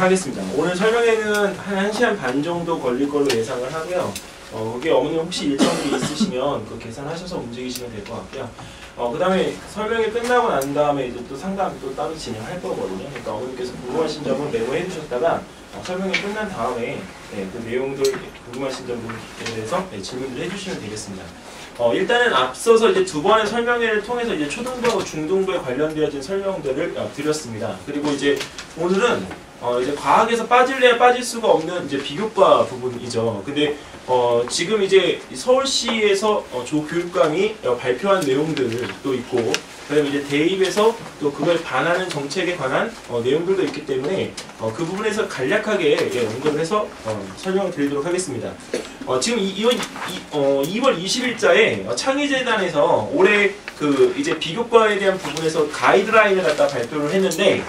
하겠습니다. 오늘 설명회는 한 1시간 반 정도 걸릴 걸로 예상을 하고요. 그게 어머님 혹시 일정이 있으시면 그 계산하셔서 움직이시면 될 것 같고요. 그 다음에 설명이 끝나고 난 다음에 이제 또 상담 또 따로 진행할 거거든요. 그러니까 어머님께서 궁금하신 점은 메모해 두셨다가 설명이 끝난 다음에 그 내용들 궁금하신 점들에 대해서 질문을 해주시면 되겠습니다. 일단은 앞서서 이제 두 번의 설명회를 통해서 이제 초등부하고 중등부에 관련되어진 설명들을 드렸습니다. 그리고 이제 오늘은 이제 과학에서 빠질래야 빠질 수가 없는 이제 비교과 부분이죠. 근데 지금 이제 서울시에서 조 교육감이 발표한 내용들도 있고, 그다음에 이제 대입에서 또 그걸 반하는 정책에 관한 내용들도 있기 때문에 그 부분에서 간략하게 언급을 해서 설명을 드리도록 하겠습니다. 지금 2월 20일자에 창의재단에서 올해 그 이제 비교과에 대한 부분에서 가이드라인을 갖다 발표를 했는데,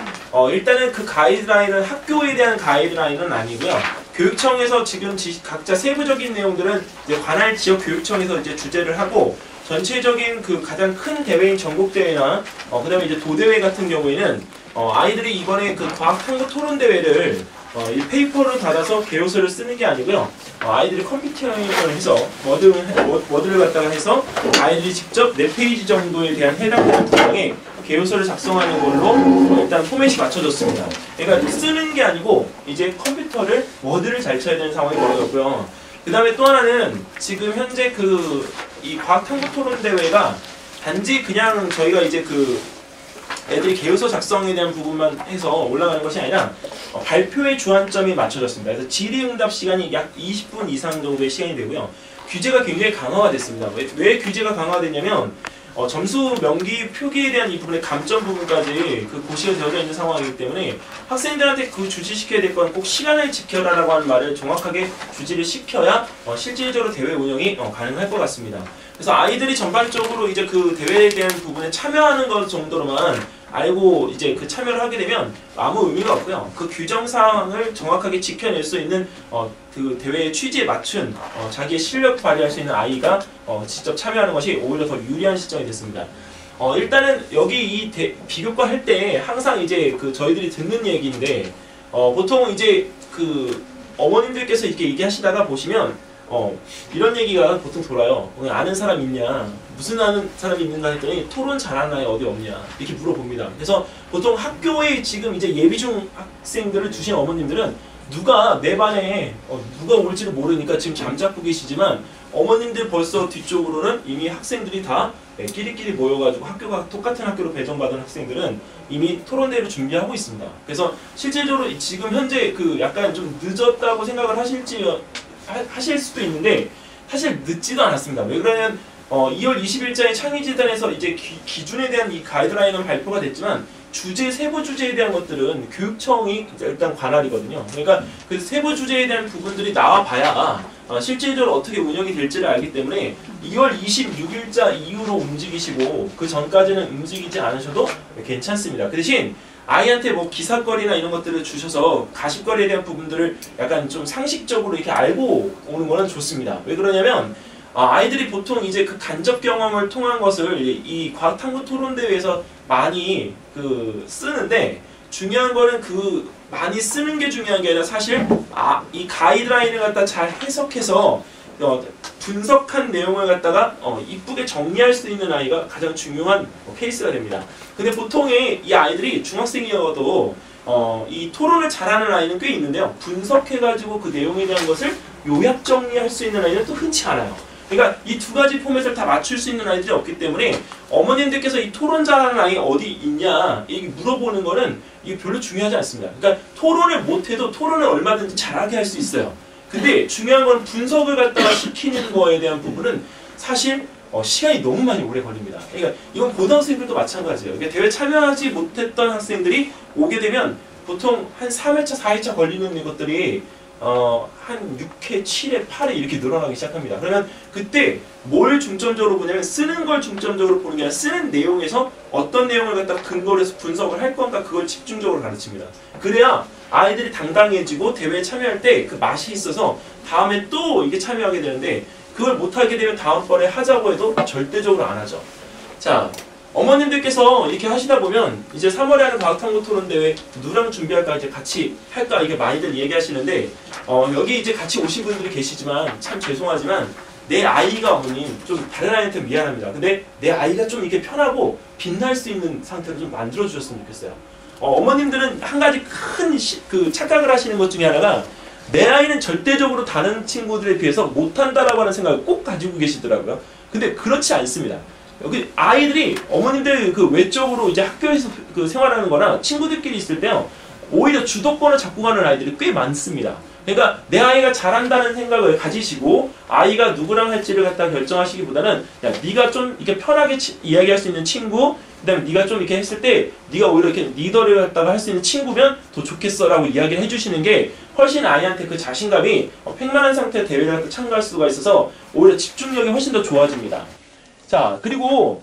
일단은 그 가이드라인은 학교에 대한 가이드라인은 아니고요. 교육청에서 지금 각자 세부적인 내용들은 이제 관할 지역 교육청에서 이제 주재를 하고, 전체적인 그 가장 큰 대회인 전국대회나 그다음에 이제 도대회 같은 경우에는 아이들이 이번에 그 과학탐구 토론대회를 이 페이퍼를 받아서 개요서를 쓰는 게 아니고요. 아이들이 컴퓨터를 해서 워드를 갖다가 해서 아이들이 직접 4페이지 정도에 대한 해당되는 분량의 개요서를 작성하는 걸로 일단 포맷이 맞춰졌습니다. 그러니까 쓰는 게 아니고 이제 컴퓨터를 워드를 잘 쳐야 되는 상황이 벌어졌고요. 그 다음에 또 하나는 지금 현재 이 과학탐구 토론 대회가 단지 그냥 저희가 이제 애들이 개요서 작성에 대한 부분만 해서 올라가는 것이 아니라 발표의 주안점이 맞춰졌습니다. 그래서 질의응답 시간이 약 20분 이상 정도의 시간이 되고요. 규제가 굉장히 강화가 됐습니다. 왜 규제가 강화됐냐면 점수 명기 표기에 대한 이 부분의 감점 부분까지 고시가 되어져 있는 상황이기 때문에 학생들한테 주지시켜야 될 건 꼭 시간을 지켜라라고 하는 말을 정확하게 주지를 시켜야 실질적으로 대회 운영이 가능할 것 같습니다. 그래서 아이들이 전반적으로 이제 그 대회에 대한 부분에 참여하는 것 정도로만 알고 이제 참여를 하게 되면 아무 의미가 없고요. 그 규정 사항을 정확하게 지켜낼 수 있는 그 대회의 취지에 맞춘 자기의 실력 발휘할 수 있는 아이가 직접 참여하는 것이 오히려 더 유리한 시점이 됐습니다. 일단은 여기 비교과 할 때 항상 이제 저희들이 듣는 얘기인데, 보통 이제 어머님들께서 이렇게 얘기하시다가 보시면 이런 얘기가 보통 돌아요. 아는 사람 있냐? 무슨 아는 사람이 있는가 했더니 토론 잘하는 아이 어디 없냐? 이렇게 물어봅니다. 그래서 보통 학교에 지금 이제 예비중 학생들을 두신 어머님들은 누가 내 반에 누가 올지를 모르니까 지금 잠자고 계시지만, 어머님들 벌써 뒤쪽으로는 이미 학생들이 다 끼리끼리 모여가지고 학교가 똑같은 학교로 배정받은 학생들은 이미 토론대회를 준비하고 있습니다. 그래서 실질적으로 지금 현재 약간 좀 늦었다고 생각을 하실 수도 있는데 사실 늦지도 않았습니다. 왜 그러냐면 2월 20일자에 창의재단에서 이제 기준에 대한 이 가이드라인은 발표가 됐지만 세부 주제에 대한 것들은 교육청이 일단 관할이거든요. 그러니까 그 세부 주제에 대한 부분들이 나와봐야 실질적으로 어떻게 운영이 될지를 알기 때문에 2월 26일자 이후로 움직이시고 그 전까지는 움직이지 않으셔도 괜찮습니다. 그 대신 아이한테 기사거리나 이런 것들을 주셔서 가십거리에 대한 부분들을 약간 좀 상식적으로 이렇게 알고 오는 거는 좋습니다. 왜 그러냐면 아이들이 보통 이제 그 간접 경험을 통한 것을 이 과학탐구 토론대회에서 많이 쓰는데, 중요한 거는 많이 쓰는 게 중요한 게 아니라 사실 이 가이드라인을 갖다 잘 해석해서 분석한 내용을 갖다가 이쁘게 정리할 수 있는 아이가 가장 중요한 케이스가 됩니다. 근데 보통의 이 아이들이 중학생이어도 이 토론을 잘하는 아이는 꽤 있는데요. 분석해가지고 그 내용에 대한 것을 요약 정리할 수 있는 아이는 또 흔치 않아요. 그러니까 이 두 가지 포맷을 다 맞출 수 있는 아이들이 없기 때문에 어머님들께서 이 토론 잘하는 아이 어디 있냐 이렇게 물어보는 거는 이게 별로 중요하지 않습니다. 그러니까 토론을 못해도 토론을 얼마든지 잘하게 할 수 있어요. 근데 중요한 건 분석을 갖다가 시키는 거에 대한 부분은 사실 시간이 너무 많이 오래 걸립니다. 그러니까 이건 고등학생들도 마찬가지예요. 그러니까 대회 참여하지 못했던 학생들이 오게 되면 보통 한 3회차, 4회차 걸리는 것들이 한 6회, 7회, 8회 이렇게 늘어나기 시작합니다. 그러면 그때 뭘 중점적으로 보냐면 쓰는 걸 중점적으로 보는 게 아니라 쓰는 내용에서 어떤 내용을 갖다 근거로 해서 분석을 할 건가 그걸 집중적으로 가르칩니다. 그래야 아이들이 당당해지고 대회에 참여할 때 그 맛이 있어서 다음에 또 이게 참여하게 되는데, 그걸 못하게 되면 다음번에 하자고 해도 절대적으로 안 하죠. 자, 어머님들께서 이렇게 하시다 보면 이제 3월에 하는 과학탐구 토론 대회 누구랑 준비할까 이제 같이 할까 이게 많이들 얘기하시는데 여기 이제 같이 오신 분들이 계시지만 참 죄송하지만 내 아이가 어머님 좀 다른 아이한테 미안합니다. 근데 내 아이가 좀 이렇게 편하고 빛날 수 있는 상태로 좀 만들어 주셨으면 좋겠어요. 어머님들은 한 가지 큰 그 착각을 하시는 것 중에 하나가 내 아이는 절대적으로 다른 친구들에 비해서 못한다라고 하는 생각을 꼭 가지고 계시더라고요. 근데 그렇지 않습니다. 여기 아이들이 어머님들 그 외적으로 이제 학교에서 그 생활하는 거나 친구들끼리 있을 때요 오히려 주도권을 잡고 가는 아이들이 꽤 많습니다. 그러니까 내 아이가 잘한다는 생각을 가지시고 아이가 누구랑 할지를 갖다 결정하시기보다는 야 네가 좀 이렇게 편하게 이야기할 수 있는 친구, 그다음에 네가 좀 이렇게 했을 때 네가 오히려 이렇게 리더를 갖다가 할 수 있는 친구면 더 좋겠어라고 이야기를 해주시는 게 훨씬 아이한테 그 자신감이 팽만한 상태의 대회를 갖다 참가할 수가 있어서 오히려 집중력이 훨씬 더 좋아집니다. 자, 그리고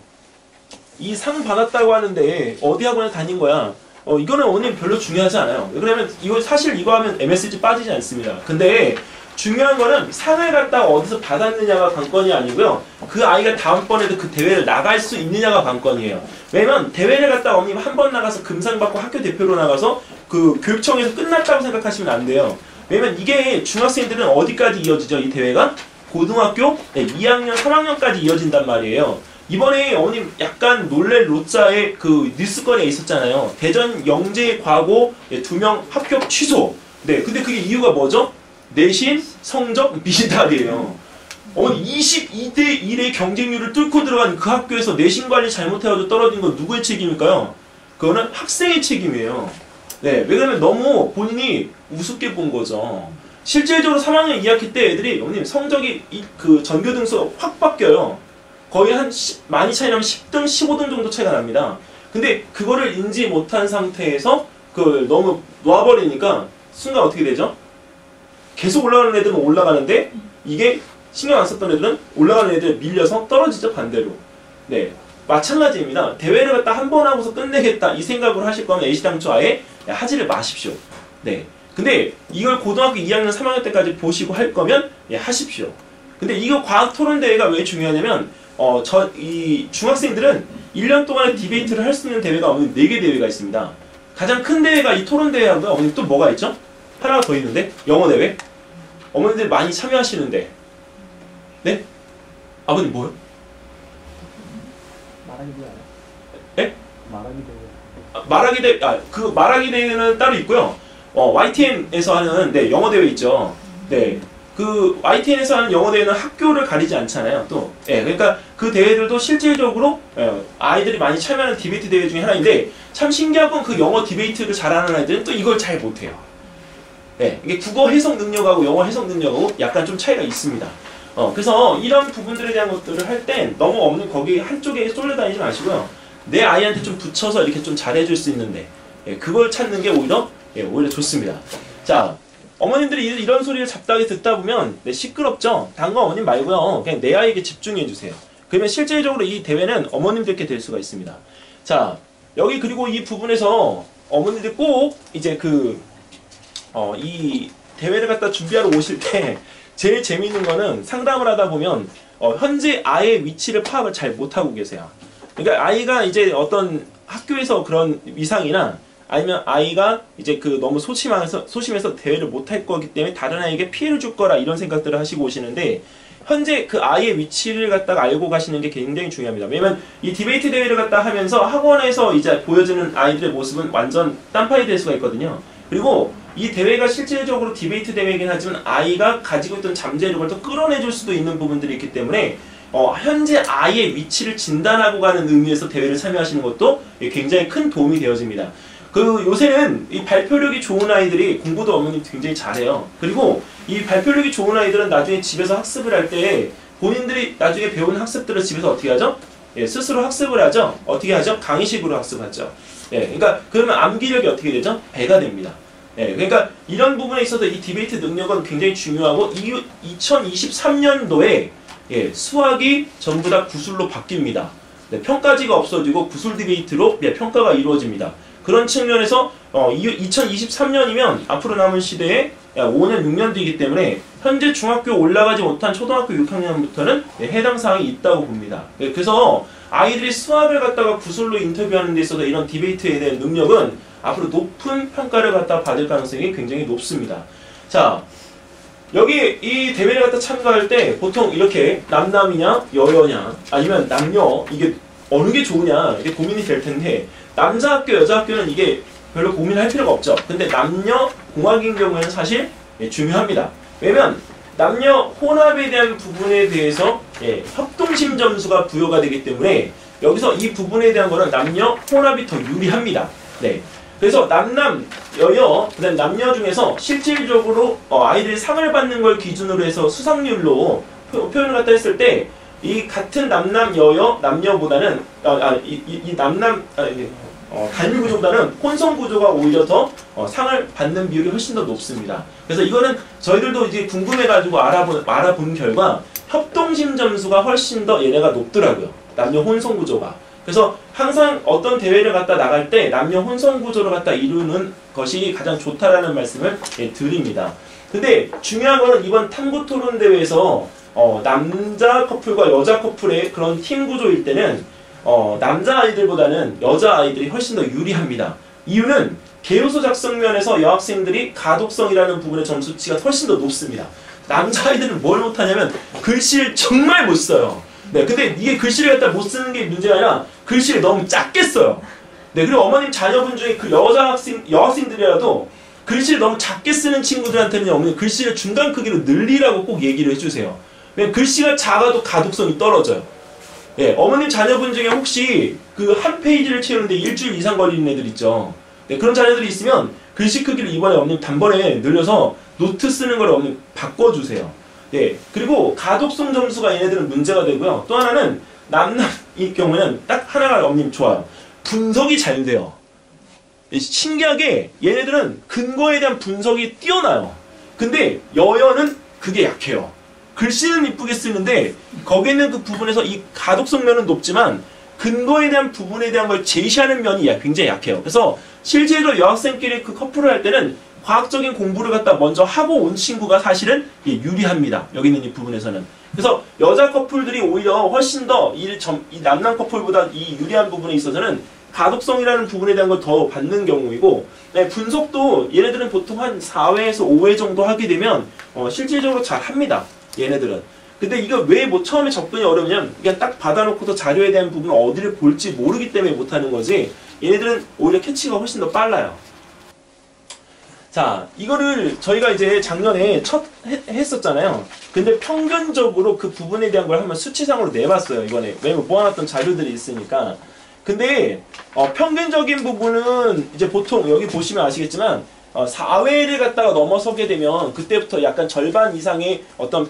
이 상 받았다고 하는데 어디 학원에 다닌 거야? 이거는 어머님 별로 중요하지 않아요. 왜냐면 사실 이거 하면 MSG 빠지지 않습니다. 근데 중요한 거는 상을 갖다가 어디서 받았느냐가 관건이 아니고요. 그 아이가 다음번에도 그 대회를 나갈 수 있느냐가 관건이에요. 왜냐면 대회를 갖다가 어머님 한 번 나가서 금상 받고 학교 대표로 나가서 그 교육청에서 끝났다고 생각하시면 안 돼요. 왜냐면 이게 중학생들은 어디까지 이어지죠? 이 대회가? 고등학교 2학년, 3학년까지 이어진단 말이에요. 이번에 어머님 약간 놀랄 로짜의 그 뉴스거리가 있었잖아요. 대전 영재 과고 2명 합격 취소. 네, 근데 그게 이유가 뭐죠? 내신 성적 미달이에요. 22대 1의 경쟁률을 뚫고 들어간 그 학교에서 내신 관리 잘못해가지고 떨어진 건 누구의 책임일까요? 그거는 학생의 책임이에요. 네, 왜냐면 너무 본인이 우습게 본 거죠. 실질적으로 3학년 2학기 때 애들이 어머님 성적이 그 전교 등수 확 바뀌어요. 거의 한 많이 차이 나면 10등, 15등 정도 차이가 납니다. 근데 그거를 인지 못한 상태에서 그 너무 놔버리니까 순간 어떻게 되죠? 계속 올라가는 애들은 올라가는데 이게 신경 안 썼던 애들은 올라가는 애들 밀려서 떨어지죠, 반대로. 네, 마찬가지입니다. 대회를 갖다 한 번 하고서 끝내겠다 이 생각으로 하실 거면 애시당초 아예 하지를 마십시오. 네. 근데 이걸 고등학교 2학년, 3학년 때까지 보시고 할 거면 하십시오. 근데 이거 과학 토론 대회가 왜 중요하냐면 이 중학생들은 1년 동안에 디베이트를 할 수 있는 대회가 어머님 4개 대회가 있습니다. 가장 큰 대회가 이 토론 대회하고요. 어머님 또 뭐가 있죠? 하나가 더 있는데 영어 대회. 어머님들 많이 참여하시는데. 네? 아버님 뭐요? 말하기 대회. 네? 말하기 대회. 말하기 대회. 그 말하기 대회는 따로 있고요. YTN에서 하는 영어 대회 있죠. 네. 그 YTN에서 하는 영어 대회는 학교를 가리지 않잖아요. 또, 그러니까 그 대회들도 실질적으로 아이들이 많이 참여하는 디베이트 대회 중에 하나인데 참 신기한 건 그 영어 디베이트를 잘하는 아이들은 또 이걸 잘 못해요. 이게 국어 해석 능력하고 영어 해석 능력하고 약간 좀 차이가 있습니다. 그래서 이런 부분들에 대한 것들을 할 땐 너무 없는 거기 한쪽에 쏠려다니지 마시고요. 내 아이한테 좀 붙여서 이렇게 좀 잘해줄 수 있는데 그걸 찾는 게 오히려 좋습니다. 자. 어머님들이 이런 소리를 잡다하게 듣다 보면 시끄럽죠? 당과 어머님 말고요. 그냥 내 아이에게 집중해 주세요. 그러면 실질적으로 이 대회는 어머님들께 될 수가 있습니다. 자, 여기 그리고 이 부분에서 어머님들 꼭 이제 이 대회를 갖다 준비하러 오실 때 제일 재미있는 거는 상담을 하다 보면 현재 아이의 위치를 파악을 잘 못하고 계세요. 그러니까 아이가 이제 어떤 학교에서 그런 위상이나 아니면 아이가 이제 너무 소심해서 대회를 못할 거기 때문에 다른 아이에게 피해를 줄 거라 이런 생각들을 하시고 오시는데 현재 그 아이의 위치를 갖다가 알고 가시는 게 굉장히 중요합니다. 왜냐면 이 디베이트 대회를 갖다 하면서 학원에서 이제 보여주는 아이들의 모습은 완전 딴파이 될 수가 있거든요. 그리고 이 대회가 실질적으로 디베이트 대회이긴 하지만 아이가 가지고 있던 잠재력을 또 끌어내줄 수도 있는 부분들이 있기 때문에 현재 아이의 위치를 진단하고 가는 의미에서 대회를 참여하시는 것도 굉장히 큰 도움이 되어집니다. 요새는 이 발표력이 좋은 아이들이 공부도 어머니 굉장히 잘해요. 그리고 이 발표력이 좋은 아이들은 나중에 집에서 학습을 할 때 본인들이 나중에 배운 학습들을 집에서 어떻게 하죠? 스스로 학습을 하죠? 어떻게 하죠? 강의식으로 학습하죠. 그러니까 그러면 암기력이 어떻게 되죠? 배가 됩니다. 그러니까 이런 부분에 있어서 이 디베이트 능력은 굉장히 중요하고 2023년도에 수학이 전부 다 구술로 바뀝니다. 평가지가 없어지고 구술 디베이트로 평가가 이루어집니다. 그런 측면에서 2023년이면 앞으로 남은 시대에 5년, 6년 뒤이기 때문에 현재 중학교 올라가지 못한 초등학교 6학년부터는 해당 사항이 있다고 봅니다. 그래서 아이들이 수학을 갖다가 구술로 인터뷰하는 데 있어서 이런 디베이트에 대한 능력은 앞으로 높은 평가를 갖다 받을 가능성이 굉장히 높습니다. 자, 여기 이 대회를 갖다 참가할 때 보통 이렇게 남남이냐 여여냐 아니면 남녀 이게 어느 게 좋으냐 이게 고민이 될 텐데 남자 학교 여자 학교는 이게 별로 고민할 필요가 없죠. 근데 남녀 공학인 경우에는 사실 중요합니다. 왜냐면 남녀 혼합에 대한 부분에 대해서 협동심 점수가 부여가 되기 때문에 여기서 이 부분에 대한 거는 남녀 혼합이 더 유리합니다. 네. 그래서 남남, 여여, 그다음 남녀 중에서 실질적으로 아이들이 상을 받는 걸 기준으로 해서 수상률로 표현을 갖다 했을 때 이 같은 남남, 여여, 남녀보다는 이 남남 단일 구조보다는 혼성 구조가 오히려 더 상을 받는 비율이 훨씬 더 높습니다. 그래서 이거는 저희들도 이제 궁금해가지고 알아본 결과 협동심 점수가 훨씬 더 얘네가 높더라고요. 남녀 혼성 구조가. 그래서 항상 어떤 대회를 갖다 나갈 때 남녀 혼성 구조를 갖다 이루는 것이 가장 좋다라는 말씀을 드립니다. 근데 중요한 거는 이번 탐구 토론 대회에서 남자 커플과 여자 커플의 그런 팀 구조일 때는 남자 아이들보다는 여자 아이들이 훨씬 더 유리합니다. 이유는 개요소 작성 면에서 여학생들이 가독성이라는 부분의 점수치가 훨씬 더 높습니다. 남자 아이들은 뭘 못하냐면 글씨를 정말 못 써요. 네, 근데 이게 글씨를 갖다 못 쓰는 게 문제가 아니라 글씨를 너무 작게 써요. 네, 그리고 어머님 자녀분 중에 그 여학생들이라도 글씨를 너무 작게 쓰는 친구들한테는 어머니 글씨를 중간 크기로 늘리라고 꼭 얘기를 해주세요. 왜냐면 글씨가 작아도 가독성이 떨어져요. 예, 어머님 자녀분 중에 혹시 그 한 페이지를 채우는데 일주일 이상 걸리는 애들 있죠. 네, 그런 자녀들이 있으면 글씨 크기를 이번에 어머님 단번에 늘려서 노트 쓰는 걸 어머님 바꿔주세요. 예, 그리고 가독성 점수가 얘네들은 문제가 되고요. 또 하나는 남남일 경우는 딱 하나가 어머님 좋아요. 분석이 잘 돼요. 신기하게 얘네들은 근거에 대한 분석이 뛰어나요. 근데 여여는 그게 약해요. 글씨는 이쁘게 쓰는데 거기에 있는 그 부분에서 이 가독성 면은 높지만 근거에 대한 부분에 대한 걸 제시하는 면이 굉장히 약해요. 그래서 실제로 여학생끼리 그 커플을 할 때는 과학적인 공부를 갖다 먼저 하고 온 친구가 사실은 유리합니다. 여기 있는 이 부분에서는. 그래서 여자 커플들이 오히려 훨씬 더 이 남남 커플보다 이 유리한 부분에 있어서는 가독성이라는 부분에 대한 걸 더 받는 경우이고, 네, 분석도 얘네들은 보통 한 4회에서 5회 정도 하게 되면 실질적으로 잘 합니다. 얘네들은. 근데 이거 왜 뭐 처음에 접근이 어려우냐면 그냥 딱 받아놓고서 자료에 대한 부분을 어디를 볼지 모르기 때문에 못하는 거지, 얘네들은 오히려 캐치가 훨씬 더 빨라요. 자, 이거를 저희가 이제 작년에 했었잖아요. 근데 평균적으로 그 부분에 대한 걸 한번 수치상으로 내봤어요, 이번에. 왜냐면 모아놨던 자료들이 있으니까. 근데 평균적인 부분은 이제 보통 여기 보시면 아시겠지만 4회를 갖다가 넘어서게 되면 그때부터 약간 절반 이상의 어떤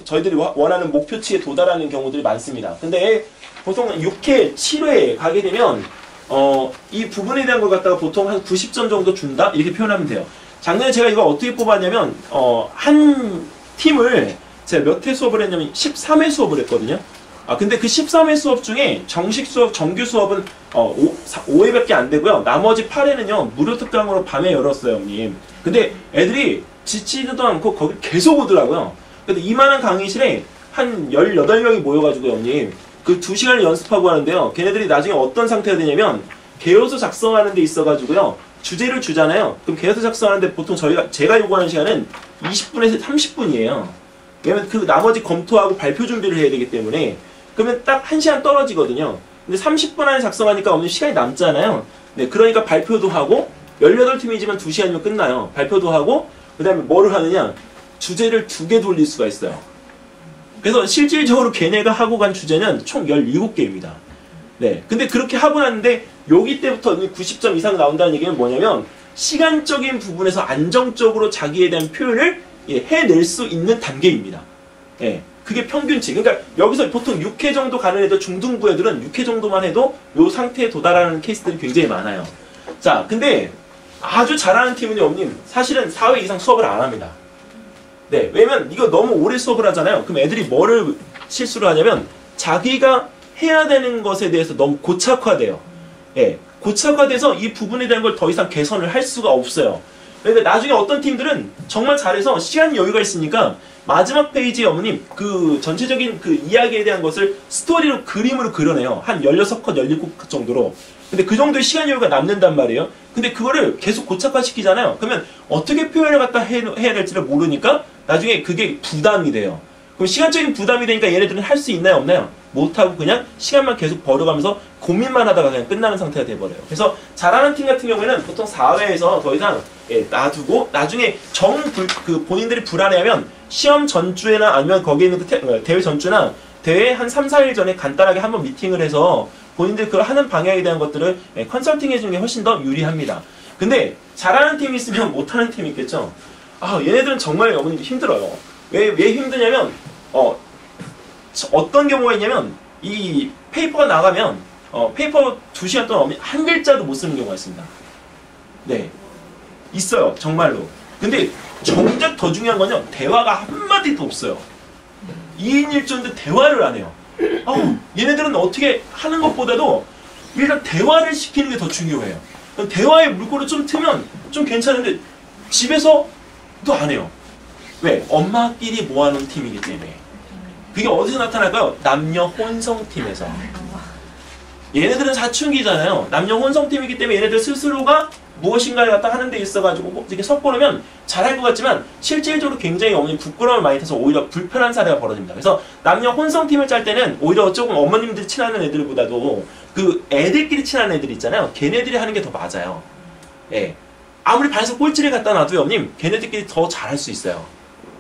저희들이 원하는 목표치에 도달하는 경우들이 많습니다. 근데 보통 6회, 7회 가게 되면 이 부분에 대한 걸 갖다가 보통 한 90점 정도 준다? 이렇게 표현하면 돼요. 작년에 제가 이거 어떻게 뽑았냐면 한 팀을 제가 몇 회 수업을 했냐면 13회 수업을 했거든요. 근데 그 13회 수업 중에 정식 수업, 정규 수업은 5회밖에 안 되고요. 나머지 8회는요, 무료 특강으로 밤에 열었어요, 형님. 근데 애들이 지치지도 않고 거기 계속 오더라고요. 근데 이만한 강의실에 한 18명이 모여가지고, 형님, 그 2시간을 연습하고 하는데요. 걔네들이 나중에 어떤 상태가 되냐면, 개요소 작성하는 데 있어가지고요, 주제를 주잖아요. 그럼 개요소 작성하는데 보통 제가 요구하는 시간은 20분에서 30분이에요. 왜냐면 그 나머지 검토하고 발표 준비를 해야 되기 때문에. 그러면 딱 1시간 떨어지거든요. 근데 30분 안에 작성하니까 없는 시간이 남잖아요. 네, 그러니까 발표도 하고 18팀이지만 2시간이면 끝나요. 발표도 하고 그 다음에 뭐를 하느냐, 주제를 2개 돌릴 수가 있어요. 그래서 실질적으로 걔네가 하고 간 주제는 총 17개입니다. 네, 근데 그렇게 하고 났는데 여기 때부터 90점 이상 나온다는 얘기는 뭐냐면 시간적인 부분에서 안정적으로 자기에 대한 표현을 해낼 수 있는 단계입니다. 예. 그게 평균치. 그러니까 여기서 보통 6회 정도 가는 애들, 중등부 애들은 6회 정도만 해도 이 상태에 도달하는 케이스들이 굉장히 많아요. 자, 근데 아주 잘하는 팀은요, 형님, 사실은 4회 이상 수업을 안 합니다. 네, 왜냐면 이거 너무 오래 수업을 하잖아요. 그럼 애들이 뭐를 실수를 하냐면 자기가 해야 되는 것에 대해서 너무 고착화돼요. 예, 고착화돼서 이 부분에 대한 걸 더 이상 개선을 할 수가 없어요. 그러니까 나중에 어떤 팀들은 정말 잘해서 시간 여유가 있으니까 마지막 페이지에 어머님 그 전체적인 그 이야기에 대한 것을 스토리로 그림으로 그려내요. 한 16컷, 17컷 정도로. 근데 그 정도의 시간 여유가 남는단 말이에요. 근데 그거를 계속 고착화시키잖아요. 그러면 어떻게 표현을 갖다 해야 될지를 모르니까 나중에 그게 부담이 돼요. 그럼 시간적인 부담이 되니까 얘네들은 할 수 있나요, 없나요? 못하고 그냥 시간만 계속 벌어가면서 고민만 하다가 그냥 끝나는 상태가 돼버려요. 그래서 잘하는 팀 같은 경우에는 보통 4회에서 더 이상 놔두고 나중에 본인들이 불안해하면 시험 전주에나 아니면 거기에 있는 그 대회 전주나 대회 한 3, 4일 전에 간단하게 한번 미팅을 해서 본인들 그걸 하는 방향에 대한 것들을 컨설팅 해주는 게 훨씬 더 유리합니다. 근데 잘하는 팀이 있으면 못하는 팀이 있겠죠? 아, 얘네들은 정말 어머님 힘들어요. 왜 힘드냐면 어떤 경우가 있냐면 이 페이퍼가 나가면 페이퍼 2시간 동안 어머니 한 글자도 못 쓰는 경우가 있습니다. 네, 있어요. 정말로. 근데 정작 더 중요한 건요. 대화가 한마디도 없어요. 2인 1조인데 대화를 안 해요. 얘네들은 어떻게 하는 것보다도 일단 대화를 시키는 게 더 중요해요. 대화의 물꼬를 좀 트면 좀 괜찮은데 집에서도 안 해요. 왜? 엄마끼리 모아놓은 팀이기 때문에. 그게 어디서 나타날까요? 남녀 혼성팀에서. 얘네들은 사춘기잖아요. 남녀 혼성팀이기 때문에 얘네들 스스로가 무엇인가를 갖다 하는 데 있어가지고 이렇게 섞어놓으면 잘할 것 같지만 실질적으로 굉장히 어머니 부끄러움을 많이 타서 오히려 불편한 사례가 벌어집니다. 그래서 남녀 혼성팀을 짤 때는 오히려 조금 어머님들이 친하는 애들보다도 그 애들끼리 친한 애들 있잖아요. 걔네들이 하는 게 더 맞아요. 예. 아무리 반에서 꼴찌를 갖다 놔도요, 어머님, 걔네들끼리 더 잘할 수 있어요.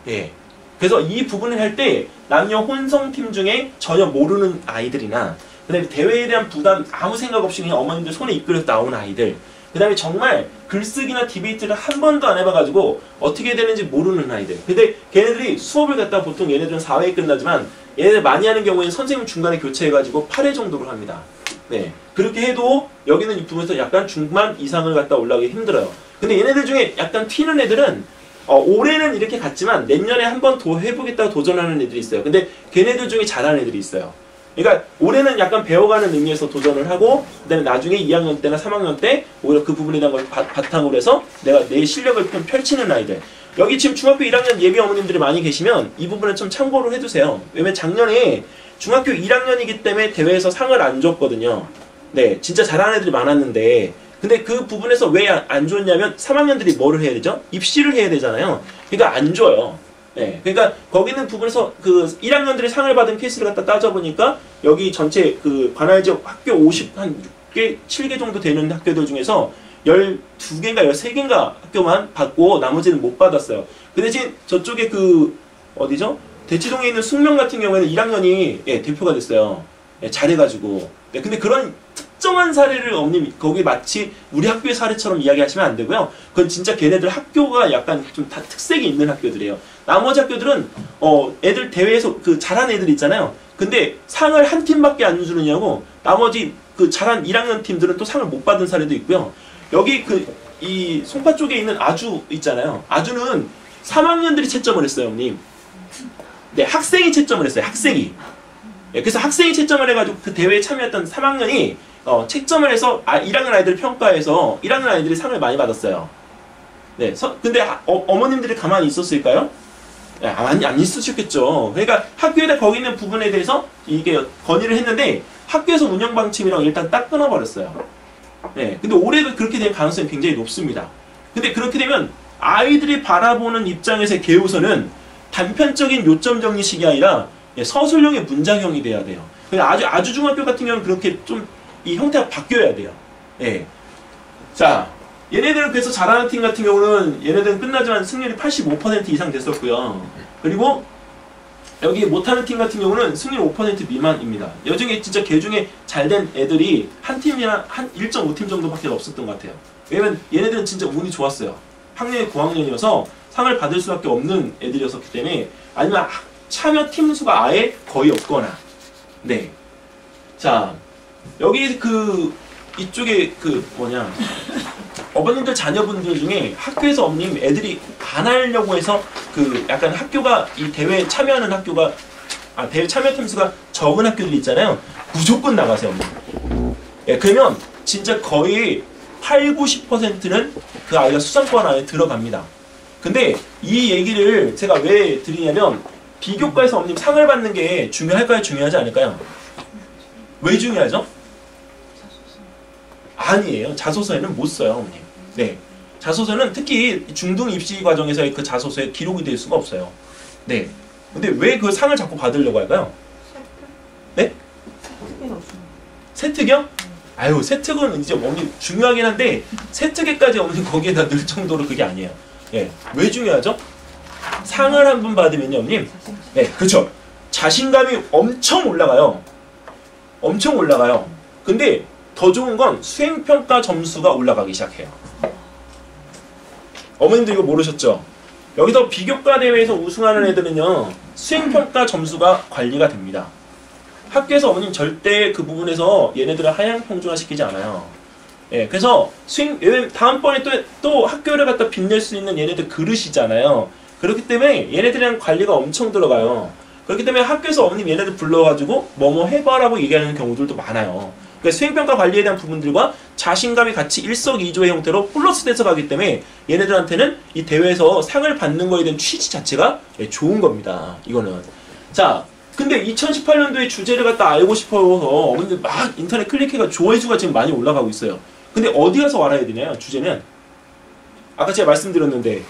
예. 그래서 이 부분을 할 때 남녀 혼성팀 중에 전혀 모르는 아이들이나 그 다음에 대회에 대한 부담 아무 생각 없이 그냥 어머님들 손에 이끌려서 나온 아이들 그 다음에 정말 글쓰기나 디베이트를 한 번도 안 해봐가지고 어떻게 되는지 모르는 아이들. 근데 걔네들이 수업을 갖다 보통 얘네들은 4회에 끝나지만 얘네들 많이 하는 경우에는 선생님 중간에 교체해가지고 8회 정도로 합니다. 네. 그렇게 해도 여기는 이 부분에서 약간 중반 이상을 갖다 올라가기 힘들어요. 근데 얘네들 중에 약간 튀는 애들은 올해는 이렇게 갔지만 내년에 한 번 더 해보겠다고 도전하는 애들이 있어요. 근데 걔네들 중에 잘하는 애들이 있어요. 그러니까 올해는 약간 배워가는 의미에서 도전을 하고 그 다음에 나중에 2학년 때나 3학년 때 오히려 그 부분에 대한 걸 바탕으로 해서 내가 내 실력을 좀 펼치는 아이들. 여기 지금 중학교 1학년 예비 어머님들이 많이 계시면 이 부분은 좀 참고를 해두세요. 왜냐면 작년에 중학교 1학년이기 때문에 대회에서 상을 안 줬거든요. 네, 진짜 잘하는 애들이 많았는데 근데 그 부분에서 왜 안 줬냐면 3학년들이 뭐를 해야 되죠? 입시를 해야 되잖아요. 그러니까 안 줘요. 네, 그러니까 거기 있는 부분에서 그 1학년들이 상을 받은 케이스를 갖다 따져보니까 여기 전체 그 관할 지역 학교 50한 6개, 7개 정도 되는 학교들 중에서 12개인가 13개인가 학교만 받고 나머지는 못 받았어요. 그 대신 저쪽에 그 어디죠? 대치동에 있는 숙명 같은 경우에는 1학년이 대표가 됐어요. 잘해가지고. 네, 근데 그런 특정한 사례를 어머님 거기 마치 우리 학교의 사례처럼 이야기하시면 안 되고요. 그건 진짜 걔네들 학교가 약간 좀 다 특색이 있는 학교들이에요. 나머지 학교들은 애들 대회에서 그 잘한 애들 있잖아요. 근데 상을 한 팀밖에 안 주느냐고 나머지 그 잘한 1학년 팀들은 또 상을 못 받은 사례도 있고요. 여기 이 송파 쪽에 있는 아주 있잖아요. 아주는 3학년들이 채점을 했어요, 어머님. 네, 학생이 채점을 했어요. 학생이. 네, 그래서 학생이 채점을 해가지고 그 대회에 참여했던 3학년이 채점을 해서 1학년 아이들을 평가해서 1학년 아이들이 상을 많이 받았어요. 네, 근데 어머님들이 가만히 있었을까요? 네, 안 있으셨겠죠. 그러니까 학교에다 거기 있는 부분에 대해서 이게 건의를 했는데 학교에서 운영 방침이랑 일단 딱 끊어버렸어요. 네, 근데 올해도 그렇게 될 가능성이 굉장히 높습니다. 근데 그렇게 되면 아이들이 바라보는 입장에서의 개우선은 단편적인 요점 정리식이 아니라 서술형의 문장형이 돼야 돼요. 아주 중학교 같은 경우는 그렇게 좀 이 형태가 바뀌어야 돼요. 예. 자, 얘네들은 그래서 잘하는 팀 같은 경우는 얘네들은 끝나지만 승률이 85% 이상 됐었고요. 그리고 여기 못하는 팀 같은 경우는 승률 5% 미만입니다. 여중에 진짜 개 중에 잘된 애들이 한 팀이나 한 1.5팀 정도밖에 없었던 것 같아요. 왜냐면 얘네들은 진짜 운이 좋았어요. 학년이 9학년이어서 상을 받을 수밖에 없는 애들이었기 때문에 아니면 참여 팀 수가 아예 거의 없거나. 네. 자, 여기 이쪽에 어머님들 자녀분들 중에 학교에서 어머님 애들이 안 하려고 해서 약간 학교가 이 대회에 참여하는 학교가 대회 참여 팀수가 적은 학교들 있잖아요. 무조건 나가세요, 어머님. 예, 그러면 진짜 거의 8, 90%는 그 아이가 수상권 안에 들어갑니다. 근데 이 얘기를 제가 왜 드리냐면 비교과에서 어머님 상을 받는 게 중요할까요? 중요하지 않을까요? 왜 중요하죠? 아니에요. 자소서에는 못 써요, 어머님. 네. 자소서는 특히 중등 입시 과정에서의 그 자소서에 기록이 될 수가 없어요. 네. 근데 왜 그 상을 자꾸 받으려고 할까요? 네? 세특이요? 아유, 세특은 이제 어머니 중요하긴 한데 세특에까지 어머니 거기에다 넣을 정도로 그게 아니에요. 예. 왜 중요하죠? 상을 한 번 받으면요, 어머님. 네, 그렇죠. 자신감이 엄청 올라가요. 엄청 올라가요. 근데 더 좋은 건 수행평가 점수가 올라가기 시작해요. 어머님도 이거 모르셨죠? 여기서 비교과 대회에서 우승하는 애들은요, 수행평가 점수가 관리가 됩니다. 학교에서 어머님 절대 그 부분에서 얘네들을 하향 평준화 시키지 않아요. 예, 그래서 다음번에 또 학교를 갖다 빛낼 수 있는 얘네들 그릇이잖아요. 그렇기 때문에 얘네들이랑 관리가 엄청 들어가요. 그렇기 때문에 학교에서 어머님 얘네들 불러가지고 뭐뭐 해봐라고 얘기하는 경우들도 많아요. 그러니까 수행평가 관리에 대한 부분들과 자신감이 같이 일석이조의 형태로 플러스 돼서 가기 때문에 얘네들한테는 이 대회에서 상을 받는 거에 대한 취지 자체가 좋은 겁니다. 이거는. 자, 근데 2018년도에 주제를 갖다 알고 싶어서 어머님들 막 인터넷 클릭해가 조회수가 지금 많이 올라가고 있어요. 근데 어디 가서 알아야 되나요? 주제는 아까 제가 말씀드렸는데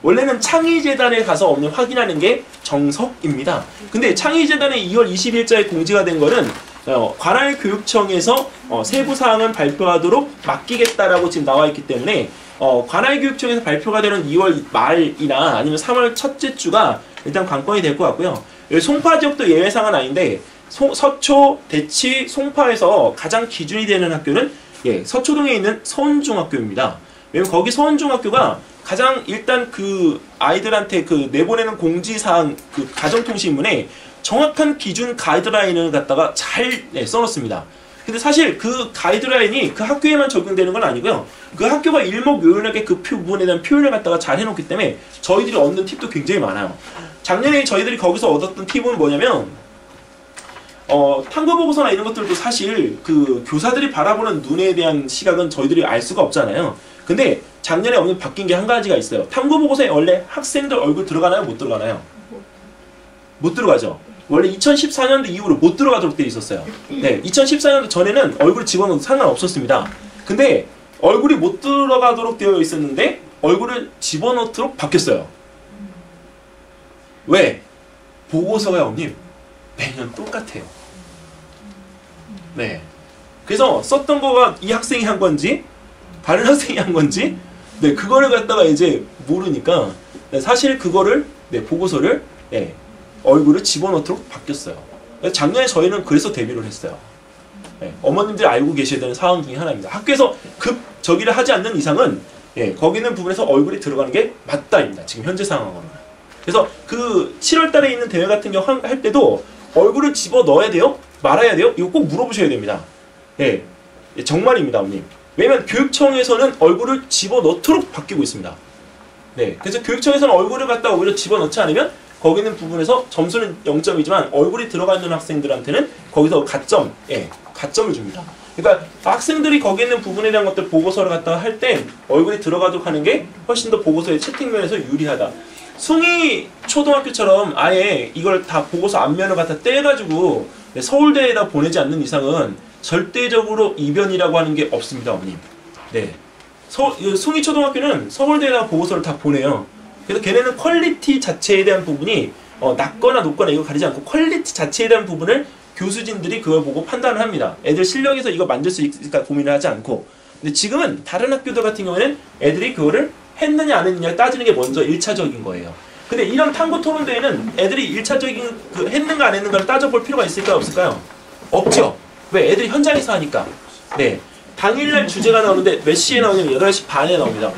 원래는 창의재단에 가서 어머님 확인하는 게 정석입니다. 근데 창의재단에 2월 20일자에 공지가 된 거는 관할교육청에서 세부사항은 발표하도록 맡기겠다라고 지금 나와 있기 때문에 관할교육청에서 발표가 되는 2월 말이나 아니면 3월 첫째 주가 일단 관건이 될 것 같고요. 송파 지역도 예외상은 아닌데 서초, 대치, 송파에서 가장 기준이 되는 학교는 서초동에 있는 서원중학교입니다. 왜냐면 거기 서원중학교가 가장 일단 그 아이들한테 그 내보내는 공지사항 그 가정통신문에 정확한 기준 가이드라인을 갖다가 잘 써놓습니다. 근데 사실 그 가이드라인이 그 학교에만 적용되는 건 아니고요. 그 학교가 일목요연하게 그 부분에 대한 표현을 갖다가 잘 해놓기 때문에 저희들이 얻는 팁도 굉장히 많아요. 작년에 저희들이 거기서 얻었던 팁은 뭐냐면 탐구보고서나 이런 것들도 사실 그 교사들이 바라보는 눈에 대한 시각은 저희들이 알 수가 없잖아요. 근데 작년에 어머니 바뀐 게 한 가지가 있어요. 탐구보고서에 원래 학생들 얼굴 들어가나요? 못 들어가나요? 못 들어가죠. 원래 2014년도 이후로 못 들어가도록 되어 있었어요. 네, 2014년도 전에는 얼굴 집어넣어도 상관없었습니다. 근데 얼굴이 못 들어가도록 되어 있었는데 얼굴을 집어넣도록 바뀌었어요. 왜? 보고서가 어머님 매년 똑같아요. 네. 그래서 썼던 거가 이 학생이 한 건지 다른 학생이 한 건지 그거를 갖다가 이제 모르니까 사실 그거를 보고서를 얼굴을 집어넣도록 바뀌었어요. 작년에 저희는 그래서 데뷔를 했어요. 어머님들이 알고 계셔야 되는 사항 중에 하나입니다. 학교에서 저기를 하지 않는 이상은 거기 있는 부분에서 얼굴이 들어가는 게 맞다입니다. 지금 현재 상황으로는. 그래서 그 7월 달에 있는 대회 같은 경우 할 때도 얼굴을 집어넣어야 돼요? 말아야 돼요? 이거 꼭 물어보셔야 됩니다. 정말입니다, 어머님. 왜냐면 교육청에서는 얼굴을 집어넣도록 바뀌고 있습니다. 그래서 교육청에서는 얼굴을 갖다 오히려 집어넣지 않으면 거기 있는 부분에서 점수는 0점이지만 얼굴이 들어가 있는 학생들한테는 거기서 가점을 줍니다. 그러니까 학생들이 거기 있는 부분에 대한 것들 보고서를 갖다가 할 때 얼굴이 들어가도록 하는 게 훨씬 더 보고서의 채팅면에서 유리하다. 숭이 초등학교처럼 아예 이걸 다 보고서 앞면을 갖다 떼가지고 서울대에다 보내지 않는 이상은 절대적으로 이변이라고 하는 게 없습니다, 어머님. 숭이 초등학교는 서울대에다 보고서를 다 보내요. 그래서 걔네는 퀄리티 자체에 대한 부분이 낮거나 높거나 이거 가리지 않고 퀄리티 자체에 대한 부분을 교수진들이 그걸 보고 판단을 합니다. 애들 실력에서 이거 만들 수 있을까 고민을 하지 않고. 근데 지금은 다른 학교들 같은 경우에는 애들이 그거를 했느냐 안 했느냐 따지는 게 먼저 1차적인 거예요. 근데 이런 탐구 토론대회는 애들이 1차적인 그 했는가 안 했는가를 따져볼 필요가 있을까요? 없을까요? 없죠. 왜? 애들이 현장에서 하니까. 당일날 주제가 나오는데 몇 시에 나오냐면 8시 반에 나옵니다.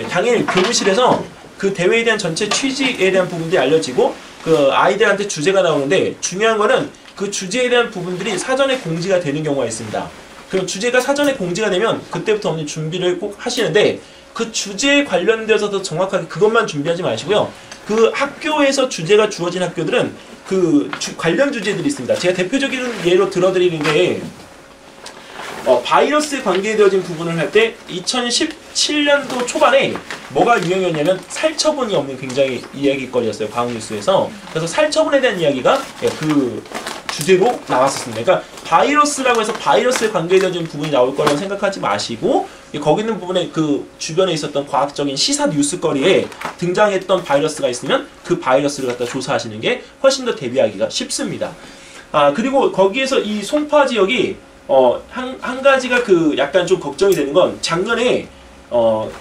당일 교무실에서 그 대회에 대한 전체 취지에 대한 부분들이 알려지고 그 아이들한테 주제가 나오는데 중요한 거는 그 주제에 대한 부분들이 사전에 공지가 되는 경우가 있습니다. 그럼 주제가 사전에 공지가 되면 그때부터 어머니 준비를 꼭 하시는데 그 주제에 관련돼서도 정확하게 그것만 준비하지 마시고요. 그 학교에서 주제가 주어진 학교들은 그 관련 주제들이 있습니다. 제가 대표적인 예로 들어드리는 게 바이러스에 관계되어진 부분을 할 때 2017년도 초반에 뭐가 유행이었냐면 살처분이 없는 굉장히 이야기거리였어요. 과학뉴스에서. 그래서 살처분에 대한 이야기가 그 주제로 나왔었습니다. 그러니까 바이러스라고 해서 바이러스에 관계되어진 부분이 나올 거라고 생각하지 마시고 거기 있는 부분에 그 주변에 있었던 과학적인 시사 뉴스거리에 등장했던 바이러스가 있으면 그 바이러스를 갖다 조사하시는 게 훨씬 더 대비하기가 쉽습니다. 그리고 거기에서 이 송파 지역이 한 가지가 그 약간 좀 걱정이 되는 건 작년에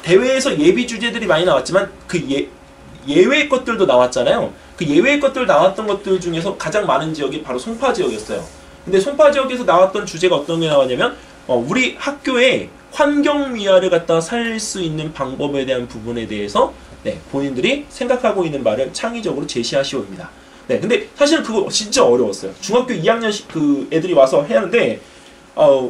대회에서 예비 주제들이 많이 나왔지만 그 예외의 것들도 나왔잖아요. 그 예외의 것들 나왔던 것들 중에서 가장 많은 지역이 바로 송파 지역이었어요. 근데 송파 지역에서 나왔던 주제가 어떤 게 나왔냐면 우리 학교에 환경미화를 갖다가 살릴 수 있는 방법에 대한 부분에 대해서 본인들이 생각하고 있는 말을 창의적으로 제시하시오입니다. 근데 사실은 그거 진짜 어려웠어요. 중학교 2학년 그 애들이 와서 해야 하는데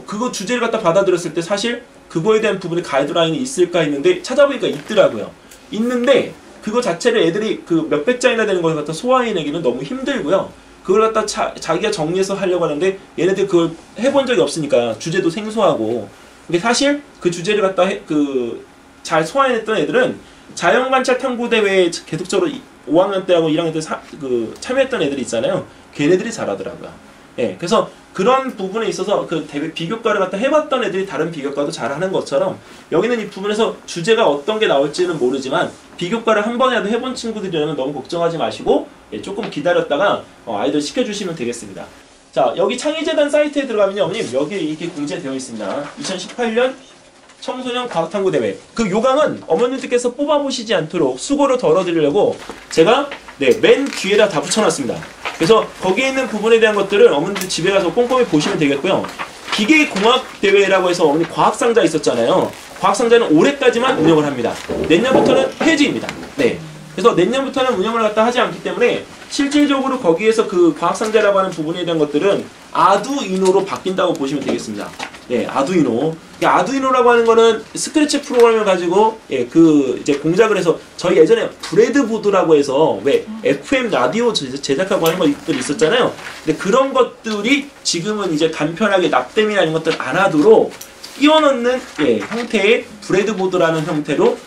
그거 주제를 갖다 받아들였을 때 사실 그거에 대한 부분에 가이드라인이 있을까 했는데 찾아보니까 있더라고요. 있는데 그거 자체를 애들이 그 몇백 장이나 되는 걸 갖다 소화해내기는 너무 힘들고요. 그걸 갖다 자기가 정리해서 하려고 하는데 얘네들 그걸 해본 적이 없으니까 주제도 생소하고. 근데 사실 그 주제를 갖다 잘 소화해냈던 애들은 자연관찰 탐구대회에 계속적으로 5학년 때하고 1학년 때 참여했던 애들이 있잖아요. 걔네들이 잘하더라고요. 그래서 그런 부분에 있어서 그 대회 비교과를 갖다 해봤던 애들이 다른 비교과도 잘하는 것처럼 여기는 이 부분에서 주제가 어떤 게 나올지는 모르지만 비교과를 한 번이라도 해본 친구들이라면 너무 걱정하지 마시고 조금 기다렸다가 아이들 시켜주시면 되겠습니다. 자, 여기 창의재단 사이트에 들어가면요, 어머님 여기 이렇게 공지되어 있습니다. 2018년 청소년 과학탐구대회. 그 요강은 어머님들께서 뽑아보시지 않도록 수고를 덜어드리려고 제가 맨 뒤에다 다 붙여놨습니다. 그래서 거기에 있는 부분에 대한 것들을 어머님들 집에 가서 꼼꼼히 보시면 되겠고요. 기계공학대회라고 해서 어머니 과학상자 있었잖아요. 과학상자는 올해까지만 운영을 합니다. 내년부터는 폐지입니다. 그래서 내년부터는 운영을 갖다 하지 않기 때문에 실질적으로 거기에서 그 과학상자라고 하는 부분에 대한 것들은 아두이노로 바뀐다고 보시면 되겠습니다. 아두이노. 아두이노라고 하는 거는 스크래치 프로그램을 가지고 이제 공작을 해서 저희 예전에 브레드보드라고 해서 왜 FM 라디오 제작하고 하는 것들이 있었잖아요. 근데 그런 것들이 지금은 이제 간편하게 납땜이나 이런 것들 안 하도록 끼워넣는 형태의 브레드보드라는 형태로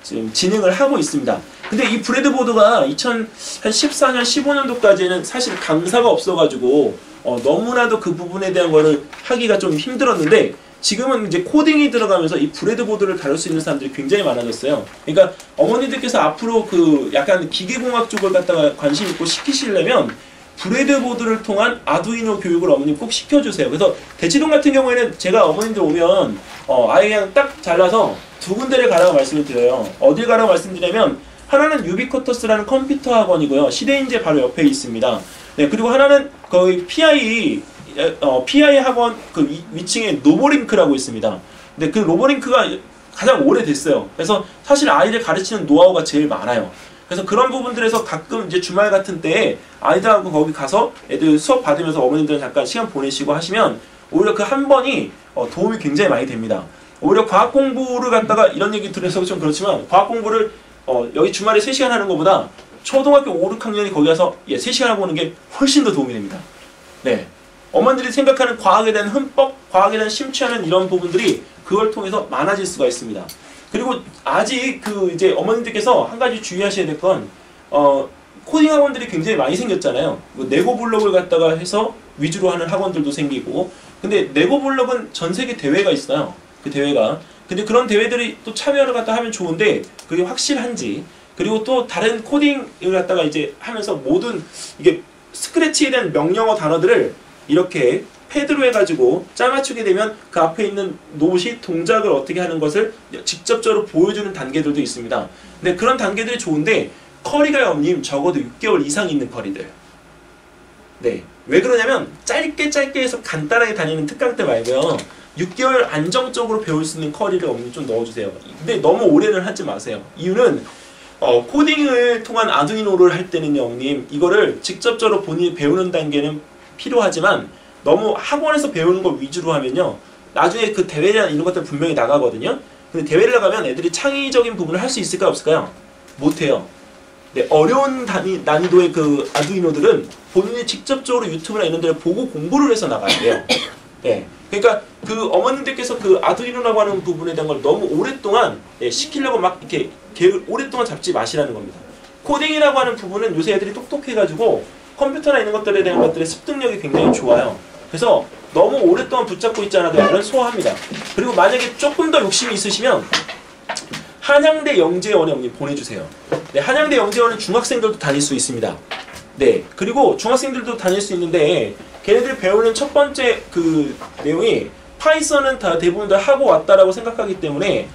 지금 진행을 하고 있습니다. 근데 이 브레드보드가 2014년, 15년도까지는 사실 강사가 없어가지고 너무나도 그 부분에 대한 거를 하기가 좀 힘들었는데 지금은 이제 코딩이 들어가면서 이 브레드보드를 다룰 수 있는 사람들이 굉장히 많아졌어요. 그러니까 어머니들께서 앞으로 그 약간 기계공학 쪽을 갖다가 관심 있고 시키시려면 브레드보드를 통한 아두이노 교육을 어머님 꼭 시켜주세요. 그래서 대치동 같은 경우에는 제가 어머님들 오면 아예 그냥 딱 잘라서 두 군데를 가라고 말씀을 드려요. 어딜 가라고 말씀드리냐면 하나는 유비쿼터스라는 컴퓨터 학원이고요. 시대인재 바로 옆에 있습니다. 그리고 하나는 거의 PI 학원 그 위층에 노보링크라고 있습니다. 근데 그 노보링크가 가장 오래됐어요. 그래서 사실 아이를 가르치는 노하우가 제일 많아요. 그래서 그런 부분들에서 가끔 이제 주말 같은 때에 아이들하고 거기 가서 애들 수업 받으면서 어머님들은 잠깐 시간 보내시고 하시면 오히려 그 한 번이 도움이 굉장히 많이 됩니다. 오히려 과학 공부를 갖다가 이런 얘기 들어서 좀 그렇지만 과학 공부를 여기 주말에 3시간 하는 것보다 초등학교 5, 6학년이 거기 가서 3시간 하고 오는 게 훨씬 더 도움이 됩니다. 어머니들이 생각하는 과학에 대한 흠뻑, 과학에 대한 심취하는 이런 부분들이 그걸 통해서 많아질 수가 있습니다. 그리고 아직 이제 어머님들께서 한 가지 주의하셔야 될 건 코딩 학원들이 굉장히 많이 생겼잖아요. 네고 블록을 갖다가 해서 위주로 하는 학원들도 생기고. 근데 네고 블록은 전 세계 대회가 있어요. 그 대회가. 근데 그런 대회들이 또 참여를 갖다 하면 좋은데 그게 확실한지. 그리고 또 다른 코딩을 갖다가 이제 하면서 모든 이게 스크래치에 대한 명령어 단어들을 이렇게 패드로 해가지고 짜맞추게 되면 그 앞에 있는 노봇이 동작을 어떻게 하는 것을 직접적으로 보여주는 단계들도 있습니다. 근데 그런 단계들이 좋은데 커리가 어머님 적어도 6개월 이상 있는 커리들. 왜 그러냐면 짧게 해서 간단하게 다니는 특강 때 말고요. 6개월 안정적으로 배울 수 있는 커리를 어머님 좀 넣어주세요. 근데 너무 오래는 하지 마세요. 이유는 코딩을 통한 아두이노를 할 때는요, 어머님 이거를 직접적으로 본인이 배우는 단계는 필요하지만 너무 학원에서 배우는 걸 위주로 하면요 나중에 그 대회나 이런 것들 분명히 나가거든요. 근데 대회를 나가면 애들이 창의적인 부분을 할 수 있을까 없을까요? 못해요. 어려운 난이도의 그 아두이노들은 본인이 직접적으로 유튜브나 이런 데를 보고 공부를 해서 나가야 돼요. 네. 그러니까 그 어머님들께서 그 아두이노라고 하는 부분에 대한 걸 너무 오랫동안 시키려고 막 이렇게 오랫동안 잡지 마시라는 겁니다. 코딩이라고 하는 부분은 요새 애들이 똑똑해가지고 컴퓨터나 이런 것들에 대한 것들의 습득력이 굉장히 좋아요. 그래서 너무 오랫동안 붙잡고 있지 않아도 애들은 소화합니다. 그리고 만약에 조금 더 욕심이 있으시면 한양대 영재원에 어머니 보내주세요. 네, 한양대 영재원은 중학생들도 다닐 수 있습니다. 네, 그리고 중학생들도 다닐 수 있는데 걔네들이 배우는 첫 번째 그 내용이 파이썬은 다 대부분 다 하고 왔다라고 생각하기 때문에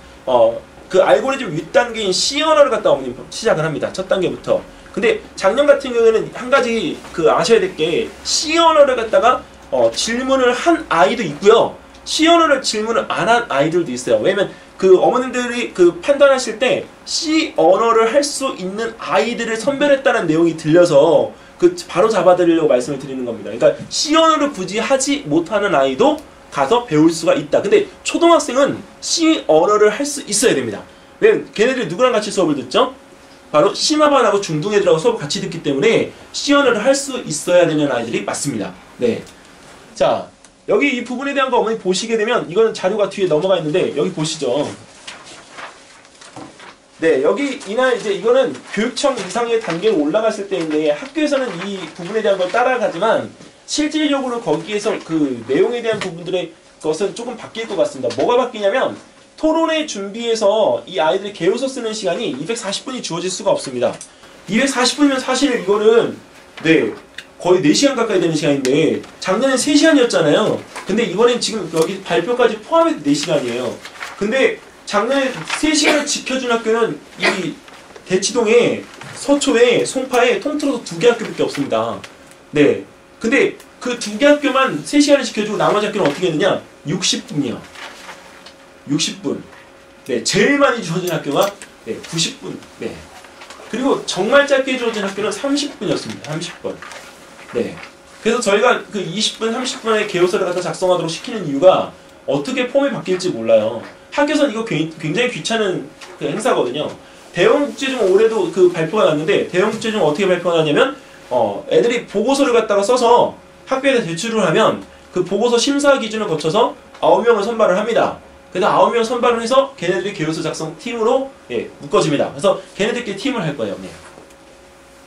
그 알고리즘 윗단계인 C 언어를 갖다 어머님 시작을 합니다. 첫 단계부터. 근데 작년 같은 경우에는 한 가지 그 아셔야 될 게 C 언어를 갖다가 질문을 한 아이도 있고요. C 언어를 질문을 안 한 아이들도 있어요. 왜냐면 그 어머님들이 그 판단하실 때 C 언어를 할 수 있는 아이들을 선별했다는 내용이 들려서 그 바로 잡아드리려고 말씀을 드리는 겁니다. 그러니까 C 언어를 굳이 하지 못하는 아이도 가서 배울 수가 있다. 근데 초등학생은 C 언어를 할 수 있어야 됩니다. 왜냐면 걔네들이 누구랑 같이 수업을 듣죠? 바로 심화반하고 중등애들하고 수업을 같이 듣기 때문에 C 언어를 할 수 있어야 되는 아이들이 맞습니다. 네. 자, 여기 이 부분에 대한 거 어머니 보시게 되면 이거는 자료가 뒤에 넘어가 있는데 여기 보시죠. 네, 여기 이날 이제 이거는 교육청 이상의 단계로 올라갔을 때인데 학교에서는 이 부분에 대한 걸 따라가지만 실질적으로 거기에서 그 내용에 대한 부분들의 것은 조금 바뀔 것 같습니다. 뭐가 바뀌냐면 토론회 준비해서 이 아이들이 개요서 쓰는 시간이 240분이 주어질 수가 없습니다. 240분이면 사실 이거는 네 거의 4시간 가까이 되는 시간인데 작년엔 3시간이었잖아요. 근데 이번엔 지금 여기 발표까지 포함해서 4시간이에요. 근데 작년에 3시간을 지켜준 학교는 이 대치동에 서초에 송파에 통틀어서 2개 학교밖에 없습니다. 네. 근데 그 2개 학교만 3시간을 지켜주고 나머지 학교는 어떻게 했느냐? 60분이요. 60분. 네. 제일 많이 주어진 학교가 네, 90분. 네. 그리고 정말 짧게 주어진 학교는 30분이었습니다. 30분. 네. 그래서 저희가 그 20분, 30분의 개요서를 갖다 작성하도록 시키는 이유가 어떻게 폼이 바뀔지 몰라요. 학교에서는 이거 굉장히 귀찮은 그 행사거든요. 대형국제중 올해도 그 발표가 났는데 대형국제중 어떻게 발표가 났냐면 애들이 보고서를 갖다가 써서 학교에다 제출을 하면 그 보고서 심사 기준을 거쳐서 9명을 선발을 합니다. 그래서 9명 선발을 해서 걔네들이 개요서 작성 팀으로 묶어집니다. 그래서 걔네들끼리 팀을 할 거예요.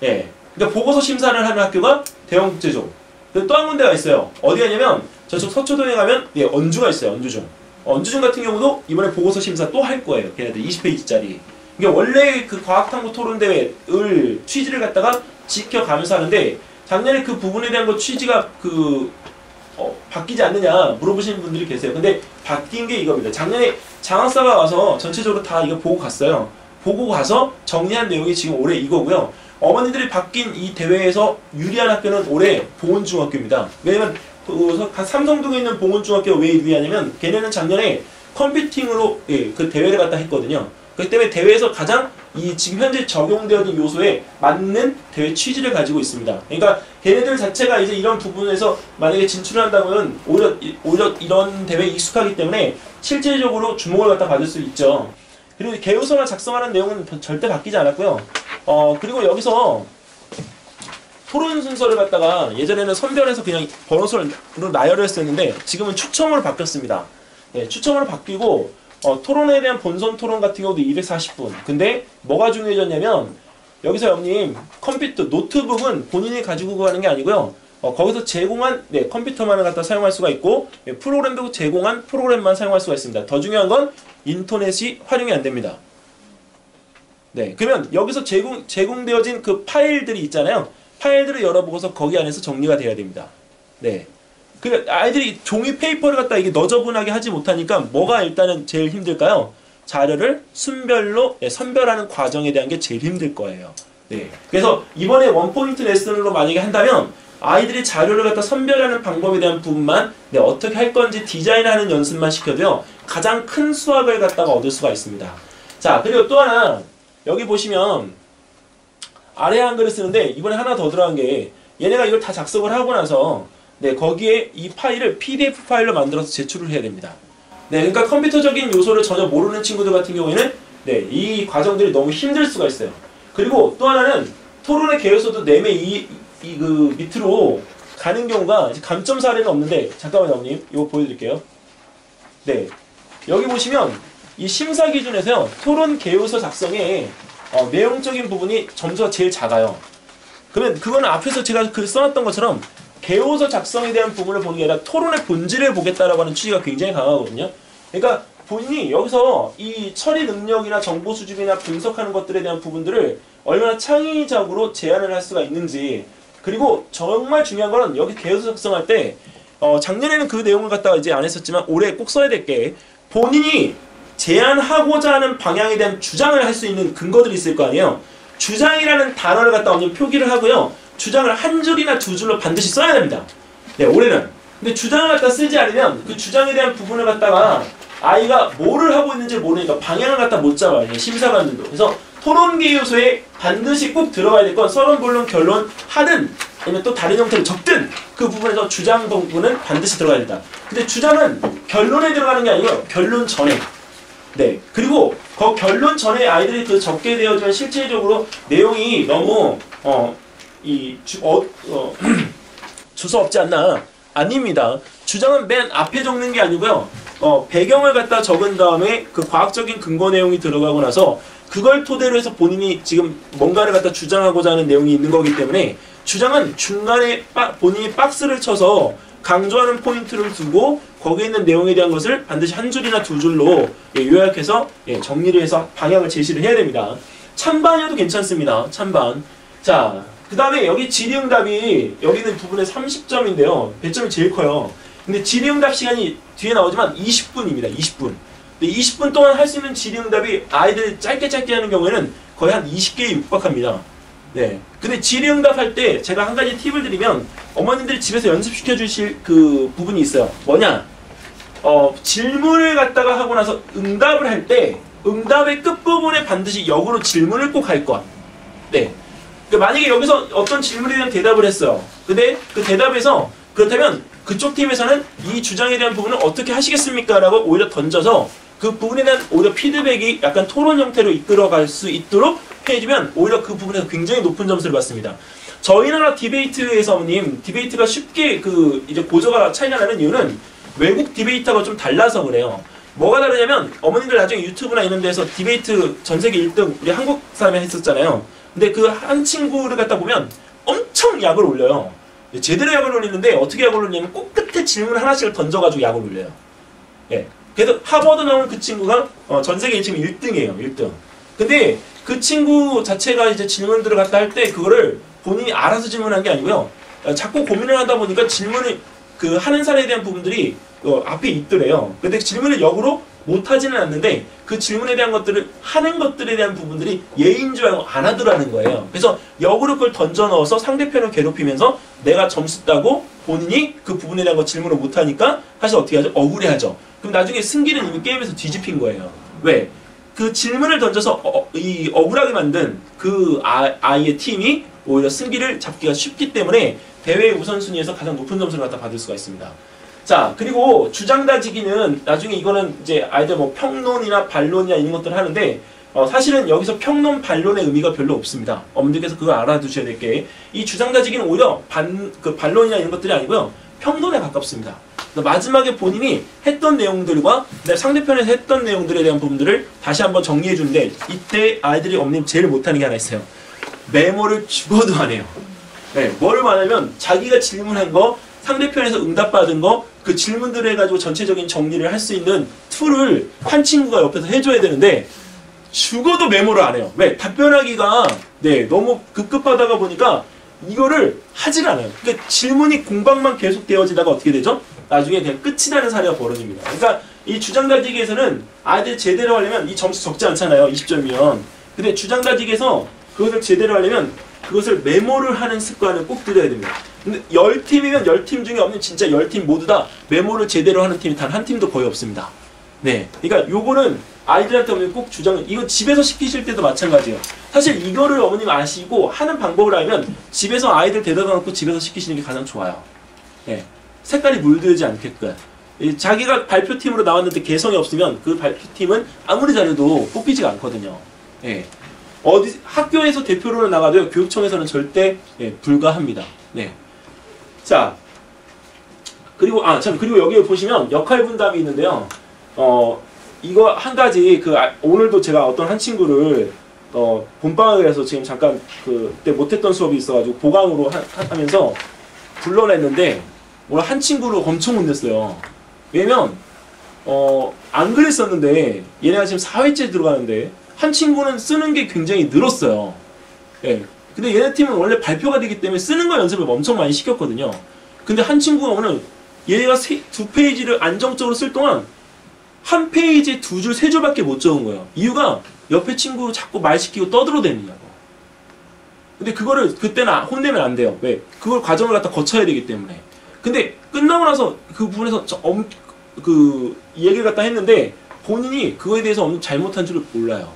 예. 그러니까 보고서 심사를 하는 학교가 대형국제중. 또 한 군데가 있어요. 어디 가냐면 저쪽 서초동에 가면 언주가 있어요. 언주중. 언주중 같은 경우도 이번에 보고서 심사 또 할 거예요. 걔네들 20페이지짜리. 그러니까 원래 그 과학탐구 토론대회를 취지를 갖다가 지켜가면서 하는데 작년에 그 부분에 대한 거 취지가 바뀌지 않느냐 물어보시는 분들이 계세요. 근데 바뀐 게 이겁니다. 작년에 장학사가 와서 전체적으로 다 이거 보고 갔어요. 보고 가서 정리한 내용이 지금 올해 이거고요. 어머니들이 바뀐 이 대회에서 유리한 학교는 올해 봉은중학교입니다. 왜냐면 삼성동에 있는 봉은중학교가 왜 유리하냐면 걔네는 작년에 컴퓨팅으로 그 대회를 갖다 했거든요. 그렇기 때문에 대회에서 가장 이 지금 현재 적용되어진 요소에 맞는 대회 취지를 가지고 있습니다. 그러니까 걔네들 자체가 이제 이런 부분에서 만약에 진출한다면 오히려 이런 대회에 익숙하기 때문에 실질적으로 주목을 갖다 받을 수 있죠. 그리고 개요서만 작성하는 내용은 절대 바뀌지 않았고요. 그리고 여기서 토론 순서를 갖다가 예전에는 선별해서 그냥 번호수로 나열을 했었는데 지금은 추첨으로 바뀌었습니다. 네, 추첨으로 바뀌고 토론에 대한 본선 토론 같은 경우도 240분. 근데 뭐가 중요해졌냐면 여기서 형님 컴퓨터 노트북은 본인이 가지고 가는 게 아니고요. 거기서 제공한 컴퓨터만을 갖다 사용할 수가 있고 프로그램도 제공한 프로그램만 사용할 수가 있습니다. 더 중요한 건 인터넷이 활용이 안 됩니다. 네, 그러면 여기서 제공되어진 그 파일들이 있잖아요. 파일들을 열어보고서 거기 안에서 정리가 돼야 됩니다. 네. 그 아이들이 종이 페이퍼를 갖다 이게 너저분하게 하지 못하니까 뭐가 일단은 제일 힘들까요? 자료를 순별로 선별하는 과정에 대한 게 제일 힘들 거예요. 네. 그래서 이번에 원포인트 레슨으로 만약에 한다면 아이들이 자료를 갖다 선별하는 방법에 대한 부분만 어떻게 할 건지 디자인하는 연습만 시켜도요. 가장 큰 수학을 갖다가 얻을 수가 있습니다. 자, 그리고 또 하나 여기 보시면 아래 한글을 쓰는데 이번에 하나 더 들어간 게 얘네가 이걸 다 작성을 하고 나서 거기에 이 파일을 PDF 파일로 만들어서 제출을 해야 됩니다. 그러니까 컴퓨터적인 요소를 전혀 모르는 친구들 같은 경우에는 이 과정들이 너무 힘들 수가 있어요. 그리고 또 하나는 토론의 개요소도 내매 그 밑으로 가는 경우가 이제 감점 사례는 없는데 잠깐만요, 어머님. 이거 보여드릴게요. 네, 여기 보시면 이 심사 기준에서요 토론 개요서 작성에 내용적인 부분이 점수가 제일 작아요. 그러면 그거는 앞에서 제가 그 써놨던 것처럼 개요서 작성에 대한 부분을 보는 게 아니라 토론의 본질을 보겠다라고 하는 취지가 굉장히 강하거든요. 그러니까 본인이 여기서 이 처리 능력이나 정보 수집이나 분석하는 것들에 대한 부분들을 얼마나 창의적으로 제안을 할 수가 있는지, 그리고 정말 중요한 거는 여기 개요서 작성할 때 작년에는 그 내용을 갖다가 이제 안 했었지만 올해 꼭 써야 될 게 본인이 제안하고자 하는 방향에 대한 주장을 할 수 있는 근거들이 있을 거 아니에요. 주장이라는 단어를 갖다 완전 표기를 하고요. 주장을 한 줄이나 두 줄로 반드시 써야 됩니다. 네, 올해는. 근데 주장을 갖다 쓰지 않으면 그 주장에 대한 부분을 갖다가 아이가 뭐를 하고 있는지 모르니까 방향을 갖다 못 잡아요. 심사관들도. 그래서 토론계 요소에 반드시 꼭 들어가야 될 건 서론, 본론, 결론 하든 아니면 또 다른 형태로 적든 그 부분에서 주장 부분은 반드시 들어가야 된다. 근데 주장은 결론에 들어가는 게 아니고 결론 전에. 네. 그리고 그 결론 전에 아이들이 그 적게 되어지면 실질적으로 내용이 너무 주서 없지 않나? 아닙니다. 주장은 맨 앞에 적는 게 아니고요. 배경을 갖다 적은 다음에 그 과학적인 근거 내용이 들어가고 나서 그걸 토대로 해서 본인이 지금 뭔가를 갖다 주장하고자 하는 내용이 있는 거기 때문에 주장은 중간에 본인이 박스를 쳐서 강조하는 포인트를 두고 거기에 있는 내용에 대한 것을 반드시 한 줄이나 두 줄로 요약해서 정리를 해서 방향을 제시를 해야 됩니다. 찬반이어도 괜찮습니다. 찬반. 자, 그 다음에 여기 질의응답이 여기 있는 부분에 30점인데요. 배점이 제일 커요. 근데 질의응답 시간이 뒤에 나오지만 20분입니다. 20분. 근데 20분 동안 할 수 있는 질의응답이 아이들 짧게 하는 경우에는 거의 한 20개에 육박합니다. 네. 근데 질의응답 할 때 제가 한 가지 팁을 드리면 어머님들이 집에서 연습시켜 주실 그 부분이 있어요. 뭐냐? 질문을 갖다가 하고 나서 응답을 할 때 응답의 끝부분에 반드시 역으로 질문을 꼭 할 것. 네. 그러니까 만약에 여기서 어떤 질문에 대한 대답을 했어요. 근데 그 대답에서 그렇다면 그쪽 팀에서는 이 주장에 대한 부분을 어떻게 하시겠습니까? 라고 오히려 던져서 그 부분에 대한 오히려 피드백이 약간 토론 형태로 이끌어갈 수 있도록 해주면 오히려 그 부분에서 굉장히 높은 점수를 받습니다. 저희 나라 디베이트에서 어머님, 디베이트가 쉽게 이제 고저가 차이가 나는 이유는 외국 디베이터가 좀 달라서 그래요. 뭐가 다르냐면 어머님들 나중에 유튜브나 이런 데서 디베이트 전세계 1등 우리 한국 사람이 했었잖아요. 근데 그 한 친구를 갖다 보면 엄청 약을 올려요. 제대로 약을 올리는데 어떻게 약을 올리냐면 꼭 끝에 질문 하나씩을 던져가지고 약을 올려요. 예. 그래서 하버드 나온 그 친구가 전세계 지금 1등이에요. 1등. 근데 그 친구 자체가 이제 질문들을 갖다 할 때 그거를 본인이 알아서 질문한 게 아니고요. 자꾸 고민을 하다 보니까 질문을 하는 사례에 대한 부분들이 앞에 있더래요. 근데 질문을 역으로 못하지는 않는데 그 질문에 대한 것들을 하는 것들에 대한 부분들이 예인 줄 알고 안 하더라는 거예요. 그래서 역으로 그걸 던져 넣어서 상대편을 괴롭히면서 내가 점수 따고 본인이 그 부분에 대한 거 질문을 못하니까 사실 어떻게 하죠? 억울해하죠. 그럼 나중에 승기는 이미 게임에서 뒤집힌 거예요. 왜? 그 질문을 던져서 이 억울하게 만든 그 아이의 팀이 오히려 승기를 잡기가 쉽기 때문에 대회 우선순위에서 가장 높은 점수를 갖다 받을 수가 있습니다. 자, 그리고 주장 다지기는 나중에 이거는 이제 아이들 뭐 평론이나 반론이나 이런 것들을 하는데 사실은 여기서 평론, 반론의 의미가 별로 없습니다. 어머님들께서 그거 알아두셔야 될 게 이 주장 다지기는 오히려 반론이나 이런 것들이 아니고요. 평론에 가깝습니다. 마지막에 본인이 했던 내용들과 상대편에서 했던 내용들에 대한 부분들을 다시 한번 정리해 주는데 이때 아이들이 어머님 제일 못하는 게 하나 있어요. 메모를 죽어도 안 해요. 네, 뭘 말하면 자기가 질문한 거 상대편에서 응답받은 거 그 질문들을 해가지고 전체적인 정리를 할 수 있는 툴을 한 친구가 옆에서 해줘야 되는데 죽어도 메모를 안 해요. 왜? 답변하기가 너무 급급하다가 보니까 이거를 하질 않아요. 그러니까 질문이 공방만 계속 되어지다가 어떻게 되죠? 나중에 그냥 끝이 나는 사례가 벌어집니다. 그러니까 이 주장 다지기에서는 아이들 제대로 하려면 이 점수 적지 않잖아요. 20점이면. 근데 주장 다지기에서 그것을 제대로 하려면 그것을 메모를 하는 습관을 꼭 들여야 됩니다. 근데 10팀이면 10팀 중에 없는 진짜 10팀 모두 다 메모를 제대로 하는 팀이 단 한 팀도 거의 없습니다. 네. 그러니까 요거는 아이들한테 어머님 꼭 이거 집에서 시키실 때도 마찬가지예요. 사실 이거를 어머님 아시고 하는 방법을 알면 집에서 아이들 데려다 놓고 집에서 시키시는 게 가장 좋아요. 네. 색깔이 물들지 않게끔. 자기가 발표팀으로 나왔는데 개성이 없으면 그 발표팀은 아무리 잘해도 뽑히지가 않거든요. 네. 학교에서 대표로 나가도요, 교육청에서는 절대 불가합니다. 네. 자, 그리고 그리고 여기 보시면 역할 분담이 있는데요. 이거 한 가지 오늘도 제가 어떤 한 친구를 본방학에서 지금 잠깐 그때 못했던 수업이 있어가지고 보강으로 하면서 불러냈는데 오늘 한 친구를 엄청 혼냈어요. 왜냐면 안 그랬었는데 얘네가 지금 4회째 들어가는데 한 친구는 쓰는 게 굉장히 늘었어요. 예. 근데 얘네 팀은 원래 발표가 되기 때문에 쓰는 거 연습을 엄청 많이 시켰거든요. 근데 한 친구가 오늘 얘가 두 페이지를 안정적으로 쓸 동안 한 페이지에 두 줄, 세 줄밖에 못 적은 거예요. 이유가 옆에 친구 자꾸 말 시키고 떠들어대느냐고. 근데 그거를 그때는 혼내면 안 돼요. 왜? 그걸 과정을 갖다 거쳐야 되기 때문에. 근데 끝나고 나서 그 부분에서 얘기를 갖다 했는데 본인이 그거에 대해서 엄청 잘못한 줄을 몰라요.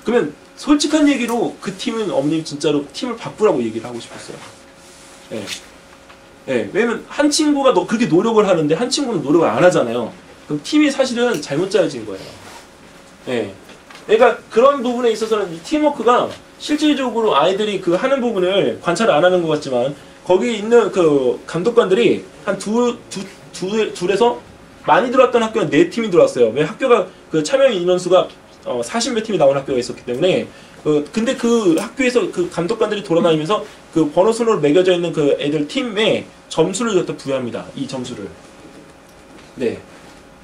그러면 솔직한 얘기로 그 팀은 어머님 진짜로 팀을 바꾸라고 얘기를 하고 싶었어요. 예. 예. 왜냐면 한 친구가 그렇게 노력을 하는데 한 친구는 노력을 안 하잖아요. 그럼 팀이 사실은 잘못 짜여진 거예요. 예. 그러니까 그런 부분에 있어서는 이 팀워크가 실질적으로 아이들이 하는 부분을 관찰을 안 하는 것 같지만 거기 있는 감독관들이 한 둘에서 많이 들어왔던 학교는 4팀이 들어왔어요. 왜 학교가 참여 인원수가 40몇 팀이 나온 학교가 있었기 때문에 근데 그 학교에서 감독관들이 돌아다니면서 번호 순으로 매겨져 있는 애들 팀에 점수를 갖다 부여합니다. 이 점수를. 네.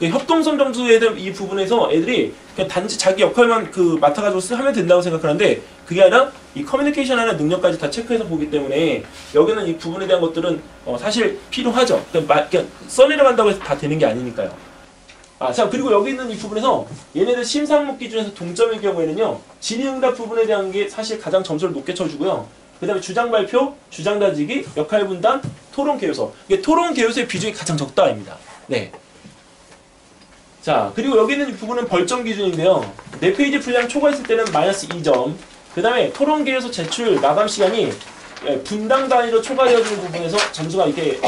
협동성 점수 이 부분에서 애들이 그냥 단지 자기 역할만 맡아가지고 하면 된다고 생각하는데 그게 아니라 이 커뮤니케이션 하는 능력까지 다 체크해서 보기 때문에 여기는 이 부분에 대한 것들은 사실 필요하죠. 그냥 써내려간다고 해서 다 되는 게 아니니까요. 자, 그리고 여기 있는 이 부분에서 얘네들 심사항목 기준에서 동점일 경우에는요, 질의응답 부분에 대한 게 사실 가장 점수를 높게 쳐주고요. 그 다음에 주장 발표, 주장 다지기, 역할 분담, 토론 개요소. 이게 토론 개요소의 비중이 가장 적다입니다. 네. 자, 그리고 여기 있는 이 부분은 벌점 기준인데요. 4페이지 분량 초과했을 때는 마이너스 2점. 그 다음에 토론 개요소 제출 마감 시간이 분당 단위로 초과되어지는 부분에서 점수가 이렇게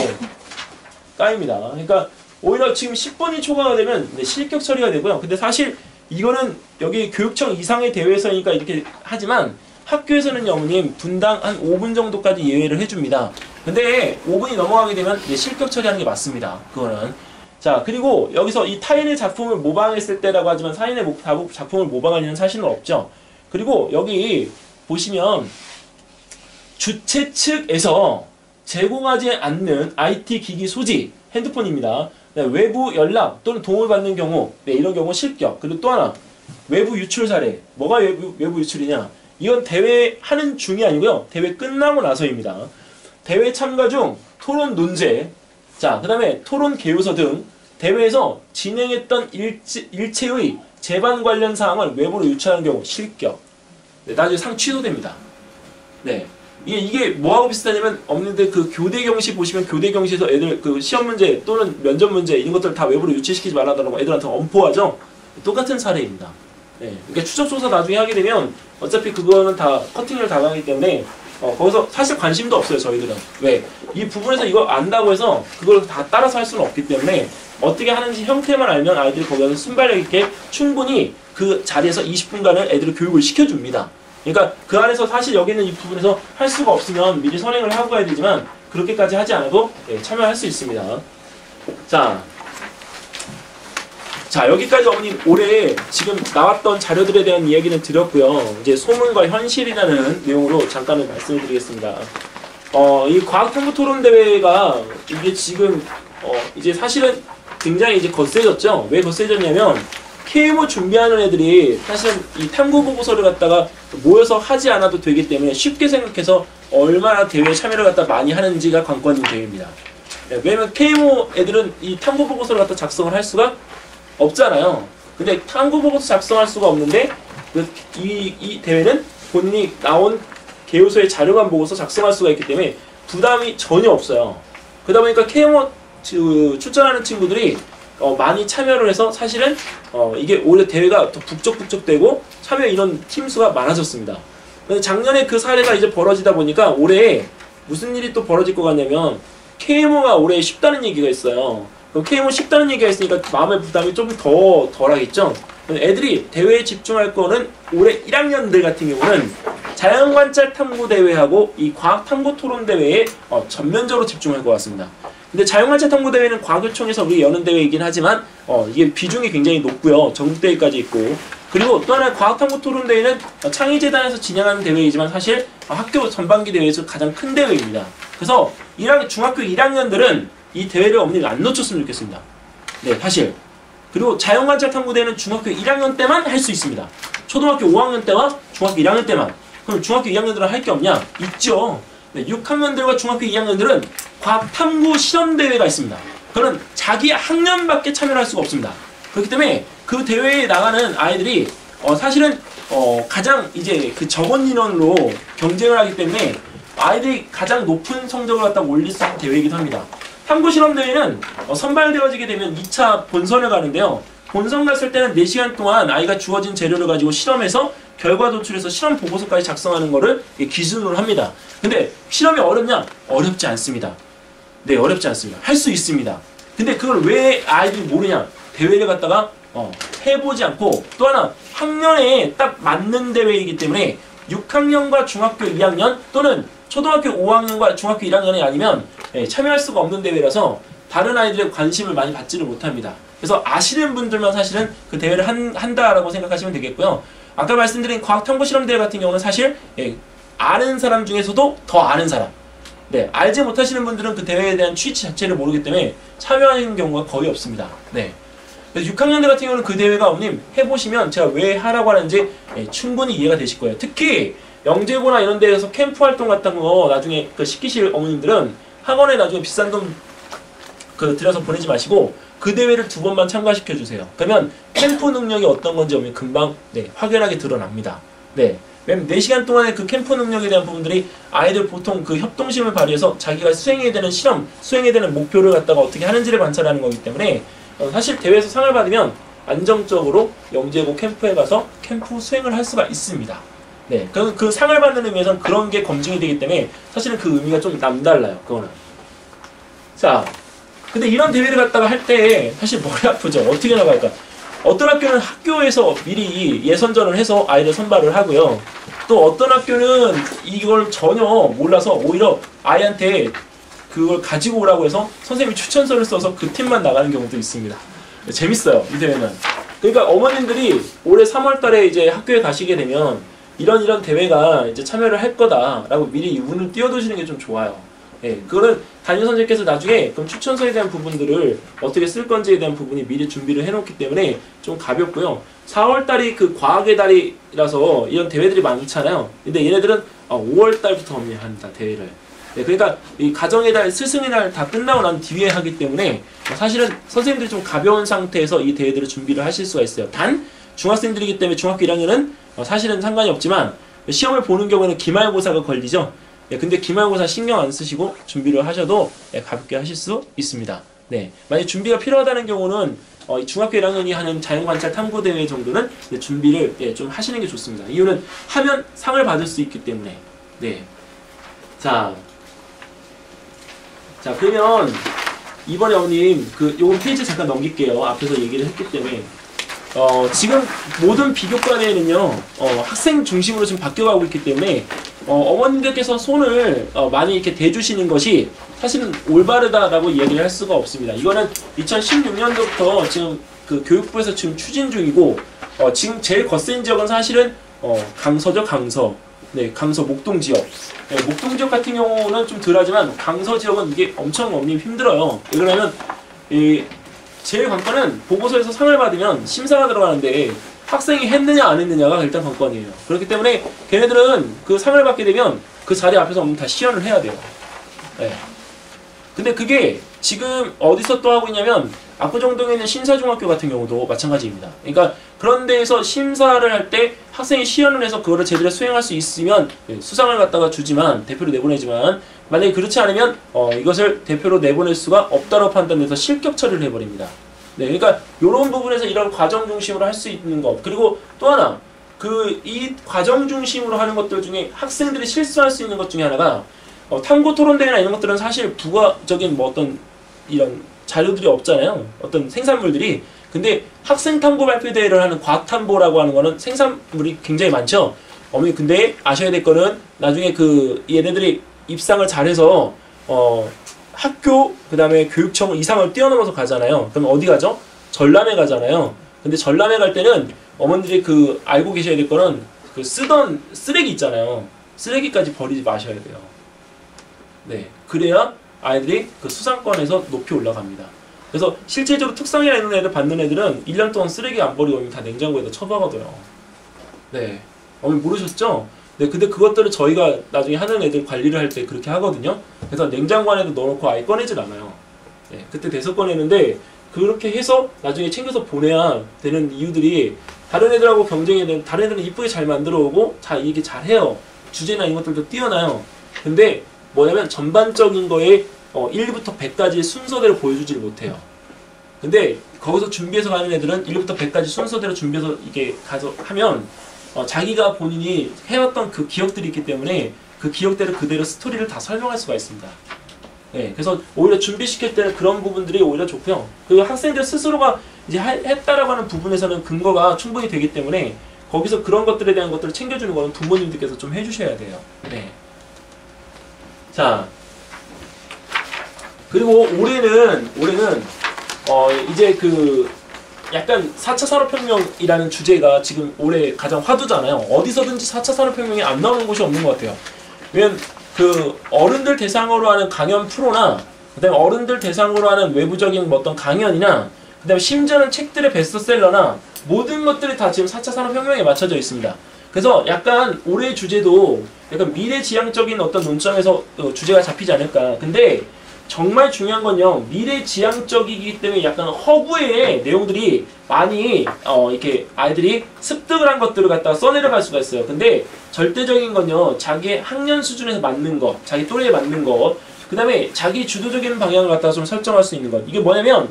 까입니다. 그러니까 오히려 지금 10분이 초과가 되면 실격 처리가 되고요. 근데 사실 이거는 여기 교육청 이상의 대회에서니까 이렇게 하지만 학교에서는요, 어머님 분당 한 5분 정도까지 예외를 해줍니다. 근데 5분이 넘어가게 되면 실격 처리하는 게 맞습니다. 그거는. 자, 그리고 여기서 이 타인의 작품을 모방했을 때라고 하지만 타인의 작품을 모방할 일은 사실은 없죠. 그리고 여기 보시면 주최 측에서 제공하지 않는 IT 기기 소지, 핸드폰입니다. 외부 연락 또는 도움을 받는 경우, 이런 경우 실격. 그리고 또 하나, 외부 유출 사례. 뭐가 외부 유출이냐? 이건 대회 하는 중이 아니고요. 대회 끝나고 나서입니다. 대회 참가 중 토론 논제, 자, 그 다음에 토론 개요소 등 대회에서 진행했던 일체의 재반 관련 사항을 외부로 유출하는 경우 실격. 나중에 상 취소됩니다. 네. 이게 뭐하고 비슷하냐면 어머님들 교대 경시 보시면 교대 경시에서 애들 시험 문제 또는 면접 문제 이런 것들 다 외부로 유출시키지 말라고 애들한테 엄포하죠. 똑같은 사례입니다. 네. 그러니까 추적 조사 나중에 하게 되면 어차피 그거는 다 커팅을 당하기 때문에 거기서 사실 관심도 없어요, 저희들은. 왜? 이 부분에서 이거 안다고 해서 그걸 다 따라서 할 수는 없기 때문에 어떻게 하는지 형태만 알면 아이들이 거기서 순발력 있게 충분히 그 자리에서 20분간을 애들을 교육을 시켜줍니다. 그러니까 그 안에서 사실 여기 있는 이 부분에서 할 수가 없으면 미리 선행을 하고 가야 되지만 그렇게까지 하지 않아도 참여할 수 있습니다. 자, 여기까지 어머님 올해 지금 나왔던 자료들에 대한 이야기는 드렸고요. 이제 소문과 현실이라는 내용으로 잠깐 말씀을 드리겠습니다. 이 과학탐구토론대회가 이게 지금 이제 사실은 굉장히 이제 거세졌죠. 왜 거세졌냐면 KMO 준비하는 애들이 사실은 이 탐구 보고서를 갖다가 모여서 하지 않아도 되기 때문에 쉽게 생각해서 얼마나 대회에 참여를 갖다 많이 하는지가 관건인 대회입니다. 왜냐면 KMO 애들은 이 탐구 보고서를 갖다 작성을 할 수가 없잖아요. 근데 탐구 보고서 작성할 수가 없는데 이 대회는 본인이 나온 개요소의 자료만 보고서 작성할 수가 있기 때문에 부담이 전혀 없어요. 그러다 보니까 KMO 출전하는 친구들이 많이 참여를 해서 사실은 이게 올해 대회가 더 북적북적되고 참여 인원 팀 수가 많아졌습니다. 작년에 그 사례가 이제 벌어지다 보니까 올해 무슨 일이 또 벌어질 것 같냐면 KMO가 올해 쉽다는 얘기가 있어요. 그럼 KMO 쉽다는 얘기가 있으니까 마음의 부담이 좀 더 덜하겠죠. 애들이 대회에 집중할 거는 올해 1학년들 같은 경우는 자연관찰 탐구 대회하고 이 과학 탐구 토론 대회에 전면적으로 집중할 것 같습니다. 근데 자연관찰 탐구 대회는 과학교총에서 우리 여는 대회이긴 하지만 이게 비중이 굉장히 높고요. 전국 대회까지 있고, 그리고 또 하나 과학 탐구 토론 대회는 창의재단에서 진행하는 대회이지만 사실 학교 전반기 대회에서 가장 큰 대회입니다. 그래서 중학교 1학년들은 이 대회를 어머니 안 놓쳤으면 좋겠습니다. 네, 사실. 그리고 자연관찰 탐구 대회는 중학교 1학년 때만 할 수 있습니다. 초등학교 5학년 때와 중학교 1학년 때만. 그럼 중학교 2학년들은 할 게 없냐? 있죠. 네, 6학년들과 중학교 2학년들은 과학 탐구 실험 대회가 있습니다. 그건 자기 학년밖에 참여할 수가 없습니다. 그렇기 때문에 그 대회에 나가는 아이들이 사실은 가장 이제 그 적은 인원으로 경쟁을 하기 때문에 아이들이 가장 높은 성적을 갖다 올릴 수 있는 대회이기도 합니다. 탐구 실험 대회는 선발되어지게 되면 2차 본선을 가는데요. 본선 갔을 때는 4시간 동안 아이가 주어진 재료를 가지고 실험해서 결과 도출해서 실험 보고서까지 작성하는 거를 기준으로 합니다. 근데 실험이 어렵냐? 어렵지 않습니다. 네, 어렵지 않습니다. 할 수 있습니다. 근데 그걸 왜 아이들이 모르냐? 대회를 갖다가 해보지 않고, 또 하나 학년에 딱 맞는 대회이기 때문에 6학년과 중학교 2학년 또는 초등학교 5학년과 중학교 1학년이 아니면 참여할 수가 없는 대회라서 다른 아이들의 관심을 많이 받지를 못합니다. 그래서 아시는 분들만 사실은 그 대회를 한다라고 생각하시면 되겠고요. 아까 말씀드린 과학탐구실험대회 같은 경우는 사실 아는 사람 중에서도 더 아는 사람, 네, 알지 못하시는 분들은 그 대회에 대한 취지 자체를 모르기 때문에 참여하는 경우가 거의 없습니다. 네. 그래서 6학년들 같은 경우는 그 대회가 어머님 해보시면 제가 왜 하라고 하는지 충분히 이해가 되실 거예요. 특히 영재고나 이런 데에서 캠프 활동 같은 거 나중에 시키실 어머님들은 학원에 나중에 비싼 돈 들여서 보내지 마시고 그 대회를 2번만 참가시켜 주세요. 그러면 캠프 능력이 어떤 건지 어머니 금방 확연하게 드러납니다. 네. 왜냐면 4시간 동안의 그 캠프 능력에 대한 부분들이 아이들 보통 그 협동심을 발휘해서 자기가 수행해야 되는 실험, 수행해야 되는 목표를 갖다가 어떻게 하는지를 관찰하는 거기 때문에 사실 대회에서 상을 받으면 안정적으로 영재고 캠프에 가서 캠프 수행을 할 수가 있습니다. 네, 그 상을 받는 의미에서는 그런 게 검증이 되기 때문에 사실은 그 의미가 좀 남달라요. 그거는. 자, 근데 이런 대회를 갖다가 할 때 사실 머리 아프죠. 어떻게 나갈까? 어떤 학교는 학교에서 미리 예선전을 해서 아이를 선발을 하고요. 또 어떤 학교는 이걸 전혀 몰라서 오히려 아이한테 그걸 가지고 오라고 해서 선생님이 추천서를 써서 그 팀만 나가는 경우도 있습니다. 재밌어요, 이 대회는. 그러니까 어머님들이 올해 3월 달에 이제 학교에 가시게 되면 이런 대회가 이제 참여를 할 거다라고 미리 운을 띄워두시는 게 좀 좋아요. 예, 그거는 담임 선생님께서 나중에 그럼 추천서에 대한 부분들을 어떻게 쓸 건지에 대한 부분이 미리 준비를 해놓기 때문에 좀 가볍고요. 4월 달이 그 과학의 달이라서 이런 대회들이 많잖아요. 근데 얘네들은 5월 달부터 합니다, 대회를. 네, 그러니까 이 가정의 달, 스승의 날 다 끝나고 난 뒤에 하기 때문에 사실은 선생님들이 좀 가벼운 상태에서 이 대회들을 준비를 하실 수가 있어요. 단 중학생들이기 때문에 중학교 1학년은 사실은 상관이 없지만 시험을 보는 경우에는 기말고사가 걸리죠. 네, 근데 기말고사 신경 안 쓰시고 준비를 하셔도 가볍게 하실 수 있습니다. 네, 만약 준비가 필요하다는 경우는 중학교 1학년이 하는 자연관찰 탐구대회 정도는 준비를 좀 하시는 게 좋습니다. 이유는 하면 상을 받을 수 있기 때문에. 네. 자, 그러면 이번에 어머님 요건 페이지 잠깐 넘길게요. 앞에서 얘기를 했기 때문에 지금 모든 비교과대회는요 학생 중심으로 지금 바뀌어가고 있기 때문에 어머님들께서 손을 많이 이렇게 대주시는 것이 사실은 올바르다라고 이야기를 할 수가 없습니다. 이거는 2016년도부터 지금 그 교육부에서 지금 추진 중이고 지금 제일 거센 지역은 사실은 강서죠, 강서. 네, 강서 목동 지역. 네, 목동 지역 같은 경우는 좀 덜하지만 강서 지역은 이게 엄청 어머님 힘들어요. 왜 그러냐면 제일 관건은 보고서에서 상을 받으면 심사가 들어가는데 학생이 했느냐 안 했느냐가 일단 관건이에요. 그렇기 때문에 걔네들은 그 상을 받게 되면 그 자리 앞에서 다 시연을 해야 돼요. 네. 근데 그게 지금 어디서 또 하고 있냐면 압구정동에 있는 신사중학교 같은 경우도 마찬가지입니다. 그러니까 그런 데에서 심사를 할 때 학생이 시연을 해서 그거를 제대로 수행할 수 있으면 수상을 갖다가 주지만 대표로 내보내지만 만약에 그렇지 않으면 이것을 대표로 내보낼 수가 없다고 판단돼서 실격 처리를 해버립니다. 네, 그러니까 이런 부분에서 이런 과정 중심으로 할 수 있는 것, 그리고 또 하나 이 과정 중심으로 하는 것들 중에 학생들이 실수할 수 있는 것 중에 하나가 탐구 토론대회나 이런 것들은 사실 부가적인 어떤 이런 자료들이 없잖아요. 어떤 생산물들이. 근데 학생 탐구 발표 대회를 하는 과학 탐보라고 하는 거는 생산물이 굉장히 많죠. 어머니 근데 아셔야 될 거는 나중에 그 얘네들이 입상을 잘해서 학교 그다음에 교육청 이상을 뛰어넘어서 가잖아요. 그럼 어디 가죠? 전람회 가잖아요. 근데 전람회 갈 때는 어머니들이 그 알고 계셔야 될 거는 그 쓰던 쓰레기 있잖아요. 쓰레기까지 버리지 마셔야 돼요. 네, 그래야 아이들이 그 수상권에서 높이 올라갑니다. 그래서 실제적으로 특성이나 있는 애들 받는 애들은 1년 동안 쓰레기 안 버리고 다 냉장고에다 처박아둬요. 네, 어머니 모르셨죠? 네, 근데 그것들을 저희가 나중에 하는 애들 관리를 할 때 그렇게 하거든요. 그래서 냉장고 안에도 넣어놓고 아예 꺼내질 않아요. 네, 그때 돼서 꺼내는데 그렇게 해서 나중에 챙겨서 보내야 되는 이유들이 다른 애들하고 경쟁해야 되는 다른 애들은 이쁘게 잘 만들어 오고 이게 잘해요. 주제나 이런 것들도 뛰어나요. 근데 뭐냐면 전반적인 거에 1부터 100까지의 순서대로 보여주지를 못해요. 근데 거기서 준비해서 가는 애들은 1부터 100까지 순서대로 준비해서 이게 가서 하면 자기가 본인이 해왔던 그 기억들이 있기 때문에 그 기억대로 그대로 스토리를 다 설명할 수가 있습니다. 네, 그래서 오히려 준비시킬 때는 그런 부분들이 오히려 좋고요. 그리고 학생들 스스로가 이제 했다라고 하는 부분에서는 근거가 충분히 되기 때문에 거기서 그런 것들에 대한 것들을 챙겨주는 거는 부모님들께서 좀 해주셔야 돼요. 네. 자, 그리고 올해는 이제 그 약간 4차 산업혁명이라는 주제가 지금 올해 가장 화두잖아요. 어디서든지 4차 산업혁명이 안 나오는 곳이 없는 것 같아요. 왜냐면 그 어른들 대상으로 하는 강연 프로나 그다음에 어른들 대상으로 하는 외부적인 어떤 강연이나 그다음에 심지어는 책들의 베스트셀러나 모든 것들이 다 지금 4차 산업혁명에 맞춰져 있습니다. 그래서 약간 올해의 주제도 약간 미래지향적인 어떤 논점에서 주제가 잡히지 않을까. 근데 정말 중요한 건요, 미래지향적이기 때문에 약간 허구의 내용들이 많이 이렇게 아이들이 습득을 한 것들을 갖다가 써내려갈 수가 있어요. 근데 절대적인 건요, 자기의 학년 수준에서 맞는 것, 자기 또래에 맞는 것, 그 다음에 자기 주도적인 방향을 갖다가 좀 설정할 수 있는 것. 이게 뭐냐면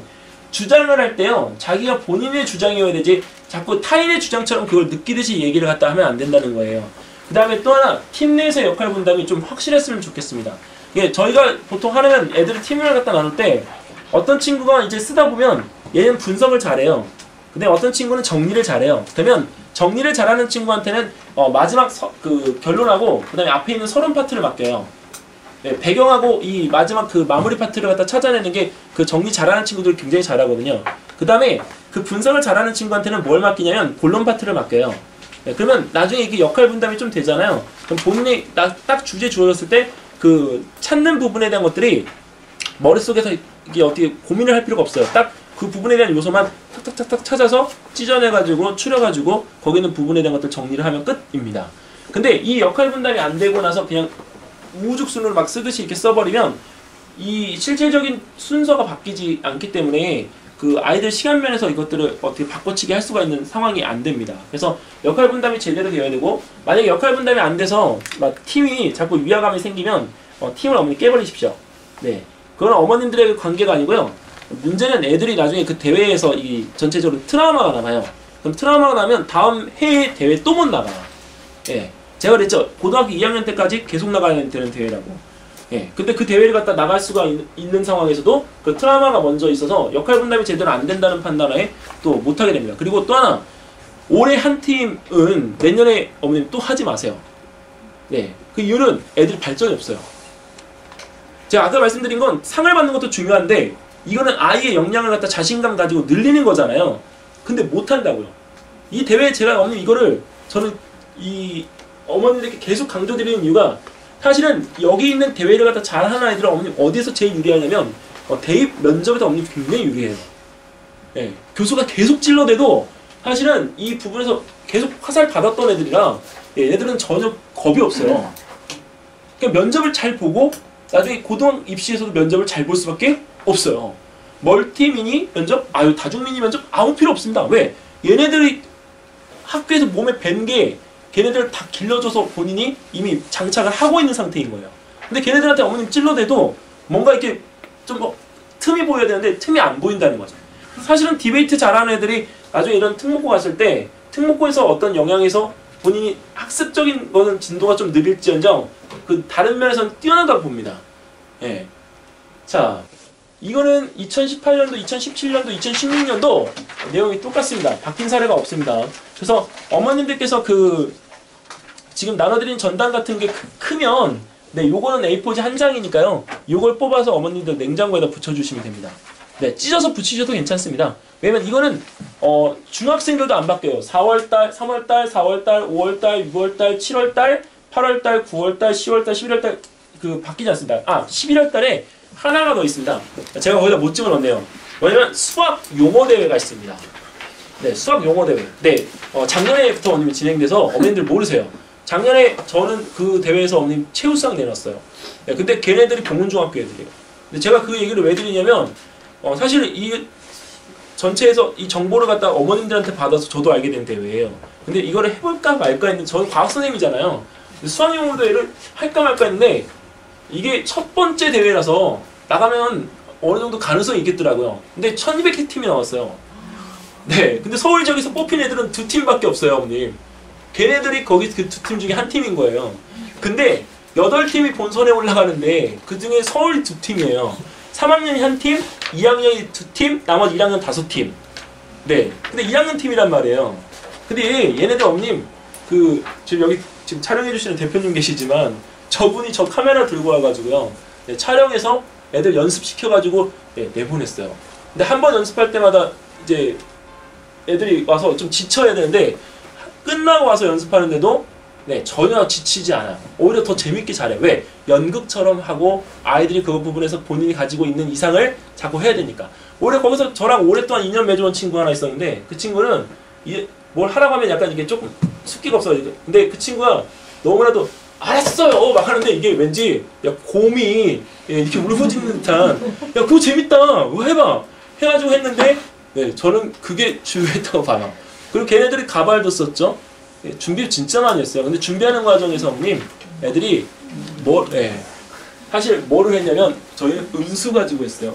주장을 할 때요, 자기가 본인의 주장이어야 되지 자꾸 타인의 주장처럼 그걸 느끼듯이 얘기를 갖다 하면 안 된다는 거예요. 그 다음에 또 하나, 팀 내에서 역할 분담이 좀 확실했으면 좋겠습니다. 예, 저희가 보통 하려면 애들이 팀을 갖다 나눌 때 어떤 친구가 이제 쓰다 보면 얘는 분석을 잘해요. 근데 어떤 친구는 정리를 잘해요. 그러면 정리를 잘하는 친구한테는 마지막 그 결론하고 그 다음에 앞에 있는 서론 파트를 맡겨요. 네, 배경하고 이 마지막 그 마무리 파트를 갖다 찾아내는 게 그 정리 잘하는 친구들 굉장히 잘하거든요. 그 다음에 그 분석을 잘하는 친구한테는 뭘 맡기냐면 본론 파트를 맡겨요. 네, 그러면 나중에 이게 역할 분담이 좀 되잖아요. 그럼 본인이 딱 주제 주어졌을 때 그 찾는 부분에 대한 것들이 머릿속에서 이게 어떻게 고민을 할 필요가 없어요. 딱 그 부분에 대한 요소만 탁탁탁탁 찾아서 찢어내가지고 추려가지고 거기 있는 부분에 대한 것들 정리를 하면 끝입니다. 근데 이 역할 분담이 안 되고 나서 그냥 우후죽순으로 막 쓰듯이 이렇게 써버리면 이 실질적인 순서가 바뀌지 않기 때문에 그 아이들 시간 면에서 이것들을 어떻게 바꿔치기 할 수가 있는 상황이 안 됩니다. 그래서 역할 분담이 제대로 되어야 되고, 만약에 역할 분담이 안 돼서 막 팀이 자꾸 위화감이 생기면 팀을 어머니 깨버리십시오. 네, 그건 어머님들의 관계가 아니고요. 문제는 애들이 나중에 그 대회에서 이 전체적으로 트라우마가 남아요. 그럼 트라우마가 나면 다음 해에 대회 또 못 나가요. 예, 제가 그랬죠. 고등학교 2학년 때까지 계속 나가야 되는 대회라고. 예, 근데 그 대회를 갖다 나갈 수가 있는 상황에서도 그 트라우마가 먼저 있어서 역할 분담이 제대로 안 된다는 판단에 또 못하게 됩니다. 그리고 또 하나, 올해 한 팀은 내년에 어머님 또 하지 마세요. 네, 그 이유는 애들 발전이 없어요. 제가 아까 말씀드린 건 상을 받는 것도 중요한데 이거는 아이의 역량을 갖다 자신감 가지고 늘리는 거잖아요. 근데 못한다고요. 이 대회에 제가 어머님 이거를 저는 이 어머님들께 계속 강조드리는 이유가, 사실은 여기 있는 대회를 갖다 잘하는 아이들은 어머님 어디에서 제일 유리하냐면 대입 면접에서 어머님 굉장히 유리해요. 네, 교수가 계속 찔러대도 사실은 이 부분에서 계속 화살 받았던 애들이라 얘네들은 전혀 겁이 없어요. 그러니까 면접을 잘 보고 나중에 고등 입시에서도 면접을 잘 볼 수밖에 없어요. 멀티미니 면접, 다중미니 면접 아무 필요 없습니다. 왜? 얘네들이 학교에서 몸에 밴 게 걔네들을 다 길러줘서 본인이 이미 장착을 하고 있는 상태인 거예요. 근데 걔네들한테 어머님 찔러대도 뭔가 이렇게 좀 틈이 보여야 되는데 틈이 안 보인다는 거죠. 사실은 디베이트 잘하는 애들이 나중에 이런 특목고 갔을 때 특목고에서 어떤 영향에서 본인이 학습적인 거는 진도가 좀 느릴지언정 그 다른 면에서는 뛰어나다고 봅니다. 예. 자, 이거는 2018년도, 2017년도, 2016년도 내용이 똑같습니다. 바뀐 사례가 없습니다. 그래서 어머님들께서 지금 나눠드린 전단 같은 게 크면 네, 요거는 A4지 한 장이니까요. 요걸 뽑아서 어머님들 냉장고에다 붙여주시면 됩니다. 네, 찢어서 붙이셔도 괜찮습니다. 왜냐면 이거는 중학생들도 안 바뀌어요. 4월달, 3월달, 4월달, 5월달, 6월달, 7월달, 8월달, 9월달, 10월달, 11월달 그 바뀌지 않습니다. 11월달에 하나가 더 있습니다. 제가 거기다 못 집어넣네요. 왜냐면 수학 용어 대회가 있습니다. 네, 수학 용어 대회. 네, 작년에부터 어머님이 진행돼서 어머님들 모르세요. 작년에 저는 그 대회에서 어머님 최우수상 내놨어요. 네, 근데 걔네들이 봉은중학교 애들이에요. 근데 제가 그 얘기를 왜 드리냐면 사실 이 전체에서 이 정보를 갖다 어머님들한테 받아서 저도 알게 된 대회예요. 근데 이거를 해볼까 말까 했는데 저는 과학 선생님이잖아요. 수학 용어 대회를 할까 말까 했는데 이게 첫 번째 대회라서 나가면 어느 정도 가능성이 있겠더라고요. 근데 1200개 팀이 나왔어요. 네, 근데 서울 지역에서 뽑힌 애들은 2팀밖에 없어요, 어머님. 걔네들이 거기 그 2팀 중에 한 팀인 거예요. 근데 8팀이 본선에 올라가는데 그 중에 서울이 2팀이에요. 3학년이 한 팀, 2학년이 2팀, 나머지 1학년 5팀. 네, 근데 2학년 팀이란 말이에요. 근데 얘네들 어머님 지금 여기 지금 촬영해 주시는 대표님 계시지만 저분이 저 카메라 들고 와가지고요. 네, 촬영해서 애들 연습시켜가지고 네, 내보냈어요. 근데 한 번 연습할 때마다 이제 애들이 와서 좀 지쳐야 되는데 끝나고 와서 연습하는데도 네, 전혀 지치지 않아요. 오히려 더 재밌게 잘해요. 왜? 연극처럼 하고 아이들이 그 부분에서 본인이 가지고 있는 이상을 자꾸 해야 되니까. 오히려 거기서 저랑 오랫동안 인연 맺어온 친구 하나 있었는데 그 친구는 뭘 하라고 하면 약간 이게 조금 숫기가 없어요. 근데 그 친구가 너무나도 알았어요 막 하는데 이게 왠지 야 곰이 이렇게 울부짖는 듯한 야 그거 재밌다 그거 해봐 해가지고 했는데 네, 저는 그게 주요했다고 봐요. 그리고 걔네들이 가발도 썼죠. 네, 준비를 진짜 많이 했어요. 근데 준비하는 과정에서 어머님 애들이 사실 뭐를 했냐면 저희는 음수 가지고 했어요.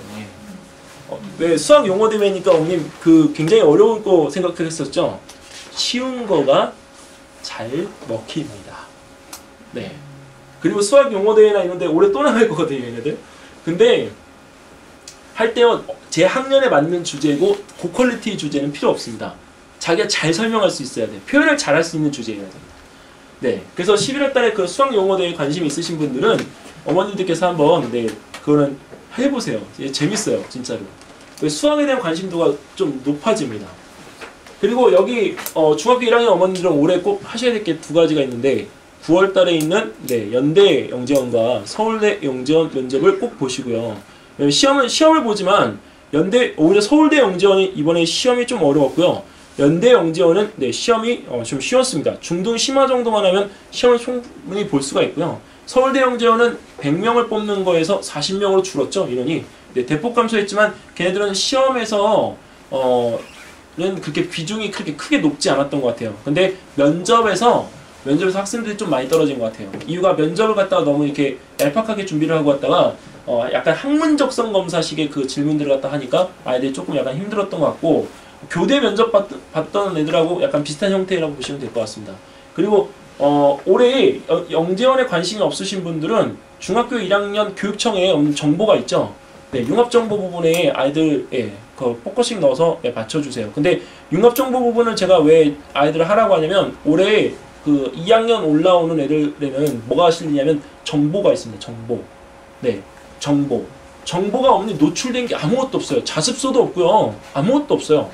네, 수학 용어 대회니까 어머님 그 굉장히 어려울 거 생각했었죠. 쉬운 거가 잘 먹힙니다. 네. 그리고 수학 용어 대회나 이런데 올해 또 나갈 거거든요, 얘네들. 근데 할 때요 제 학년에 맞는 주제고 고퀄리티 주제는 필요 없습니다. 자기가 잘 설명할 수 있어야 돼. 표현을 잘 할 수 있는 주제여야 됩니다. 네. 그래서 11월달에 그 수학 용어 대회 관심 있으신 분들은 어머님들께서 한번 네 그거는 해보세요. 재밌어요, 진짜로. 수학에 대한 관심도가 좀 높아집니다. 그리고 여기 중학교 1학년 어머님들은 올해 꼭 하셔야 될 게 두 가지가 있는데 9월달에 있는 네, 연대 영재원과 서울대 영재원 면접을 꼭 보시고요. 시험을 보지만 오히려 서울대 영재원이 이번에 시험이 좀 어려웠고요. 연대 영재원은 네, 시험이 좀 쉬웠습니다. 중등 심화 정도만 하면 시험을 충분히 볼 수가 있고요. 서울대 영재원은 100명을 뽑는 거에서 40명으로 줄었죠, 인원이. 네, 대폭 감소했지만 걔네들은 시험에서 는 그렇게 비중이 그렇게 크게 높지 않았던 것 같아요. 근데 면접에서 학생들이 좀 많이 떨어진 것 같아요. 이유가 면접을 갖다가 너무 이렇게 얄팍하게 준비를 하고 갔다가 약간 학문 적성 검사식의 그 질문들을 갖다 하니까 아이들이 조금 약간 힘들었던 것 같고 교대 면접 봤던 애들하고 약간 비슷한 형태라고 보시면 될 것 같습니다. 그리고 올해 영재원에 관심이 없으신 분들은 중학교 1학년 교육청에 정보가 있죠. 네, 융합정보 부분에 아이들 그 포커싱 넣어서 맞춰주세요. 근데 융합정보 부분은 제가 왜 아이들을 하라고 하냐면 올해 그 2학년 올라오는 애들에는 뭐가 실리냐면 정보가 있습니다. 정보. 네, 정보가 어머니 노출된 게 아무것도 없어요. 자습서도 없고요. 아무것도 없어요.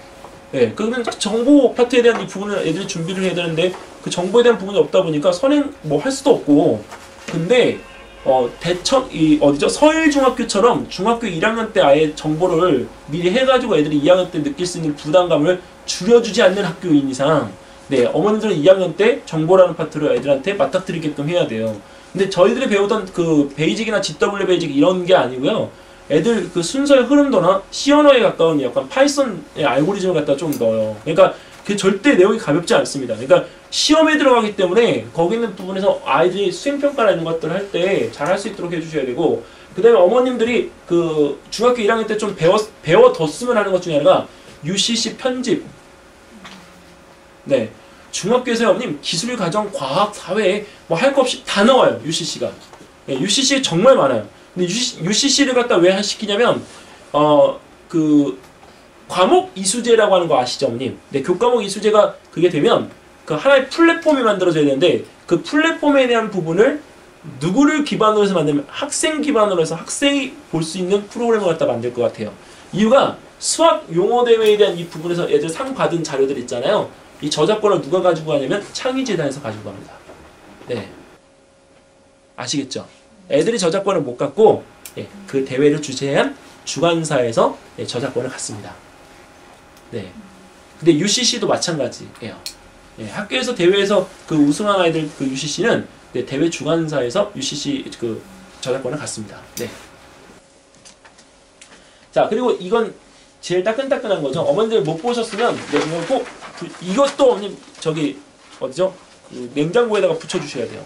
네, 그러면 정보 파트에 대한 이 부분을 애들이 준비를 해야 되는데 그 정보에 대한 부분이 없다 보니까 선행 뭐 할 수도 없고. 근데 서일중학교처럼 중학교 1학년 때 아예 정보를 미리 해가지고 애들이 2학년 때 느낄 수 있는 부담감을 줄여주지 않는 학교인 이상 네, 어머니들은 2학년 때 정보라는 파트를 애들한테 맞닥뜨리게끔 해야 돼요. 근데 저희들이 배우던 그 베이직이나 GW 베이직 이런 게 아니고요. 애들 그 순서의 흐름도나 C 언어에 가까운 약간 파이썬의 알고리즘을 갖다 좀 넣어요. 그러니까 그 절대 내용이 가볍지 않습니다. 그러니까 시험에 들어가기 때문에 거기 있는 부분에서 아이들이 수행평가나 이런 것들을 할 때 잘할 수 있도록 해주셔야 되고 그 다음에 어머님들이 그 중학교 1학년 때 좀 배워뒀으면 하는 것 중에 하나가 UCC 편집. 네. 중학교에서 어머님 기술, 가정, 과학, 사회 뭐 할 거 없이 다 나와요. UCC가. 네, UCC 정말 많아요. 근데 UCC를 갖다 왜 시키냐면 그 과목 이수제라고 하는 거 아시죠, 어머님? 네, 교과목 이수제가 그게 되면 그 하나의 플랫폼이 만들어져야 되는데 그 플랫폼에 대한 부분을 누구를 기반으로 해서 만들면 학생 기반으로 해서 학생이 볼 수 있는 프로그램을 갖다 만들 것 같아요. 이유가 수학 용어 대회에 대한 이 부분에서 애들 상 받은 자료들 있잖아요. 이 저작권을 누가 가지고 가냐면 창의재단에서 가지고 갑니다. 네. 아시겠죠? 애들이 저작권을 못 갖고 예, 그 대회를 주최한 주관사에서 예, 저작권을 갖습니다. 네. 근데 UCC도 마찬가지예요. 예, 학교에서 대회에서 그 우승한 아이들 그 UCC는 네, 대회 주관사에서 UCC 그 저작권을 갖습니다. 네. 자, 그리고 이건 제일 따끈따끈한 거죠. 어머니들 못 보셨으면 네, 이거 꼭 이것도 어머님 저기 어디죠? 그 냉장고에다가 붙여주셔야 돼요.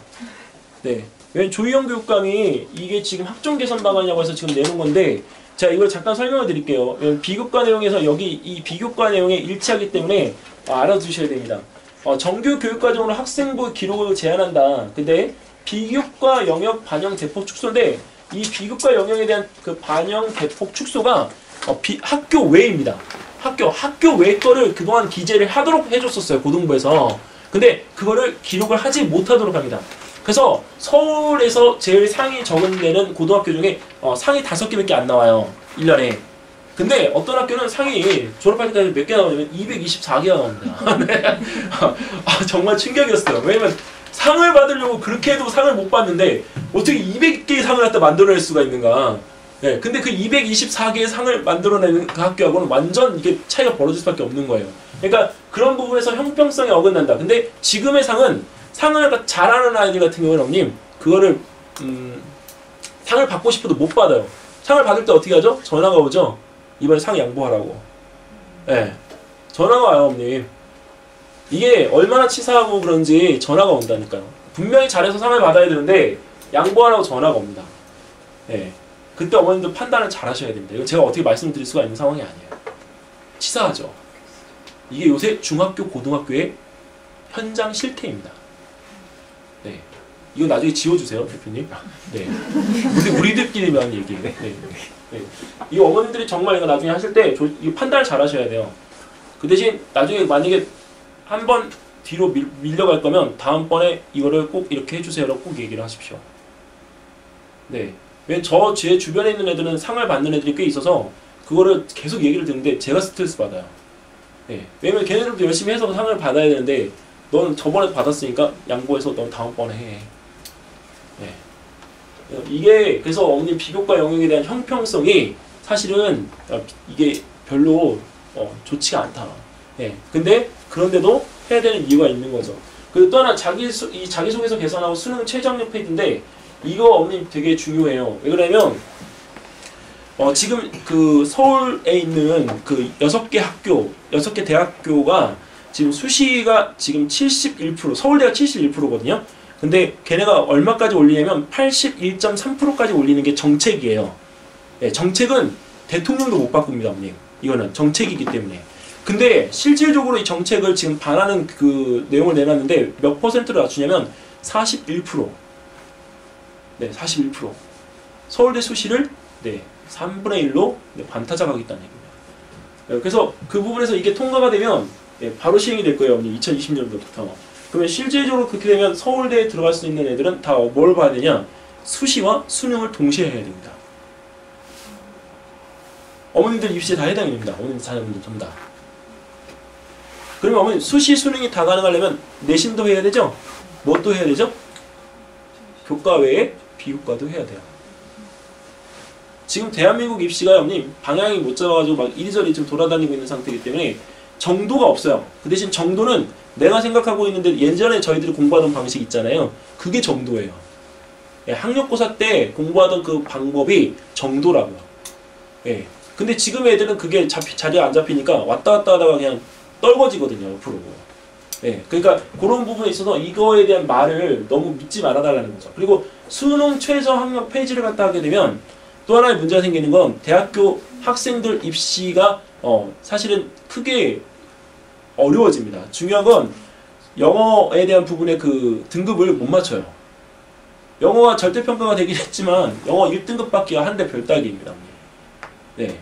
네. 왜냐면 조희영 교육감이 이게 지금 학종 개선 방안이라고 해서 지금 내놓은 건데 제가 이걸 잠깐 설명을 드릴게요. 비교과 내용에서 여기 이 비교과 내용에 일치하기 때문에 알아두셔야 됩니다. 정규 교육과정으로 학생부 기록을 제한한다. 근데 비교과 영역 반영 대폭 축소인데 이 비교과 영역에 대한 그 반영 대폭 축소가 학교 외입니다. 학교 외 거를 그동안 기재를 하도록 해줬었어요. 고등부에서. 근데 그거를 기록을 하지 못하도록 합니다. 그래서 서울에서 제일 상이 적은 데는 고등학교 중에 상이 5개밖에 안 나와요. 1년에. 근데 어떤 학교는 상이 졸업할 때까지 몇 개 나오냐면 224개가 나옵니다. 네. 정말 충격이었어요. 왜냐면 상을 받으려고 그렇게 해도 상을 못 받는데 어떻게 200개의 상을 갖다 만들어낼 수가 있는가. 네. 근데 그 224개의 상을 만들어내는 그 학교하고는 완전 이게 차이가 벌어질 수밖에 없는 거예요. 그러니까 그런 부분에서 형평성이 어긋난다. 근데 지금의 상은 상을 잘하는 아이들 같은 경우는 어머님 그거를 상을 받고 싶어도 못 받아요. 상을 받을 때 어떻게 하죠? 전화가 오죠? 이번에 상 양보하라고. 예. 네. 전화가 와요, 어머님. 이게 얼마나 치사하고 그런지 전화가 온다니까요. 분명히 잘해서 상을 받아야 되는데 양보하라고 전화가 옵니다. 예. 네. 그때 어머님도 판단을 잘 하셔야 됩니다. 이거 제가 어떻게 말씀드릴 수가 있는 상황이 아니에요. 치사하죠. 이게 요새 중학교, 고등학교의 현장 실태입니다. 네. 이거 나중에 지워주세요, 대표님. 네. 우리들끼리만 얘기해. 네. 네. 이 어머님들이 정말 이거 나중에 하실 때 이거 판단을 잘 하셔야 돼요. 그 대신 나중에 만약에 한번 뒤로 밀려갈 거면 다음번에 이거를 꼭 이렇게 해주세요라고 꼭 얘기를 하십시오. 네. 왜냐면 제 주변에 있는 애들은 상을 받는 애들이 꽤 있어서 그거를 계속 얘기를 듣는데 제가 스트레스 받아요. 네. 왜냐면 걔네들도 열심히 해서 상을 받아야 되는데 넌 저번에 받았으니까 양보해서 넌 다음번에 해. 네. 이게 그래서 어머님 비교과 영역에 대한 형평성이 사실은 이게 별로 좋지가 않다. 네. 근데 그런데도 해야 되는 이유가 있는 거죠. 그리고 또 하나 이 자기소개서 개선하고 수능 최저학력 페이지인데 이거 어머님 되게 중요해요. 왜 그러냐면 지금 그 서울에 있는 그 6개 학교, 6개 대학교가 지금 수시가 지금 71%, 서울대가 71%거든요. 근데 걔네가 얼마까지 올리냐면 81.3%까지 올리는 게 정책이에요. 네, 정책은 대통령도 못 바꿉니다, 어머님. 이거는 정책이기 때문에. 근데 실질적으로 이 정책을 지금 반하는 그 내용을 내놨는데 몇 퍼센트를 낮추냐면 41%. 네, 41%. 서울대 수시를 네, 3분의 1로 네, 반타작하겠다는 얘기입니다. 그래서 그 부분에서 이게 통과가 되면 네, 바로 시행이 될 거예요. 2020년도부터. 그러면 실질적으로 그렇게 되면 서울대에 들어갈 수 있는 애들은 다 뭘 봐야 되냐? 수시와 수능을 동시에 해야 됩니다. 어머님들 입시에 다 해당이 됩니다. 어머님 자녀분들 전부 다. 그러면 어머님 수시, 수능이 다 가능하려면 내신도 해야 되죠? 뭣도 해야 되죠? 교과 외에 비교과도 해야 돼요. 지금 대한민국 입시가 어머님 방향이 못 잡아가지고 막 이리저리 좀 돌아다니고 있는 상태이기 때문에 정도가 없어요. 그 대신 정도는 내가 생각하고 있는데 예전에 저희들이 공부하던 방식 있잖아요. 그게 정도예요. 예, 학력고사 때 공부하던 그 방법이 정도라고요. 예. 근데 지금 애들은 그게 자리에 안 잡히니까 왔다 갔다 하다가 그냥 떨궈지거든요. 옆으로. 예. 그러니까 그런 부분에 있어서 이거에 대한 말을 너무 믿지 말아달라는 거죠. 그리고 수능 최저 학력 페이지를 갖다 하게 되면 또 하나의 문제가 생기는 건 대학교 학생들 입시가 사실은 크게 어려워집니다. 중요한 건 영어에 대한 부분의 그 등급을 못 맞춰요. 영어가 절대평가가 되긴 했지만 영어 1등급 받기가 한대 별따기입니다. 네.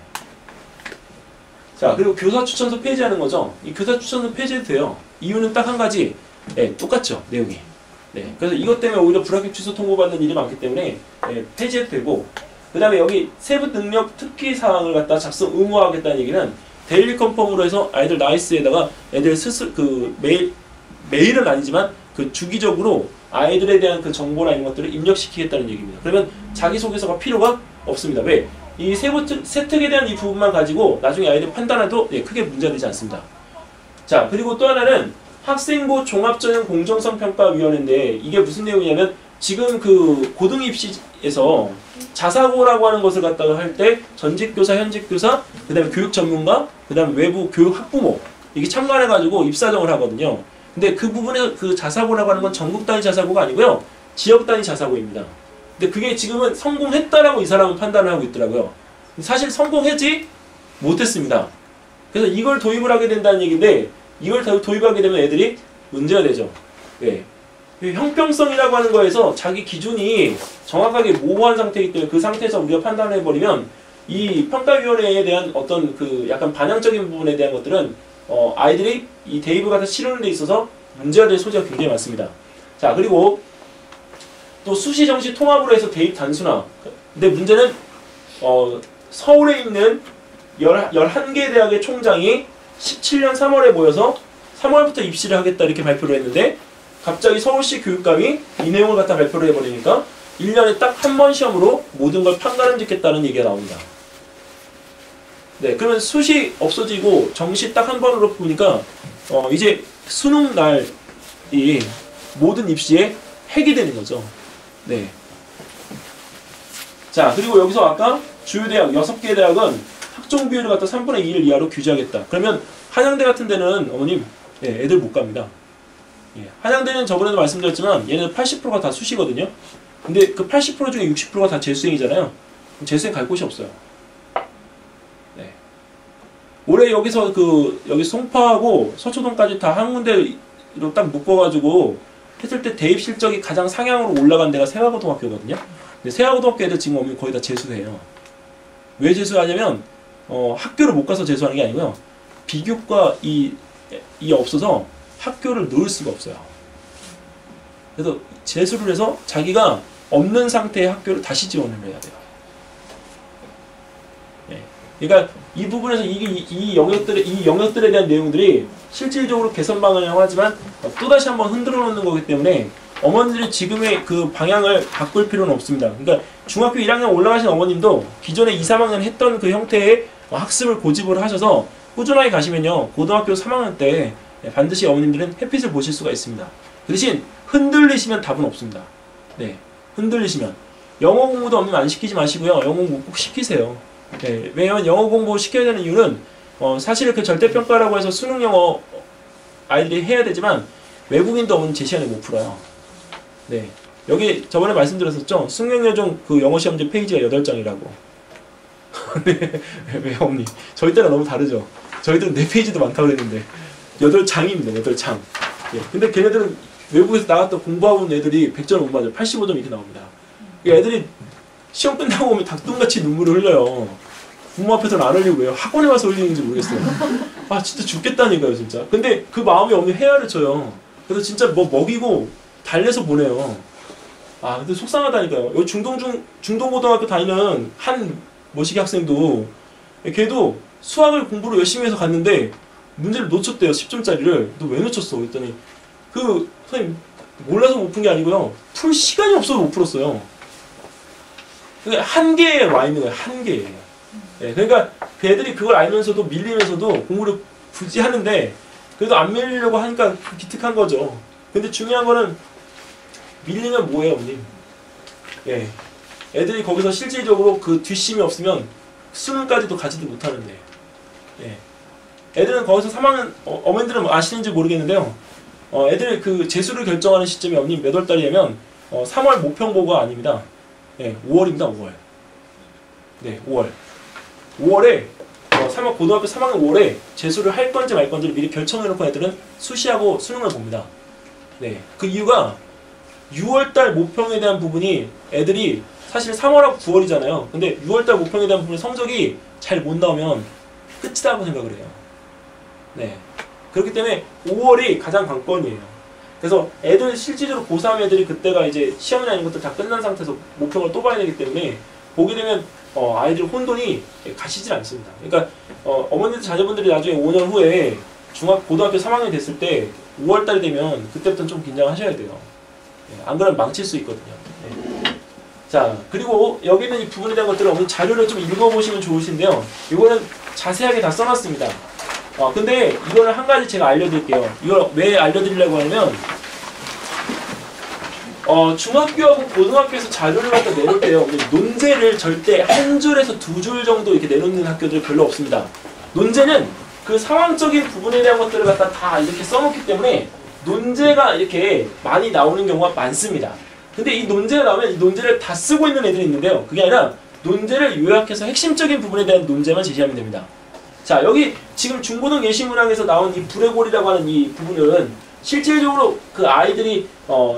자, 그리고 교사 추천서 폐지하는 거죠. 이 교사 추천서 폐지해도 돼요. 이유는 딱 한 가지. 네, 똑같죠, 내용이. 네, 그래서 이것 때문에 오히려 불합격 취소 통보받는 일이 많기 때문에 폐지해도 되고, 그 다음에 여기 세부 능력 특기 사항을 갖다 작성 의무화하겠다는 얘기는 데일리 컨펌으로 해서 아이들 나이스에다가 애들 스스로 매일은 아니지만 그 주기적으로 아이들에 대한 그 정보나 이런 것들을 입력시키겠다는 얘기입니다. 그러면 자기소개서가 필요가 없습니다. 왜? 이 세특에 대한 이 부분만 가지고 나중에 아이들 판단해도 크게 문제가 되지 않습니다. 자, 그리고 또 하나는 학생부 종합전형 공정성평가위원회인데 이게 무슨 내용이냐면 지금 그 고등입시에서 자사고라고 하는 것을 갖다가 할 때 전직교사, 현직교사, 그 다음에 교육전문가, 그 다음에 외부 교육학부모 이게 참관해가지고 입사정을 하거든요. 근데 그 부분에 그 자사고라고 하는 건 전국 단위 자사고가 아니고요. 지역 단위 자사고입니다. 근데 그게 지금은 성공했다라고 이 사람은 판단을 하고 있더라고요. 사실 성공했지 못했습니다. 그래서 이걸 도입을 하게 된다는 얘기인데 이걸 도입하게 되면 애들이 문제가 되죠. 네. 형평성이라고 하는 거에서 자기 기준이 정확하게 모호한 상태이기 때문에 그 상태에서 우리가 판단을 해버리면 이 평가위원회에 대한 어떤 그 약간 반향적인 부분에 대한 것들은 아이들이 이 대입을 갖다 치르는 데 있어서 문제가 될 소지가 굉장히 많습니다. 자, 그리고 또 수시 정시 통합으로 해서 대입 단순화. 근데 문제는 서울에 있는 11개 대학의 총장이 17년 3월에 모여서 3월부터 입시를 하겠다 이렇게 발표를 했는데 갑자기 서울시 교육감이 이 내용을 갖다 발표를 해버리니까 1년에 딱 한 번 시험으로 모든 걸 판가름 짓겠다는 얘기가 나옵니다. 네, 그러면 수시 없어지고 정시 딱 한 번으로 보니까 이제 수능 날이 모든 입시에 핵이 되는 거죠. 네. 자, 그리고 여기서 아까 주요 대학 6개 대학은 학종 비율을 갖다 3분의 2를 이하로 규제하겠다. 그러면 한양대 같은 데는 어머님 애들 못 갑니다. 한양대는 저번에도 말씀드렸지만 얘는 80%가 다 수시거든요. 근데 그 80% 중에 60%가 다 재수생이잖아요. 재수생 갈 곳이 없어요. 네. 올해 여기서 여기 송파하고 서초동까지 다 한 군데로 딱 묶어가지고 했을 때 대입 실적이 가장 상향으로 올라간 데가 세화고등학교거든요. 근데 세화고등학교 애들 지금 오면 거의 다 재수해요. 왜 재수하냐면 학교를 못 가서 재수하는 게 아니고요. 비교과 이 없어서 학교를 넣을 수가 없어요. 그래서 재수를 해서 자기가 없는 상태의 학교를 다시 지원을 해야 돼요. 네. 그러니까 이 부분에서 이 영역들에 대한 내용들이 실질적으로 개선 방향을 하지만 또다시 한번 흔들어 놓는 거기 때문에 어머니들이 지금의 그 방향을 바꿀 필요는 없습니다. 그러니까 중학교 1학년 올라가신 어머님도 기존에 2, 3학년 했던 그 형태의 학습을 고집을 하셔서 꾸준하게 가시면요. 고등학교 3학년 때 반드시 어머님들은 햇빛을 보실 수가 있습니다. 그 대신 흔들리시면 답은 없습니다. 네, 흔들리시면 영어 공부도 어머님 안 시키지 마시고요. 영어 공부 꼭 시키세요. 네, 왜냐면 영어 공부 시켜야 되는 이유는 사실 그 절대평가라고 해서 수능 영어 아이들이 해야 되지만 외국인도 어머님 제 시간에 못 풀어요. 네, 여기 저번에 말씀드렸었죠. 숙명여종 그 영어 시험지 페이지가 8장이라고. 네, 왜 어머니? 저희 때랑 너무 다르죠. 저희들은 4페이지도 많다고 그랬는데 8장입니다. 8장. 예. 근데 걔네들은 외국에서 나갔다 공부하고 온 애들이 100점 못 맞아요. 85점 이렇게 나옵니다. 그러니까 애들이 시험 끝나고 오면 닭똥같이 눈물을 흘려요. 부모 앞에서는 안 흘리고 왜요? 학원에 와서 흘리는지 모르겠어요. 아 진짜 죽겠다니까요 진짜. 근데 그 마음이 어머니 헤아려 쳐요. 그래서 진짜 뭐 먹이고 달래서 보내요. 아 근데 속상하다니까요. 여기 중동고등학교 다니는 한 머시기 학생도 걔도 수학을 공부를 열심히 해서 갔는데 문제를 놓쳤대요. 10점짜리를. 너 왜 놓쳤어? 그랬더니 선생님 몰라서 못 푼 게 아니고요. 풀 시간이 없어서 못 풀었어요. 그러니까 한계에 와 있는 거예요. 한계에. 네, 그러니까 그 애들이 그걸 알면서도 밀리면서도 공부를 굳이 하는데 그래도 안 밀리려고 하니까 기특한 거죠. 근데 중요한 거는 밀리면 뭐예요, 언니? 예. 애들이 거기서 실질적으로 그 뒷심이 없으면 수능까지도 가지도 못하는데. 예. 애들은 거기서 3학년, 어머니들은 아시는지 모르겠는데요. 애들 그 재수를 결정하는 시점이 언니 몇 월 달이냐면 3월 모평보고가 아닙니다. 예, 5월입니다, 5월. 네, 5월. 5월에 고등학교 3학년 5월에 재수를 할 건지 말 건지를 미리 결정해놓고 애들은 수시하고 수능을 봅니다. 네, 그 이유가 6월달 모평에 대한 부분이 애들이 사실 3월하고 9월이잖아요. 근데 6월달 모평에 대한 부분이 성적이 잘 못 나오면 끝이라고 생각을 해요. 네, 그렇기 때문에 5월이 가장 관건이에요. 그래서 애들 실질적으로 고3 애들이 그때가 이제 시험이나 이런 것들 다 끝난 상태에서 모평을 또 봐야 되기 때문에 보게 되면 아이들 혼돈이 가시질 않습니다. 그러니까 어머니들 자녀분들이 나중에 5년 후에 고등학교 3학년이 됐을 때 5월달이 되면 그때부터는 좀 긴장하셔야 돼요. 안 그러면 망칠 수 있거든요. 네. 자, 그리고 여기 있는 이 부분에 대한 것들을 어머니 자료를 좀 읽어보시면 좋으신데요. 이거는 자세하게 다 써놨습니다. 근데 이거는 한 가지 제가 알려드릴게요. 이걸 왜 알려드리려고 하냐면 중학교하고 고등학교에서 자료를 갖다 내놓을 때요. 논제를 절대 한 줄에서 두 줄 정도 이렇게 내놓는 학교들 별로 없습니다. 논제는 그 상황적인 부분에 대한 것들을 갖다 다 이렇게 써놓기 때문에 논제가 이렇게 많이 나오는 경우가 많습니다. 근데 이 논제가 나오면 이 논제를 다 쓰고 있는 애들이 있는데요. 그게 아니라 논제를 요약해서 핵심적인 부분에 대한 논제만 제시하면 됩니다. 자, 여기 지금 중고등 예시문항에서 나온 이 불의골이라고 하는 이 부분은 실질적으로 그 아이들이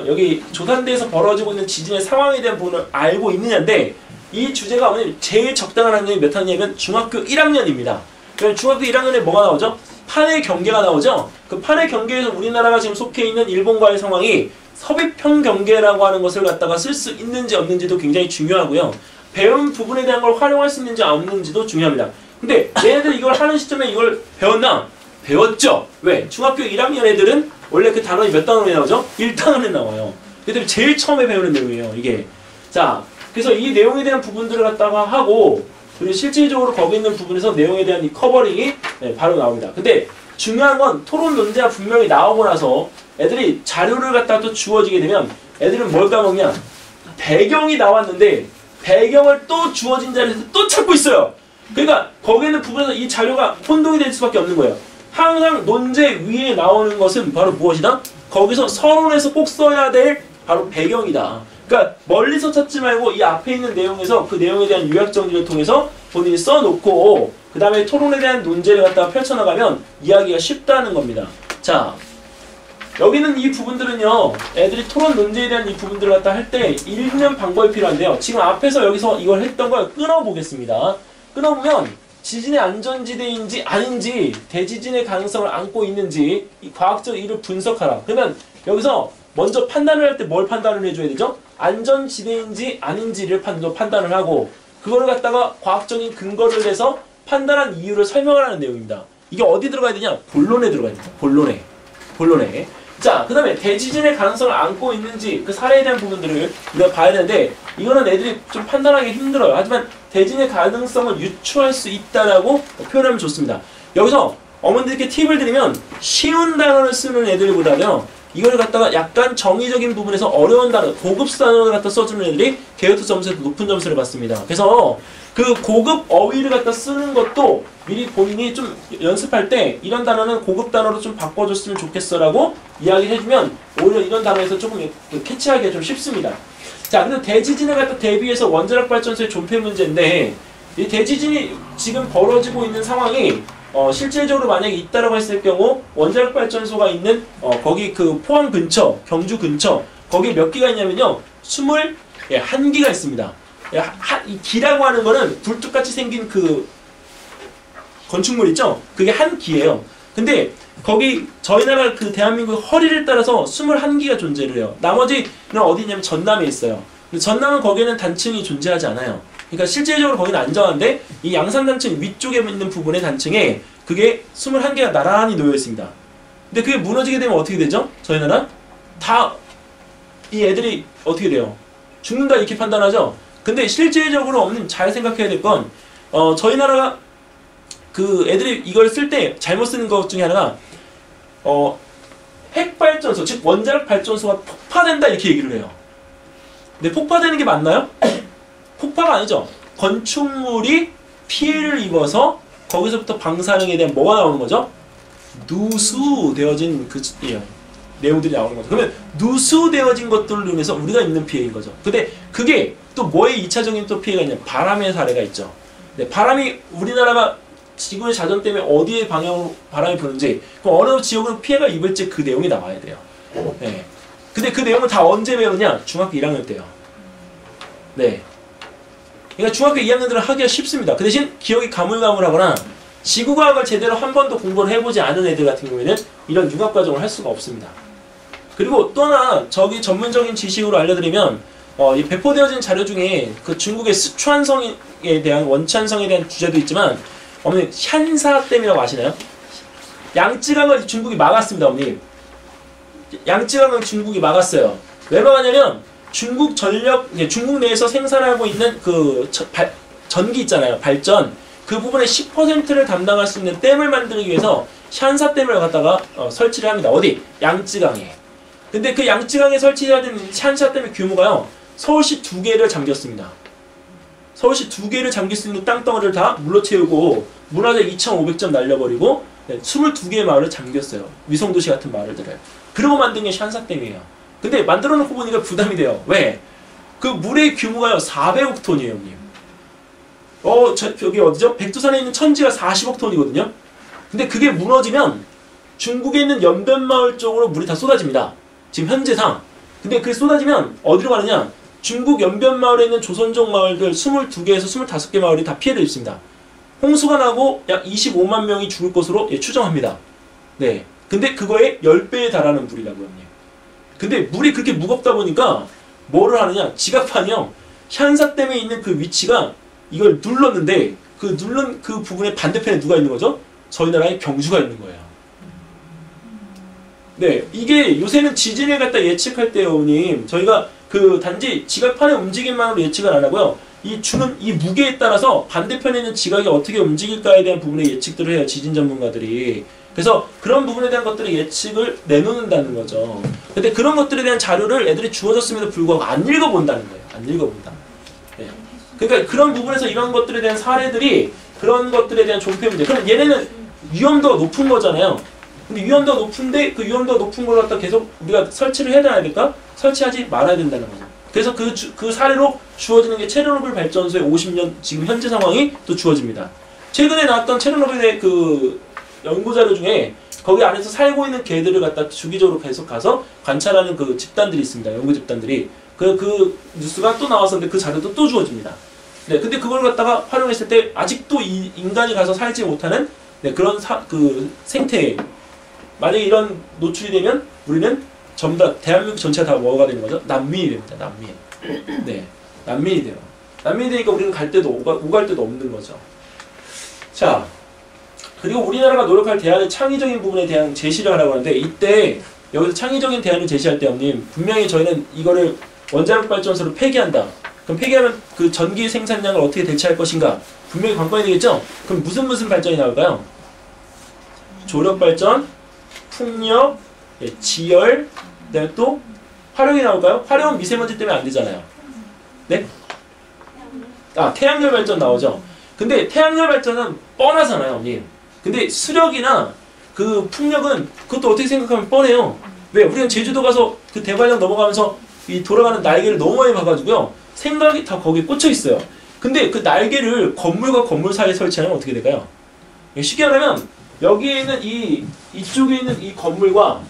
여기 조산대에서 벌어지고 있는 지진의 상황에 대한 부분을 알고 있느냐인데 이 주제가 뭐냐면 제일 적당한 학년이 몇 학년이면 중학교 1학년입니다. 그럼 중학교 1학년에 뭐가 나오죠? 판의 경계가 나오죠? 그 판의 경계에서 우리나라가 지금 속해 있는 일본과의 상황이 섭입형 경계라고 하는 것을 갖다가 쓸 수 있는지 없는지도 굉장히 중요하고요. 배운 부분에 대한 걸 활용할 수 있는지 없는지도 중요합니다. 근데 얘네들 이걸 하는 시점에 이걸 배웠나? 배웠죠? 왜? 중학교 1학년 애들은 원래 그 단원이 몇 단원에 나오죠? 1단원에 나와요. 그때 제일 처음에 배우는 내용이에요, 이게. 자, 그래서 이 내용에 대한 부분들을 갖다가 하고 그리고 실질적으로 거기 있는 부분에서 내용에 대한 이 커버링이 바로 나옵니다. 근데 중요한 건 토론 논제가 분명히 나오고 나서 애들이 자료를 갖다가 또 주어지게 되면 애들은 뭘 까먹냐? 배경이 나왔는데 배경을 또 주어진 자리에서 또 찾고 있어요. 그러니까 거기 있는 부분에서 이 자료가 혼동이 될 수밖에 없는 거예요. 항상 논제 위에 나오는 것은 바로 무엇이다? 거기서 서론에서 꼭 써야 될 바로 배경이다. 그러니까 멀리서 찾지 말고 이 앞에 있는 내용에서 그 내용에 대한 요약 정리를 통해서 본인이 써놓고 그 다음에 토론에 대한 논제를 갖다가 펼쳐나가면 이야기가 쉽다는 겁니다. 자, 여기는 이 부분들은요, 애들이 토론 논제에 대한 이 부분들을 갖다 할 때 읽는 방법이 필요한데요. 지금 앞에서 여기서 이걸 했던 걸 끊어보겠습니다. 끊어보면 지진의 안전지대인지 아닌지 대지진의 가능성을 안고 있는지 이 과학적 이를 분석하라. 그러면 여기서 먼저 판단을 할 때 뭘 판단을 해줘야 되죠? 안전지대인지 아닌지를 판단을 하고 그거를 갖다가 과학적인 근거를 내서 판단한 이유를 설명을 하는 내용입니다. 이게 어디 들어가야 되냐? 본론에 들어가야 됩니다. 본론에. 자, 그 다음에 대지진의 가능성을 안고 있는지 그 사례에 대한 부분들을 우리가 봐야 되는데 이거는 애들이 좀 판단하기 힘들어요. 하지만 대진의 가능성을 유추할 수 있다라고 표현하면 좋습니다. 여기서 어머니들께 팁을 드리면 쉬운 단어를 쓰는 애들보다는 이걸 갖다가 약간 정의적인 부분에서 어려운 단어, 고급 단어를 갖다 써주는 애들이 게으트 점수에서 높은 점수를 받습니다. 그래서 그 고급 어휘를 갖다 쓰는 것도 미리 본인이 좀 연습할 때 이런 단어는 고급 단어로 좀 바꿔줬으면 좋겠어라고 이야기해주면 오히려 이런 단어에서 조금 캐치하기가 좀 쉽습니다. 자, 근데 대지진을 갖다 대비해서 원자력 발전소의 존폐 문제인데 이 대지진이 지금 벌어지고 있는 상황이 실질적으로 만약에 있다라고 했을 경우 원자력 발전소가 있는 거기 그 포항 근처, 경주 근처 거기 몇 기가 있냐면요 21기가 있습니다. 이 기라고 하는 거는 굴뚝같이 생긴 그 건축물 있죠? 그게 한 기예요. 근데 거기 저희 나라 그 대한민국 허리를 따라서 21기가 존재를 해요. 나머지는 어디 있냐면 전남에 있어요. 근데 전남은 거기에는 단층이 존재하지 않아요. 그러니까 실질적으로 거기는 안정한데 이 양산 단층 위쪽에 있는 부분의 단층에 그게 21개가 나란히 놓여 있습니다. 근데 그게 무너지게 되면 어떻게 되죠? 저희 나라? 다 이 애들이 어떻게 돼요? 죽는다 이렇게 판단하죠? 근데 실질적으로 없는 잘 생각해야 될 건 저희 나라가 그 애들이 이걸 쓸 때 잘못 쓰는 것 중에 하나가 핵발전소, 즉 원자력 발전소가 폭파된다 이렇게 얘기를 해요. 근데 폭파되는 게 맞나요? 폭파가 아니죠. 건축물이 피해를 입어서 거기서부터 방사능에 대한 뭐가 나오는 거죠? 누수되어진 그 내용들이 나오는 거죠. 그러면 누수되어진 것들로 인해서 우리가 입는 피해인 거죠. 근데 그게 또 뭐의 2차적인 또 피해가 있냐? 바람의 사례가 있죠. 네, 바람이 우리나라가 지구의 자전 때문에 어디에 방향으로 바람이 부는지 그럼 어느 지역으로 피해가 입을지 그 내용이 나와야 돼요. 네. 근데 그 내용을 다 언제 배우느냐? 중학교 1학년 때요. 네. 그러니까 중학교 2학년들은 하기가 쉽습니다. 그 대신 기억이 가물가물하거나 지구과학을 제대로 한 번도 공부를 해보지 않은 애들 같은 경우에는 이런 융합과정을 할 수가 없습니다. 그리고 또 하나 저기 전문적인 지식으로 알려드리면 이 배포되어진 자료 중에 그 중국의 스촨성에 대한 원촨성에 대한 주제도 있지만 어머니 샨사댐이라고 아시나요? 양쯔강을 중국이 막았습니다, 어머니. 양쯔강을 중국이 막았어요. 왜 막았냐면 중국 내에서 생산하고 있는 그 전기 있잖아요, 발전. 그 부분의 10%를 담당할 수 있는 댐을 만들기 위해서 샨사댐을 갖다가 설치를 합니다. 어디? 양쯔강에. 근데 그 양쯔강에 설치해야 되는 샨사댐의 규모가요, 서울시 2개를 잠겼습니다. 서울시 2개를 잠길 수 있는 땅덩어리를 다 물로 채우고 문화재 2,500점 날려버리고 22개의 마을을 잠겼어요. 위성도시 같은 마을들을. 그러고 만든 게 샨사댐이에요. 근데 만들어 놓고 보니까 부담이 돼요. 왜? 그 물의 규모가요 400억 톤이에요, 형님. 여기 어디죠? 백두산에 있는 천지가 40억 톤이거든요. 근데 그게 무너지면 중국에 있는 연변마을 쪽으로 물이 다 쏟아집니다. 지금 현재상. 근데 그게 쏟아지면 어디로 가느냐? 중국 연변마을에 있는 조선족 마을들 22개에서 25개 마을이 다 피해를 입습니다. 홍수가 나고 약 25만 명이 죽을 것으로 추정합니다. 네. 근데 그거의 10배에 달하는 물이라고요, 형님. 근데 물이 그렇게 무겁다 보니까 뭐를 하느냐? 지각판이요. 샨사댐에 있는 그 위치가 이걸 눌렀는데 그 누른 그 부분의 반대편에 누가 있는 거죠? 저희 나라의 경주가 있는 거예요. 네, 이게 요새는 지진을 갖다 예측할 때요, 어머님. 저희가 그 단지 지각판의 움직임만으로 예측을 안 하고요. 이 무게에 따라서 반대편에 있는 지각이 어떻게 움직일까에 대한 부분에 예측들을 해요, 지진 전문가들이. 그래서 그런 부분에 대한 것들을 예측을 내놓는다는 거죠. 근데 그런 것들에 대한 자료를 애들이 주어졌음에도 불구하고 안 읽어본다는 거예요. 안 읽어본다. 네. 그러니까 그런 부분에서 이런 것들에 대한 사례들이 그런 것들에 대한 존폐문제. 그럼 얘네는 위험도가 높은 거잖아요. 근데 위험도가 높은데 그 위험도가 높은 걸 갖다 계속 우리가 설치를 해야 될까? 설치하지 말아야 된다는 거죠. 그래서 그 사례로 주어지는 게 체르노빌 발전소의 50년 지금 현재 상황이 또 주어집니다. 최근에 나왔던 체르노빌의 그 연구자료 중에 거기 안에서 살고 있는 개들을 갖다 주기적으로 계속 가서 관찰하는 그 집단들이 있습니다. 연구 집단들이. 그 뉴스가 또 나왔었는데 그 자료도 또 주어집니다. 네, 근데 그걸 갖다가 활용했을 때 아직도 이 인간이 가서 살지 못하는 그런 생태에 만약에 이런 노출이 되면 우리는 전부 다 대한민국 전체가 다 뭐가 되는 거죠? 난민이 됩니다. 난민. 네, 난민이 돼요. 난민이 되니까 우리는 갈 데도 오갈 데도 없는 거죠. 자, 그리고 우리나라가 노력할 대안의 창의적인 부분에 대한 제시를 하라고 하는데 이때 여기서 창의적인 대안을 제시할 때 형님 분명히 저희는 이거를 원자력 발전소를 폐기한다. 그럼 폐기하면 그 전기 생산량을 어떻게 대체할 것인가? 분명히 관건이 되겠죠? 그럼 무슨 발전이 나올까요? 조력 발전, 풍력, 지열, 그다음에 또 화력이 나올까요? 화력은 미세먼지 때문에 안 되잖아요. 네? 태양열 발전 나오죠. 근데 태양열 발전은 뻔하잖아요, 형님. 근데 수력이나 그 풍력은 그것도 어떻게 생각하면 뻔해요. 왜? 우리는 제주도 가서 그 대관령 넘어가면서 이 돌아가는 날개를 너무 많이 봐가지고요. 생각이 다 거기에 꽂혀 있어요. 근데 그 날개를 건물과 건물 사이에 설치하면 어떻게 될까요? 쉽게 말하면 여기에 있는 이쪽에 있는 이 건물과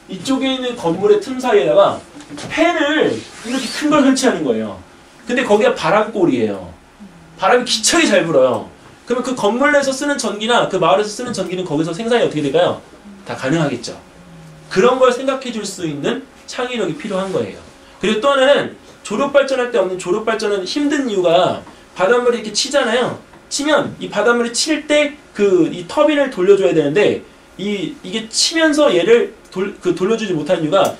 이쪽에 있는 건물의 틈 사이에다가 팬을 이렇게 큰 걸 설치하는 거예요. 근데 거기가 바람골이에요. 바람이 기차게 잘 불어요. 그러면 그 건물 내에서 쓰는 전기나 그 마을에서 쓰는 전기는 거기서 생산이 어떻게 될까요? 다 가능하겠죠. 그런 걸 생각해 줄 수 있는 창의력이 필요한 거예요. 그리고 또 하나는 조력발전할 때 없는 조력발전은 힘든 이유가 바닷물이 이렇게 치잖아요. 치면 이 바닷물이 칠 때 이 터빈을 돌려줘야 되는데 이게 치면서 얘를 돌려주지 못하는 이유가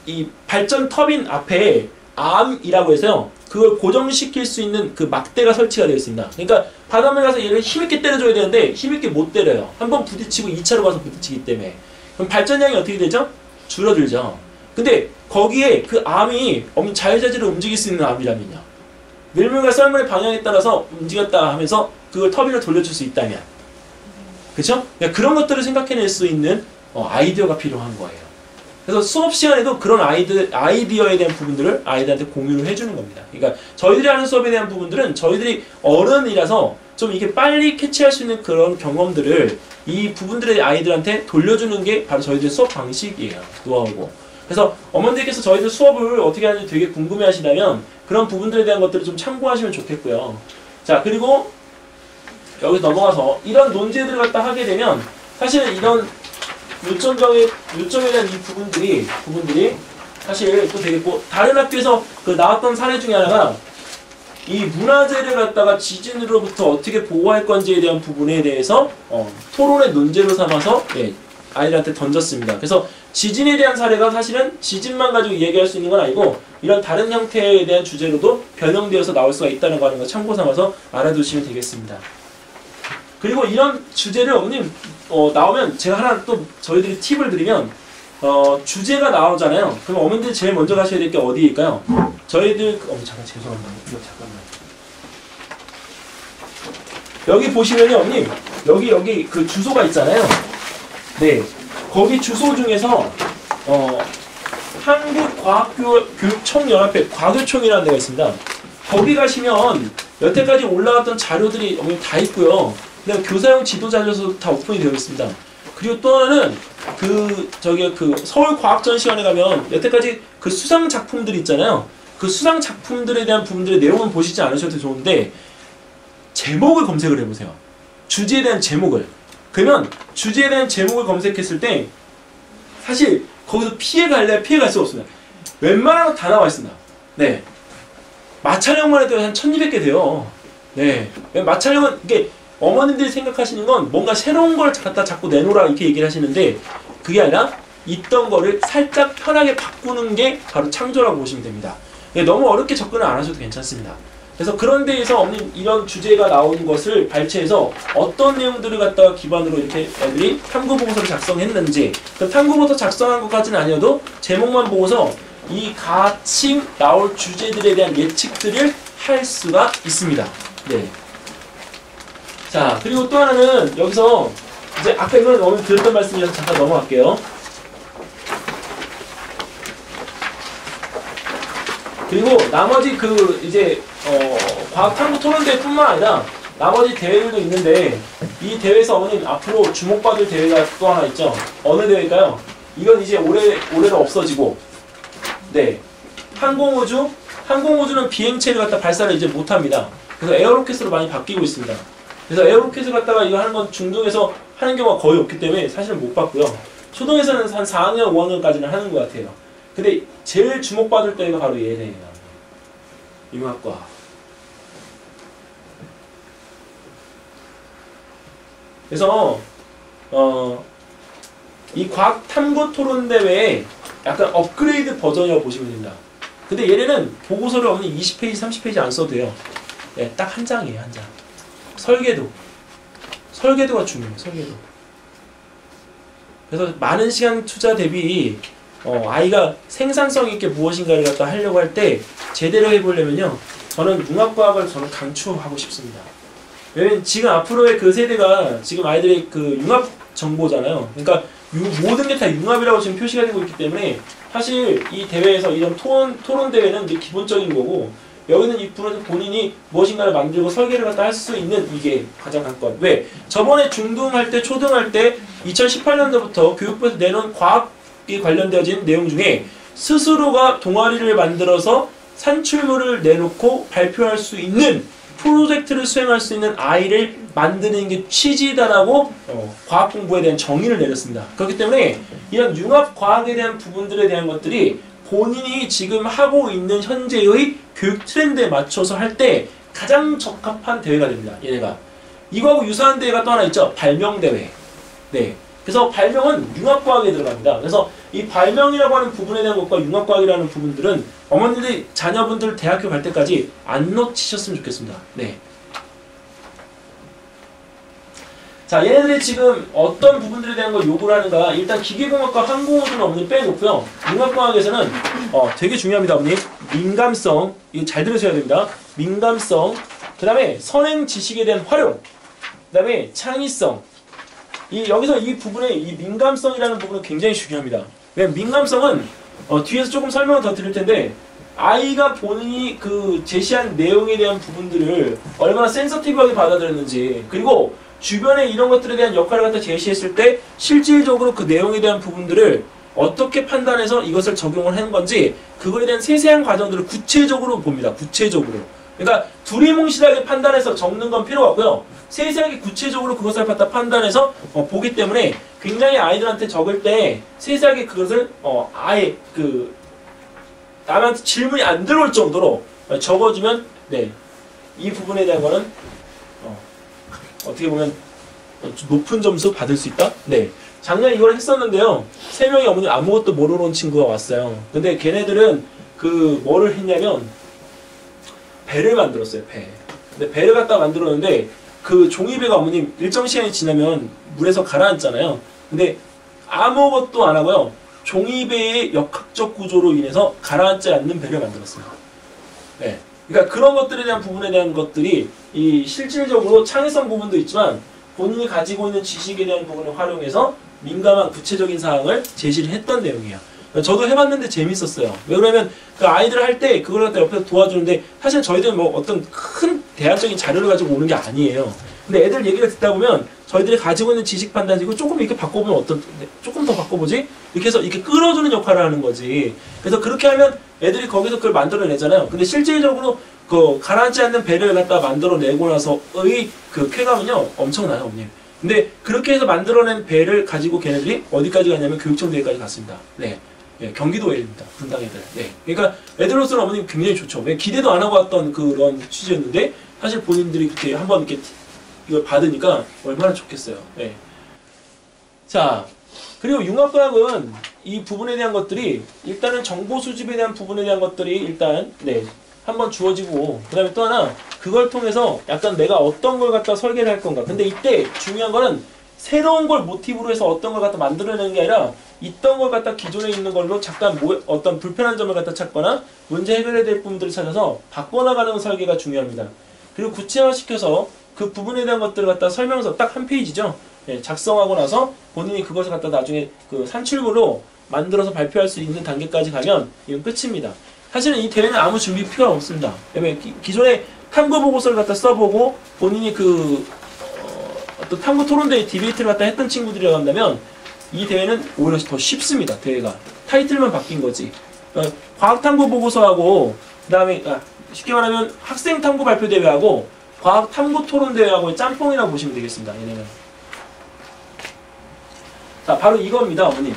이 발전 터빈 앞에 암이라고 해서요. 그걸 고정시킬 수 있는 그 막대가 설치가 되어 있습니다. 그러니까 바닷물에 가서 얘를 힘있게 때려줘야 되는데 힘있게 못 때려요. 한번 부딪히고 2차로 가서 부딪히기 때문에. 그럼 발전량이 어떻게 되죠? 줄어들죠. 근데 거기에 그 암이 자유자재로 움직일 수 있는 암이라면요. 밀물과 썰물의 방향에 따라서 움직였다 하면서 그걸 터빈을 돌려줄 수 있다면. 그쵸? 그러니까 그런 것들을 생각해낼 수 있는 아이디어가 필요한 거예요. 그래서 수업 시간에도 그런 아이디어에 대한 부분들을 아이들한테 공유를 해주는 겁니다. 그러니까 저희들이 하는 수업에 대한 부분들은 저희들이 어른이라서 좀 이게 빨리 캐치할 수 있는 그런 경험들을 이 부분들의 아이들한테 돌려주는 게 바로 저희들의 수업 방식이에요. 노하우고. 그래서 어머니들께서 저희들 수업을 어떻게 하는지 되게 궁금해 하시다면 그런 부분들에 대한 것들을 좀 참고하시면 좋겠고요. 자, 그리고 여기서 넘어가서 이런 논제들을 갖다 하게 되면 사실은 이런 요점에 대한 이 부분들이 사실 또 되겠고, 다른 학교에서 그 나왔던 사례 중에 하나가 이 문화재를 갖다가 지진으로부터 어떻게 보호할 건지에 대한 부분에 대해서 토론의 논제로 삼아서 아이들한테 던졌습니다. 그래서 지진에 대한 사례가 사실은 지진만 가지고 얘기할 수 있는 건 아니고 이런 다른 형태에 대한 주제로도 변형되어서 나올 수가 있다는 거 하는 거 참고 삼아서 알아두시면 되겠습니다. 그리고 이런 주제를 어머님 나오면 제가 하나 또 저희들이 팁을 드리면 주제가 나오잖아요. 그럼 어머님들이 제일 먼저 가셔야 될 게 어디일까요? 저희들 잠깐 죄송합니다. 이거 잠깐만. 여기 보시면요, 어머님 여기 그 주소가 있잖아요. 네, 거기 주소 중에서 한국과학교육총연합회 과교총이라는 데가 있습니다. 거기 가시면 여태까지 올라왔던 자료들이 어머님 다 있고요. 그다음 교사용 지도 자료도 다 오픈이 되어 있습니다. 그리고 또 하나는 그 서울과학전시관에 가면 여태까지 그 수상 작품들 있잖아요. 그 수상 작품들에 대한 부분들의 내용은 보시지 않으셔도 좋은데 제목을 검색을 해보세요. 주제에 대한 제목을. 그러면 주제에 대한 제목을 검색했을 때 사실 거기서 피해갈 수 없습니다. 웬만한 거 다 나와 있습니다. 네. 마찰형만 해도 한 1200개 돼요. 네. 마찰형은 이게 어머님들이 생각하시는 건 뭔가 새로운 걸 갖다 자꾸 내놓으라 이렇게 얘기를 하시는데 그게 아니라 있던 거를 살짝 편하게 바꾸는 게 바로 창조라고 보시면 됩니다. 너무 어렵게 접근을 안 하셔도 괜찮습니다. 그래서 그런 데에서 어머님 이런 주제가 나온 것을 발췌해서 어떤 내용들을 갖다가 기반으로 이렇게 애들이 탐구보고서를 작성했는지, 그 탐구보고서 작성한 것까지는 아니어도 제목만 보고서 이 같이 나올 주제들에 대한 예측들을 할 수가 있습니다. 네. 자, 그리고 또 하나는 여기서 이제 아까 이거는 어머님 들었던 말씀이라서 잠깐 넘어갈게요. 그리고 나머지 이제 과학탐구 토론대회뿐만 아니라 나머지 대회들도 있는데 이 대회에서 어머님 앞으로 주목받을 대회가 또 하나 있죠. 어느 대회일까요? 이건 이제 올해로 없어지고, 네, 항공우주는 비행체를 갖다 발사를 이제 못합니다. 그래서 에어로켓으로 많이 바뀌고 있습니다. 그래서 에어로켓을 갖다가 이거 하는 건 중등에서 하는 경우가 거의 없기 때문에 사실은 못 받고요. 초등에서는 한 4학년, 5학년까지는 하는 것 같아요. 근데 제일 주목받을 때가 바로 얘네예요. 융합과학. 그래서 이 과학 탐구 토론 대회의 약간 업그레이드 버전이라고 보시면 됩니다. 근데 얘네는 보고서를 어머니 20페이지, 30페이지 안 써도 돼요. 네, 딱 한 장이에요, 한 장. 설계도가 중요해요, 설계도. 그래서 많은 시간 투자 대비 아이가 생산성 있게 무엇인가를 갖다 하려고 할 때 제대로 해보려면요, 저는 융합과학을 강추하고 싶습니다. 왜냐면 지금 앞으로의 그 세대가 지금 아이들의 그 융합 정보잖아요. 그러니까 모든 게 다 융합이라고 지금 표시가 되고 있기 때문에 사실 이 대회에서 이런 토론 대회는 이제 기본적인 거고, 여기는 이 본인이 무엇인가를 만들고 설계를 갖다 할 수 있는 이게 가장 관건. 왜? 저번에 중등할 때, 초등할 때 2018년도부터 교육부에서 내놓은 과학에 관련되어진 내용 중에 스스로가 동아리를 만들어서 산출물을 내놓고 발표할 수 있는 프로젝트를 수행할 수 있는 아이를 만드는 게 취지다라고 과학 공부에 대한 정의를 내렸습니다. 그렇기 때문에 이런 융합 과학에 대한 부분들에 대한 것들이 본인이 지금 하고 있는 현재의 교육 트렌드에 맞춰서 할 때 가장 적합한 대회가 됩니다. 얘네가. 이거하고 유사한 대회가 또 하나 있죠. 발명대회. 네. 그래서 발명은 융합과학에 들어갑니다. 그래서 이 발명이라고 하는 부분에 대한 것과 융합과학이라는 부분들은 어머니들이 자녀분들 대학교 갈 때까지 안 놓치셨으면 좋겠습니다. 네. 자, 얘네들이 지금 어떤 부분들에 대한 걸 요구를 하는가. 일단 기계공학과 항공우주는 어머니 빼놓고요. 융합과학에서는 되게 중요합니다, 어머니. 민감성, 이거 잘 들으셔야 됩니다. 민감성, 그 다음에 선행 지식에 대한 활용, 그 다음에 창의성. 여기서 이 부분에 이 민감성이라는 부분은 굉장히 중요합니다. 왜냐면 민감성은 뒤에서 조금 설명을 더 드릴 텐데, 아이가 본인이 그 제시한 내용에 대한 부분들을 얼마나 센서티브하게 받아들였는지, 그리고 주변에 이런 것들에 대한 역할을 갖다 제시했을 때 실질적으로 그 내용에 대한 부분들을 어떻게 판단해서 이것을 적용을 하는 건지, 그거에 대한 세세한 과정들을 구체적으로 봅니다. 구체적으로. 그러니까 두리뭉실하게 판단해서 적는 건 필요가 없고요. 세세하게 구체적으로 그것을 갖다 판단해서 보기 때문에 굉장히 아이들한테 적을 때 세세하게 그것을 아예 남한테 질문이 안 들어올 정도로 적어주면 네, 이 부분에 대한 거는 어떻게 보면 높은 점수 받을 수 있다? 네. 작년에 이걸 했었는데요. 3명이 어머니 아무것도 모르는 친구가 왔어요. 근데 걔네들은 뭐를 했냐면 배를 만들었어요. 배. 근데 배를 갖다 만들었는데 그 종이배가 어머님 일정 시간이 지나면 물에서 가라앉잖아요. 근데 아무것도 안 하고요. 종이배의 역학적 구조로 인해서 가라앉지 않는 배를 만들었어요. 네. 그러니까 그런 것들에 대한 부분에 대한 것들이 이 실질적으로 창의성 부분도 있지만 본인이 가지고 있는 지식에 대한 부분을 활용해서 민감한 구체적인 사항을 제시를 했던 내용이에요. 저도 해봤는데 재밌었어요. 왜 그러면 그 아이들 할 때 그걸 갖다 옆에서 도와주는데 사실 저희들은 뭐 어떤 큰 대안적인 자료를 가지고 오는 게 아니에요. 근데 애들 얘기를 듣다 보면 저희들이 가지고 있는 지식 판단이고 조금 이렇게 바꿔보면 조금 더 바꿔보지? 이렇게 해서 이렇게 끌어주는 역할을 하는 거지. 그래서 그렇게 하면 애들이 거기서 그걸 만들어내잖아요. 근데 실질적으로 가라앉지 않는 배를 갖다 만들어내고 나서의 그 쾌감은요, 엄청나요, 어머님. 근데 그렇게 해서 만들어낸 배를 가지고 걔네들이 어디까지 갔냐면 교육청대회까지 갔습니다. 네. 예, 경기도 애입니다. 분당 애들. 네. 그러니까 애들로서는 어머님 굉장히 좋죠. 왜 기대도 안 하고 왔던 그런 취지였는데 사실 본인들이 그렇게 한번 이렇게 이걸 받으니까 얼마나 좋겠어요. 네. 자, 그리고 융합과학은 이 부분에 대한 것들이 일단은 정보 수집에 대한 부분에 대한 것들이 일단 한번 주어지고 그 다음에 또 하나 그걸 통해서 약간 내가 어떤 걸 갖다 설계를 할 건가. 근데 이때 중요한 거는 새로운 걸 모티브로 해서 어떤 걸 갖다 만들어내는 게 아니라 있던 걸 갖다 기존에 있는 걸로 잠깐 어떤 불편한 점을 갖다 찾거나 문제 해결해야 될 부분들을 찾아서 바꿔나가는 설계가 중요합니다. 그리고 구체화시켜서 그 부분에 대한 것들을 갖다 설명서 딱 한 페이지죠. 예, 작성하고 나서 본인이 그것을 갖다 나중에 그 산출물로 만들어서 발표할 수 있는 단계까지 가면 이건 끝입니다. 사실은 이 대회는 아무 준비 필요가 없습니다. 왜냐면 기존에 탐구 보고서를 갖다 써보고 본인이 어떤 탐구 토론대회 디베이트를 갖다 했던 친구들이라고 한다면 이 대회는 오히려 더 쉽습니다. 대회가 타이틀만 바뀐 거지. 과학 탐구 보고서하고 그 다음에 쉽게 말하면 학생 탐구 발표 대회하고 과학 탐구 토론 대회하고의 짬뽕이라고 보시면 되겠습니다. 얘네는. 자, 바로 이겁니다, 어머님.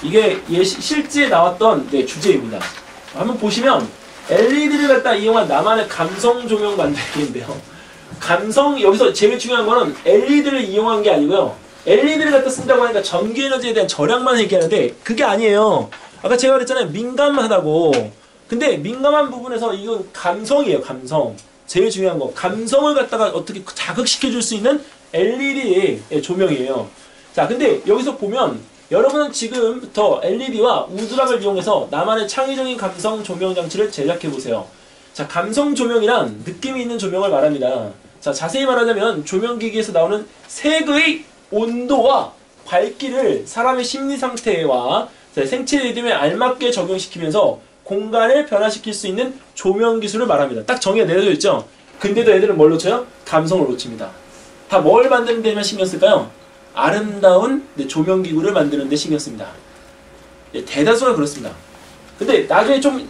이게 실제 나왔던 주제입니다. 한번 보시면 LED를 갖다 이용한 나만의 감성 조명 만들기인데요. 여기서 제일 중요한 거는 LED를 이용한 게 아니고요. LED를 갖다 쓴다고 하니까 전기 에너지에 대한 절약만 얘기하는데 그게 아니에요. 아까 제가 그랬잖아요. 민감하다고. 근데 민감한 부분에서 이건 감성이에요. 감성. 제일 중요한 거. 감성을 갖다가 어떻게 자극시켜 줄 수 있는 LED 조명이에요. 자, 근데 여기서 보면 여러분은 지금부터 LED와 우드락을 이용해서 나만의 창의적인 감성 조명 장치를 제작해 보세요. 자, 감성 조명이란 느낌이 있는 조명을 말합니다. 자, 자세히 말하자면 조명기기에서 나오는 색의 온도와 밝기를 사람의 심리 상태와 생체 리듬에 알맞게 적용시키면서 공간을 변화시킬 수 있는 조명 기술을 말합니다. 딱 정의가 내려져 있죠? 근데도 애들은 뭘 놓쳐요? 감성을 놓칩니다. 다 뭘 만드는 데만 신경 쓸까요? 아름다운 조명기구를 만드는 데 신경 씁니다. 대다수가 그렇습니다. 근데 나중에 좀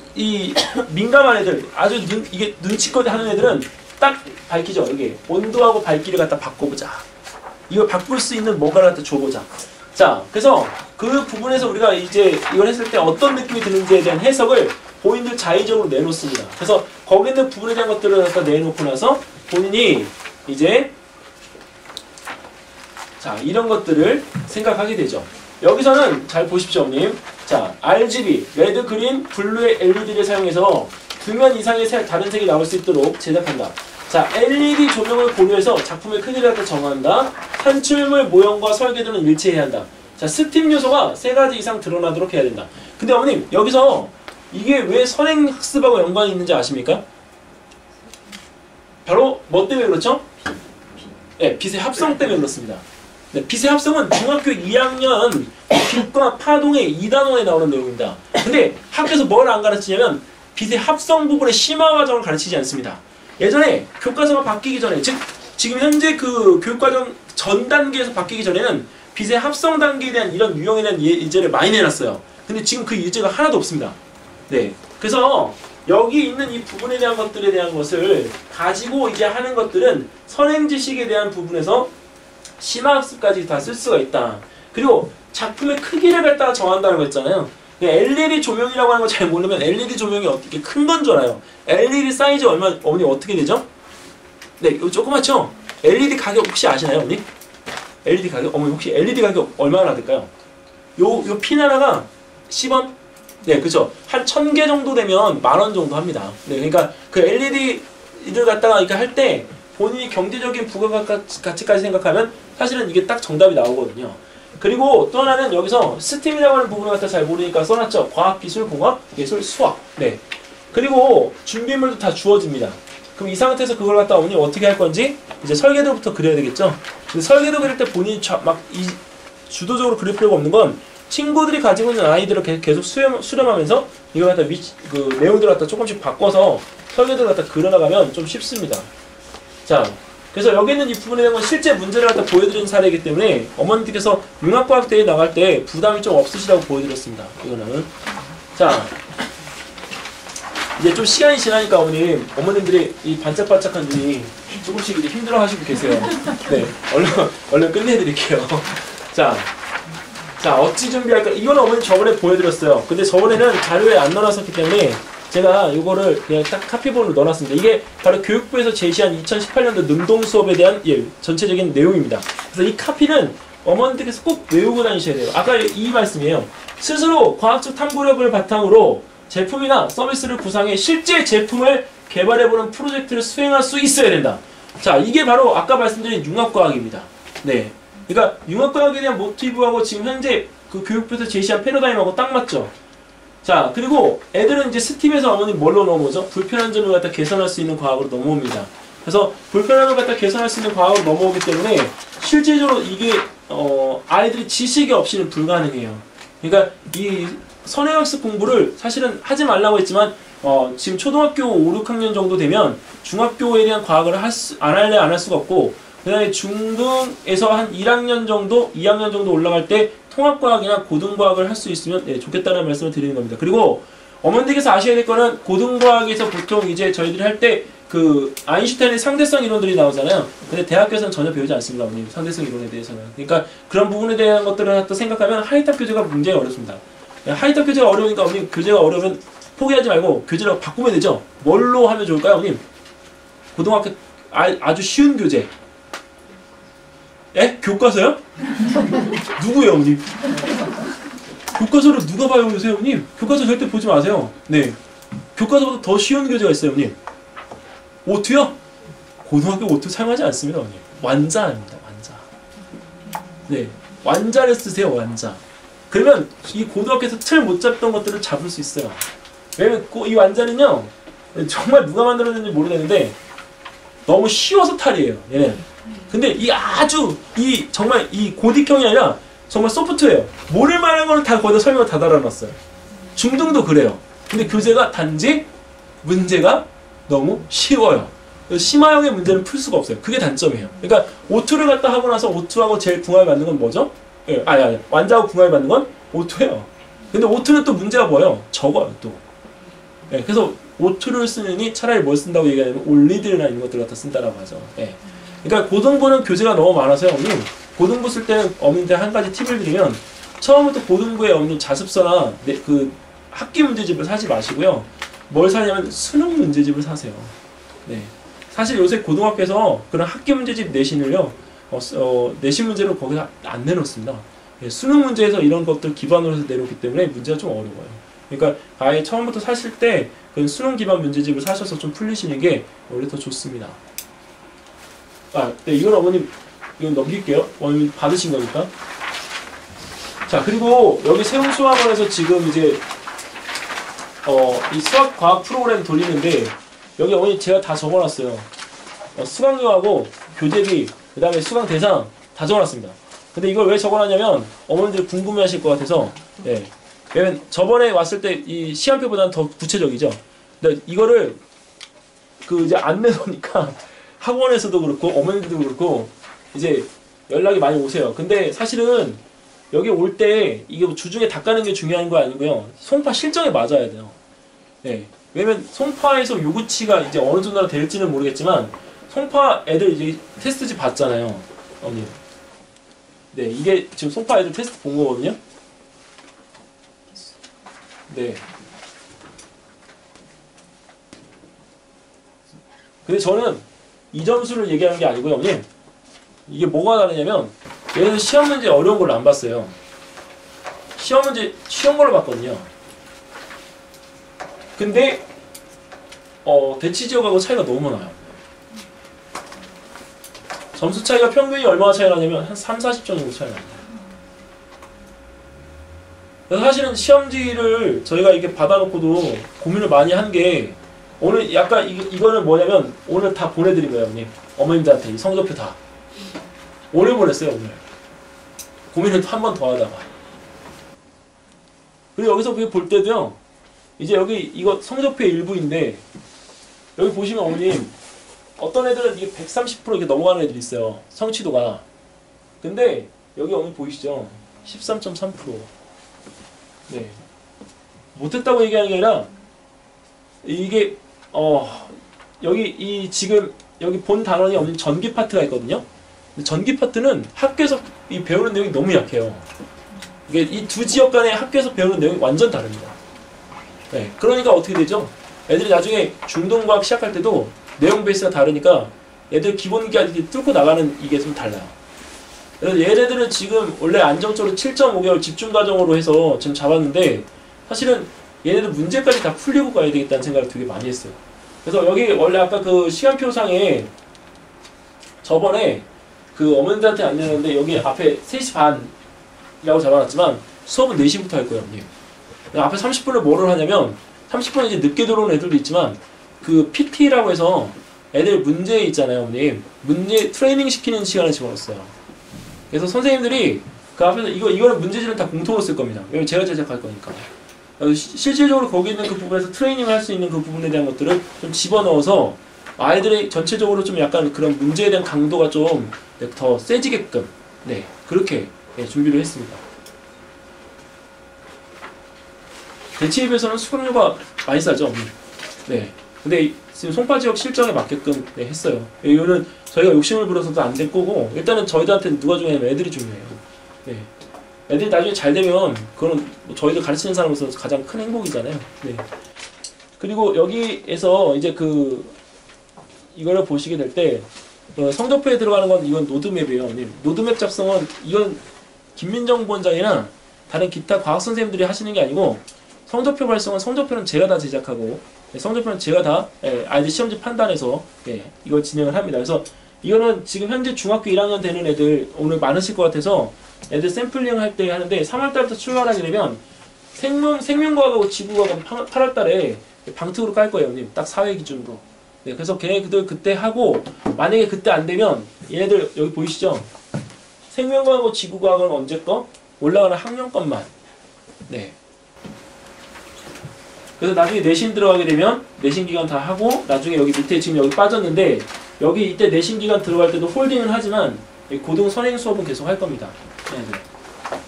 민감한 애들, 아주 이게 눈치껏 하는 애들은 딱 밝히죠. 이게 온도하고 밝기를 갖다 바꿔보자. 이걸 바꿀 수 있는 뭔가를 갖다 줘보자. 자, 그래서 그 부분에서 우리가 이제 이걸 했을 때 어떤 느낌이 드는지에 대한 해석을 본인들 자의적으로 내놓습니다. 그래서 거기 있는 부분에 대한 것들을 갖다 내놓고 나서 본인이 이제 이런 것들을 생각하게 되죠. 여기서는 잘 보십시오, 어머님. 자, RGB, 레드, 그린, 블루의 LED를 사용해서 2면 이상의 다른 색이 나올 수 있도록 제작한다. 자, LED 조명을 고려해서 작품의 크기를 갖다 정한다. 산출물 모형과 설계도는 일치해야 한다. 자, 스팀 요소가 3가지 이상 드러나도록 해야 된다. 근데 어머님, 여기서 이게 왜 선행학습하고 연관이 있는지 아십니까? 바로 뭐 때문에 그렇죠? 네, 빛의 합성 때문에 그렇습니다. 네, 빛의 합성은 중학교 2학년 빛과 파동의 2단원에 나오는 내용입니다. 근데 학교에서 뭘 안 가르치냐면 빛의 합성 부분의 심화 과정을 가르치지 않습니다. 예전에 교과서가 바뀌기 전에, 즉 지금 현재 그 교육과정 전 단계에서 바뀌기 전에는 빛의 합성 단계에 대한 이런 유형에 대한 예제를 많이 내놨어요. 근데 지금 그 예제가 하나도 없습니다. 네, 그래서 여기 있는 이 부분에 대한 것들에 대한 것을 가지고 이제 하는 것들은 선행지식에 대한 부분에서 심화학습까지 다 쓸 수가 있다. 그리고 작품의 크기를 갖다가 정한다는 거 있잖아요. LED 조명이라고 하는 거 잘 모르면 LED 조명이 어떻게 큰 건 줄 알아요. LED 사이즈 얼마, 어머니 어떻게 되죠? 네, 이거 조그맣죠? LED 가격 혹시 아시나요, 어머니? LED 가격? 어머니 혹시 LED 가격 얼마나 될까요? 요 핀 하나가 10원? 네, 그죠. 한 1000개 정도 되면 10,000원 정도 합니다. 네, 그러니까 그 LED를 갖다가 이렇게 할 때 본인이 경제적인 부가가치까지 생각하면 사실은 이게 딱 정답이 나오거든요. 그리고 또 하나는 여기서 스팀이라고 하는 부분을 갖다 잘 모르니까 써놨죠. 과학, 기술, 공학, 예술, 수학. 네. 그리고 준비물도 다 주어집니다. 그럼 이 상태에서 그걸 갖다 어머니 어떻게 할 건지 이제 설계도부터 그려야 되겠죠. 근데 설계도 그릴 때 본인이 막 주도적으로 그릴 필요가 없는 건 친구들이 가지고 있는 아이디어를 계속 수렴하면서 이걸 갖다 그 내용들을 갖다 조금씩 바꿔서 설계도를 갖다 그려나가면 좀 쉽습니다. 자, 그래서 여기 있는 이 부분에 대한 건 실제 문제를 갖다 보여드리는 사례이기 때문에 어머니들께서 융합과학대회 나갈 때 부담이 좀 없으시다고 보여드렸습니다. 이거는. 자, 이제 좀 시간이 지나니까 어머님들이 이 반짝반짝한 눈이 조금씩 이제 힘들어하시고 계세요. 네, 얼른 끝내드릴게요. 자, 어찌 준비할까? 이거는 어머니 저번에 보여드렸어요. 근데 저번에는 자료에 안 넣어놨었기 때문에 제가 이거를 그냥 딱 카피본으로 넣어놨습니다. 이게 바로 교육부에서 제시한 2018년도 능동 수업에 대한 전체적인 내용입니다. 그래서 이 카피는 어머니들께서 꼭 외우고 다니셔야 돼요. 아까 이 말씀이에요. 스스로 과학적 탐구력을 바탕으로 제품이나 서비스를 구상해 실제 제품을 개발해보는 프로젝트를 수행할 수 있어야 된다. 자, 이게 바로 아까 말씀드린 융합과학입니다. 네. 그러니까 융합과학에 대한 모티브하고 지금 현재 그 교육부에서 제시한 패러다임하고 딱 맞죠. 자, 그리고 애들은 이제 스팀에서 어머니 뭘로 넘어오죠? 불편한 점을 갖다 개선할 수 있는 과학으로 넘어옵니다. 그래서 불편한 점을 갖다 개선할 수 있는 과학으로 넘어오기 때문에 실질적으로 이게 아이들이 지식이 없이는 불가능해요. 그러니까 이 선행학습 공부를 사실은 하지 말라고 했지만 지금 초등학교 5, 6학년 정도 되면 중학교에 대한 과학을 안 할래 안 할 수가 없고 그 다음에 중등에서 한 1학년 정도, 2학년 정도 올라갈 때 통합과학이나 고등과학을 할 수 있으면 좋겠다는 말씀을 드리는 겁니다. 그리고 어머니들께서 아셔야 될 거는 고등과학에서 보통 이제 저희들이 할 때 그 아인슈타인의 상대성 이론들이 나오잖아요. 근데 대학교에서는 전혀 배우지 않습니다, 어머님. 상대성 이론에 대해서는. 그러니까 그런 부분에 대한 것들을 또 생각하면 하이탑 교재가 굉장히 어렵습니다. 하이탑 교재가 어려우니까 어머님 교재가 어려우면 포기하지 말고 교재를 바꾸면 되죠. 뭘로 하면 좋을까요, 어머님? 고등학교 아주 쉬운 교재. 에? 교과서요? 누구예요, 어머님? 교과서를 누가 봐요, 요새, 어머님? 교과서 절대 보지 마세요. 네. 교과서보다 더 쉬운 교재가 있어요, 어머님. 오투요? 고등학교 오투 사용하지 않습니다, 어머님. 완자입니다, 완자. 네. 완자를 쓰세요, 완자. 그러면 이 고등학교에서 틀 못 잡던 것들을 잡을 수 있어요. 왜냐면 이 완자는요, 정말 누가 만들었는지 모르겠는데, 너무 쉬워서 탈이에요, 얘는. 근데 정말 이 고딕형이 아니라 정말 소프트웨어. 모를 만한 거는 다 거기다 설명을 다 달아놨어요. 중등도 그래요. 근데 교재가 단지 문제가 너무 쉬워요. 심화형의 문제는 풀 수가 없어요. 그게 단점이에요. 그러니까 오투를 갖다 하고 나서 오투하고 제일 궁합이 맞는 건 뭐죠? 예, 완자하고 궁합이 맞는 건 오투예요. 근데 오투는 또 문제가 뭐예요? 적어요, 또. 예, 그래서 오투를 쓰느니 차라리 뭘 쓴다고 얘기하냐면 올리드나 이런 것들 갖다 쓴다라고 하죠. 예. 그러니까 고등부는 교재가 너무 많아서요, 어머님. 고등부 쓸 때는 어머님들 한 가지 팁을 드리면 처음부터 고등부에 어머님 자습서나 그 학기 문제집을 사지 마시고요. 뭘 사냐면 수능 문제집을 사세요. 네. 사실 요새 고등학교에서 그런 학기 문제집 내신을요, 내신 문제로 거기서 안 내놓습니다. 네, 수능 문제에서 이런 것들 기반으로 해서 내놓기 때문에 문제가 좀 어려워요. 그러니까 아예 처음부터 사실 때 그 수능 기반 문제집을 사셔서 좀 풀리시는 게 원래 더 좋습니다. 네, 이건 어머님, 이건 넘길게요. 어머님 받으신 거니까. 자, 그리고 여기 세운수학원에서 지금 이제 이 수학 과학 프로그램 돌리는데 여기 어머니 제가 다 적어놨어요. 수강료하고 교재비, 그 다음에 수강 대상 다 적어놨습니다. 근데 이걸 왜 적어놨냐면 어머님들이 궁금해하실 것 같아서. 네. 왜냐면 저번에 왔을 때 이 시험표보다는 더 구체적이죠. 근데 이거를 이제 안 내놓으니까 학원에서도 그렇고 어머님들도 그렇고 이제 연락이 많이 오세요. 근데 사실은 여기 올 때 이게 주중에 닦아는 게 중요한 거 아니고요. 송파 실정에 맞아야 돼요. 네. 왜냐면 송파에서 요구치가 이제 어느 정도나 될지는 모르겠지만 송파 애들 이제 테스트지 봤잖아요, 어머니. 네, 이게 지금 송파 애들 테스트 본 거거든요. 네. 근데 저는 이 점수를 얘기하는 게 아니고요, 어머님. 이게 뭐가 다르냐면 얘는 시험 문제 어려운 걸 안 봤어요. 시험 문제 쉬운 걸로 봤거든요. 근데 대치 지역하고 차이가 너무 나요. 점수 차이가 평균이 얼마나 차이 나냐면 한 3, 40점 정도 차이 나요. 그래서 사실은 시험지를 저희가 이렇게 받아놓고도 고민을 많이 한 게 오늘 약간 이거는 뭐냐면 오늘 다 보내드린 거예요, 어머님. 어머님들한테 이 성적표 다. 오늘 보냈어요, 오늘. 고민을 한 번 더 하다가. 그리고 여기서 볼 때도요, 이제 여기 이거 성적표의 일부인데, 여기 보시면 어머님, 어떤 애들은 이게 130% 이렇게 넘어가는 애들이 있어요. 성취도가. 근데 여기 어머님 보이시죠? 13.3%. 네. 못했다고 얘기하는 게 아니라, 이게, 여기 지금, 여기 본 단원이 어머님 전기 파트가 있거든요? 근데 전기 파트는 학교에서 이 배우는 내용이 너무 약해요. 이게 이 두 지역 간의 학교에서 배우는 내용이 완전 다릅니다. 네, 그러니까 어떻게 되죠? 애들이 나중에 중동과학 시작할 때도 내용 베이스가 다르니까 애들 기본기까지 뚫고 나가는 이게 좀 달라요. 그래서 얘네들은 지금 원래 안정적으로 7.5개월 집중과정으로 해서 지금 잡았는데 사실은 얘네들 문제까지 다 풀리고 가야 되겠다는 생각을 되게 많이 했어요. 그래서 여기 원래 아까 그 시간표상에 저번에 그 어머님들한테 안 내렸는데 여기 앞에 3시 반이라고 잡아놨지만 수업은 4시부터 할 거예요, 언니. 앞에 30분을 뭐를 하냐면 30분 이제 늦게 들어오는 애들도 있지만 그 PT라고 해서 애들 문제 있잖아요, 어머님. 문제 트레이닝 시키는 시간을 집어넣었어요. 그래서 선생님들이 그 앞에서 이거는 문제지는 다 공통으로 쓸 겁니다. 왜냐면 제가 제작할 거니까. 실질적으로 거기 있는 그 부분에서 트레이닝을 할 수 있는 그 부분에 대한 것들을 좀 집어넣어서 아이들이 전체적으로 좀 약간 그런 문제에 대한 강도가 좀 더 세지게끔 네 그렇게 준비를 했습니다. 대치에 비해서는 수강료가 많이 싸죠. 네. 근데 지금 송파 지역 실정에 맞게끔 했어요. 이거는 저희가 욕심을 부려서도 안 될 거고 일단은 저희들한테는 누가 중요하냐면 애들이 중요해요. 네. 애들이 나중에 잘 되면 그건 저희들 가르치는 사람으로서 가장 큰 행복이잖아요. 네. 그리고 여기에서 이제 이거를 보시게 될 때 성적표에 들어가는 건 이건 노드맵이에요. 노드맵 작성은 이건 김민정 부원장이나 다른 기타 과학 선생님들이 하시는 게 아니고 성적표 발송은 성적표는 제가 다 제작하고 성적표는 제가 다 아이들 시험지 판단해서 이걸 진행을 합니다. 그래서 이거는 지금 현재 중학교 1학년 되는 애들 오늘 많으실 것 같아서 애들 샘플링 할 때 하는데 3월달부터 출발하게 되면 생명과학하고 지구과학은 8월달에 방특으로 깔 거예요, 형님. 딱 4회 기준으로. 네, 그래서 걔네들 그때 하고 만약에 그때 안 되면 얘네들 여기 보이시죠? 생명과학하고 지구과학은 언제 거? 올라가는 학년 것만. 네. 그래서 나중에 내신 들어가게 되면 내신 기간 다 하고 나중에 여기 밑에 지금 여기 빠졌는데 여기 이때 내신 기간 들어갈 때도 홀딩은 하지만 고등 선행 수업은 계속 할 겁니다. 네.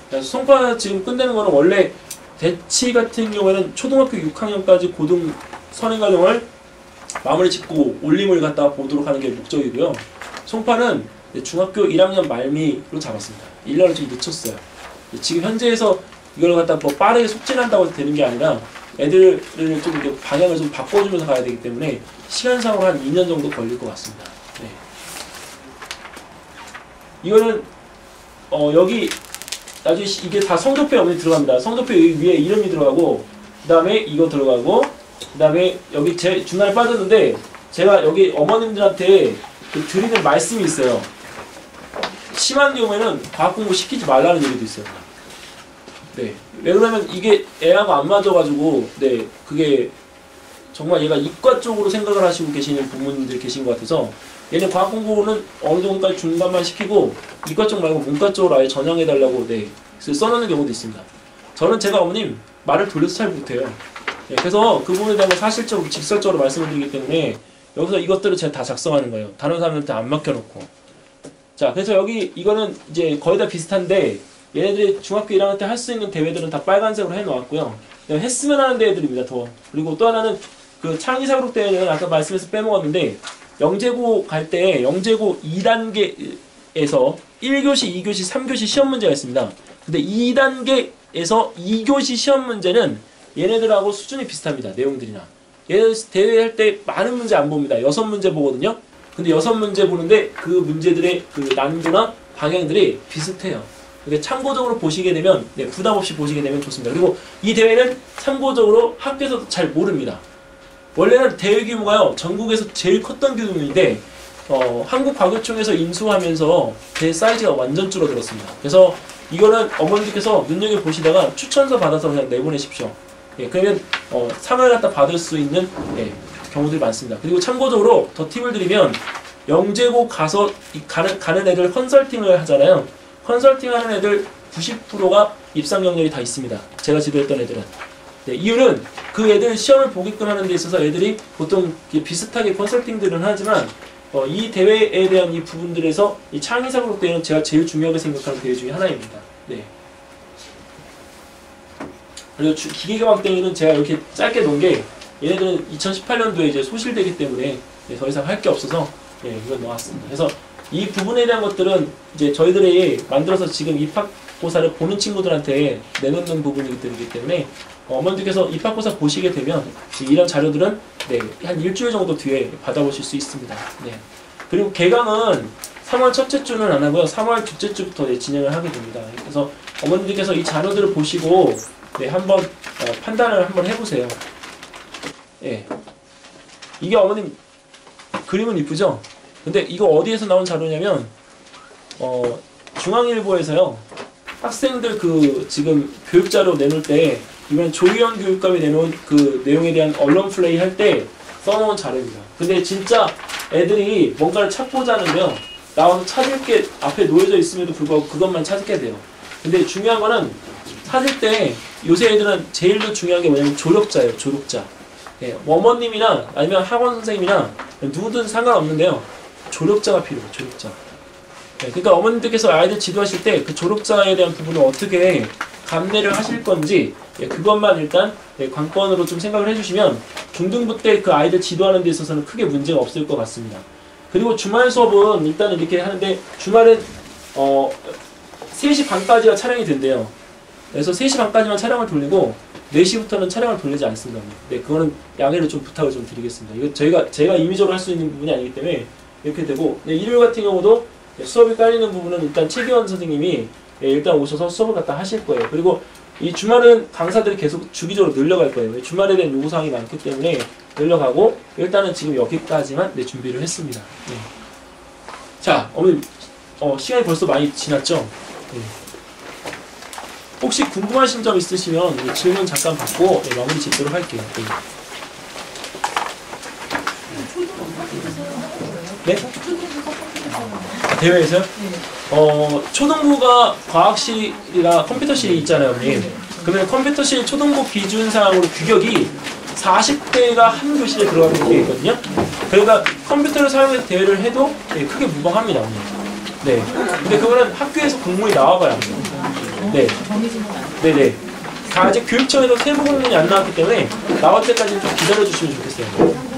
그래서 송파 지금 끝내는 거는 원래 대치 같은 경우에는 초등학교 6학년까지 고등 선행 과정을 마무리 짓고 올림을 갖다가 보도록 하는 게 목적이고요. 송파는 중학교 1학년 말미로 잡았습니다. 1년을 좀 늦췄어요. 지금 현재에서 이걸 갖다 뭐 빠르게 속진한다고 해서 되는 게 아니라 애들을 좀 이렇게 방향을 좀 바꿔주면서 가야 되기 때문에 시간상으로 한 2년 정도 걸릴 것 같습니다. 네. 이거는 여기 나중에 이게 다 성적표에 어머니 들어갑니다. 성적표 위에 이름이 들어가고 그 다음에 이거 들어가고 그 다음에 여기 제 중간에 빠졌는데 제가 여기 어머님들한테 드리는 말씀이 있어요. 심한 경우에는 과학 공부 시키지 말라는 얘기도 있어요. 네. 왜 그러면 이게 애하고 안 맞아가지고 네 그게 정말 얘가 이과 쪽으로 생각을 하시고 계시는 부모님들이 계신 것 같아서 얘는 과학 공부는 어느 정도까지 중간만 시키고 이과 쪽 말고 문과 쪽으로 아예 전향해달라고 네 써놓는 경우도 있습니다. 저는 제가 어머님 말을 돌려서 잘 못해요. 네, 그래서 그 부분에 대한 사실적으로 직설적으로 말씀을 드리기 때문에 여기서 이것들을 제가 다 작성하는 거예요. 다른 사람한테 안 맡겨놓고. 자, 그래서 여기 이거는 이제 거의 다 비슷한데 얘네들이 중학교 1학년 때 할 수 있는 대회들은 다 빨간색으로 해놓았고요. 했으면 하는 대회들입니다. 더. 그리고 또 하나는 그 창의사고력 대회는 아까 말씀해서 빼먹었는데 영재고 갈 때 영재고 2단계에서 1교시, 2교시, 3교시 시험 문제가 있습니다. 근데 2단계에서 2교시 시험 문제는 얘네들하고 수준이 비슷합니다. 내용들이나. 얘네들 대회할 때 많은 문제 안 봅니다. 6문제 보거든요. 근데 6문제 보는데 그 문제들의 그 난이도나 방향들이 비슷해요. 근데 참고적으로 보시게 되면 부담 없이 보시게 되면 좋습니다. 그리고 이 대회는 참고적으로 학교에서도 잘 모릅니다. 원래는 대회 규모가요 전국에서 제일 컸던 규모인데 한국과교총에서 인수하면서 대회 사이즈가 완전 줄어들었습니다. 그래서 이거는 어머니들께서 눈여겨보시다가 추천서 받아서 그냥 내보내십시오. 그러면 상을 갖다 받을 수 있는 경우들이 많습니다. 그리고 참고적으로 더 팁을 드리면 영재고 가서 가는 애들 컨설팅을 하잖아요. 컨설팅 하는 애들 90%가 입상 경력이 다 있습니다. 제가 지도했던 애들은. 이유는 그 애들 시험을 보게끔 하는 데 있어서 애들이 보통 비슷하게 컨설팅들은 하지만 이 대회에 대한 이 부분들에서 이 창의사고력 대회는 제가 제일 중요하게 생각하는 대회 중에 하나입니다. 네. 그리고 기계과학 대회는 제가 이렇게 짧게 놓은 게 얘네들은 2018년도에 이제 소실되기 때문에 더 이상 할 게 없어서 이건 놓았습니다. 그래서 이 부분에 대한 것들은 이제 저희들이 만들어서 지금 입학고사를 보는 친구들한테 내놓는 부분이기 때문에 어머니들께서 입학고사 보시게 되면 이런 자료들은 한 일주일 정도 뒤에 받아보실 수 있습니다. 그리고 개강은 3월 첫째 주는 안 하고요. 3월 둘째 주부터 진행을 하게 됩니다. 그래서 어머니들께서 이 자료들을 보시고 한번 판단을 한번 해보세요. 이게 어머님 그림은 이쁘죠? 근데 이거 어디에서 나온 자료냐면 중앙일보에서요. 학생들 그 지금 교육자료 내놓을 때 이번 조희연 교육감이 내놓은 그 내용에 대한 언론 플레이 할 때 써놓은 자료입니다. 근데 진짜 애들이 뭔가를 찾고자 하는데요. 나와서 찾을 게 앞에 놓여져 있음에도 불구하고 그것만 찾게 돼요. 근데 중요한 거는 찾을 때 요새 애들은 제일 중요한 게 뭐냐면 조력자예요. 조력자. 어머님이나 아니면 학원 선생님이나 누구든 상관없는데요. 조력자가 필요해요. 조력자. 그러니까 어머님들께서 아이들 지도하실 때 그 조력자에 대한 부분을 어떻게 감내를 하실 건지 그것만 일단 관건으로 좀 생각을 해주시면 중등부 때 그 아이들 지도하는 데 있어서는 크게 문제가 없을 것 같습니다. 그리고 주말 수업은 일단은 이렇게 하는데 주말은 3시 반까지가 촬영이 된대요. 그래서 3시 반까지만 촬영을 돌리고 4시부터는 촬영을 돌리지 않습니다. 그거는 양해를 좀 부탁을 좀 드리겠습니다. 이거 제가 임의적으로 할 수 있는 부분이 아니기 때문에 이렇게 되고 일요일 같은 경우도 수업이 깔리는 부분은 일단 최기원 선생님이 일단 오셔서 수업을 갖다 하실 거예요. 그리고 이 주말은 강사들이 계속 주기적으로 늘려갈 거예요. 주말에 대한 요구사항이 많기 때문에 늘려가고 일단은 지금 여기까지만 준비를 했습니다. 자, 어머님 시간이 벌써 많이 지났죠? 혹시 궁금하신 점 있으시면 질문 잠깐 받고 마무리 짓도록 할게요. 네? 대회에서요? 초등부가 과학실이랑 컴퓨터실이 있잖아요, 어머님. 그러면 컴퓨터실 초등부 기준상으로 규격이 40대가 한 교실에 들어가는 게 있거든요. 그러니까 컴퓨터를 사용해서 대회를 해도 크게 무방합니다, 어머님. 근데 그거는 학교에서 공문이 나와봐야 합니다. 네네. 아직 교육청에서 세부 공문이 안 나왔기 때문에 나올 때까지는 좀 기다려주시면 좋겠어요.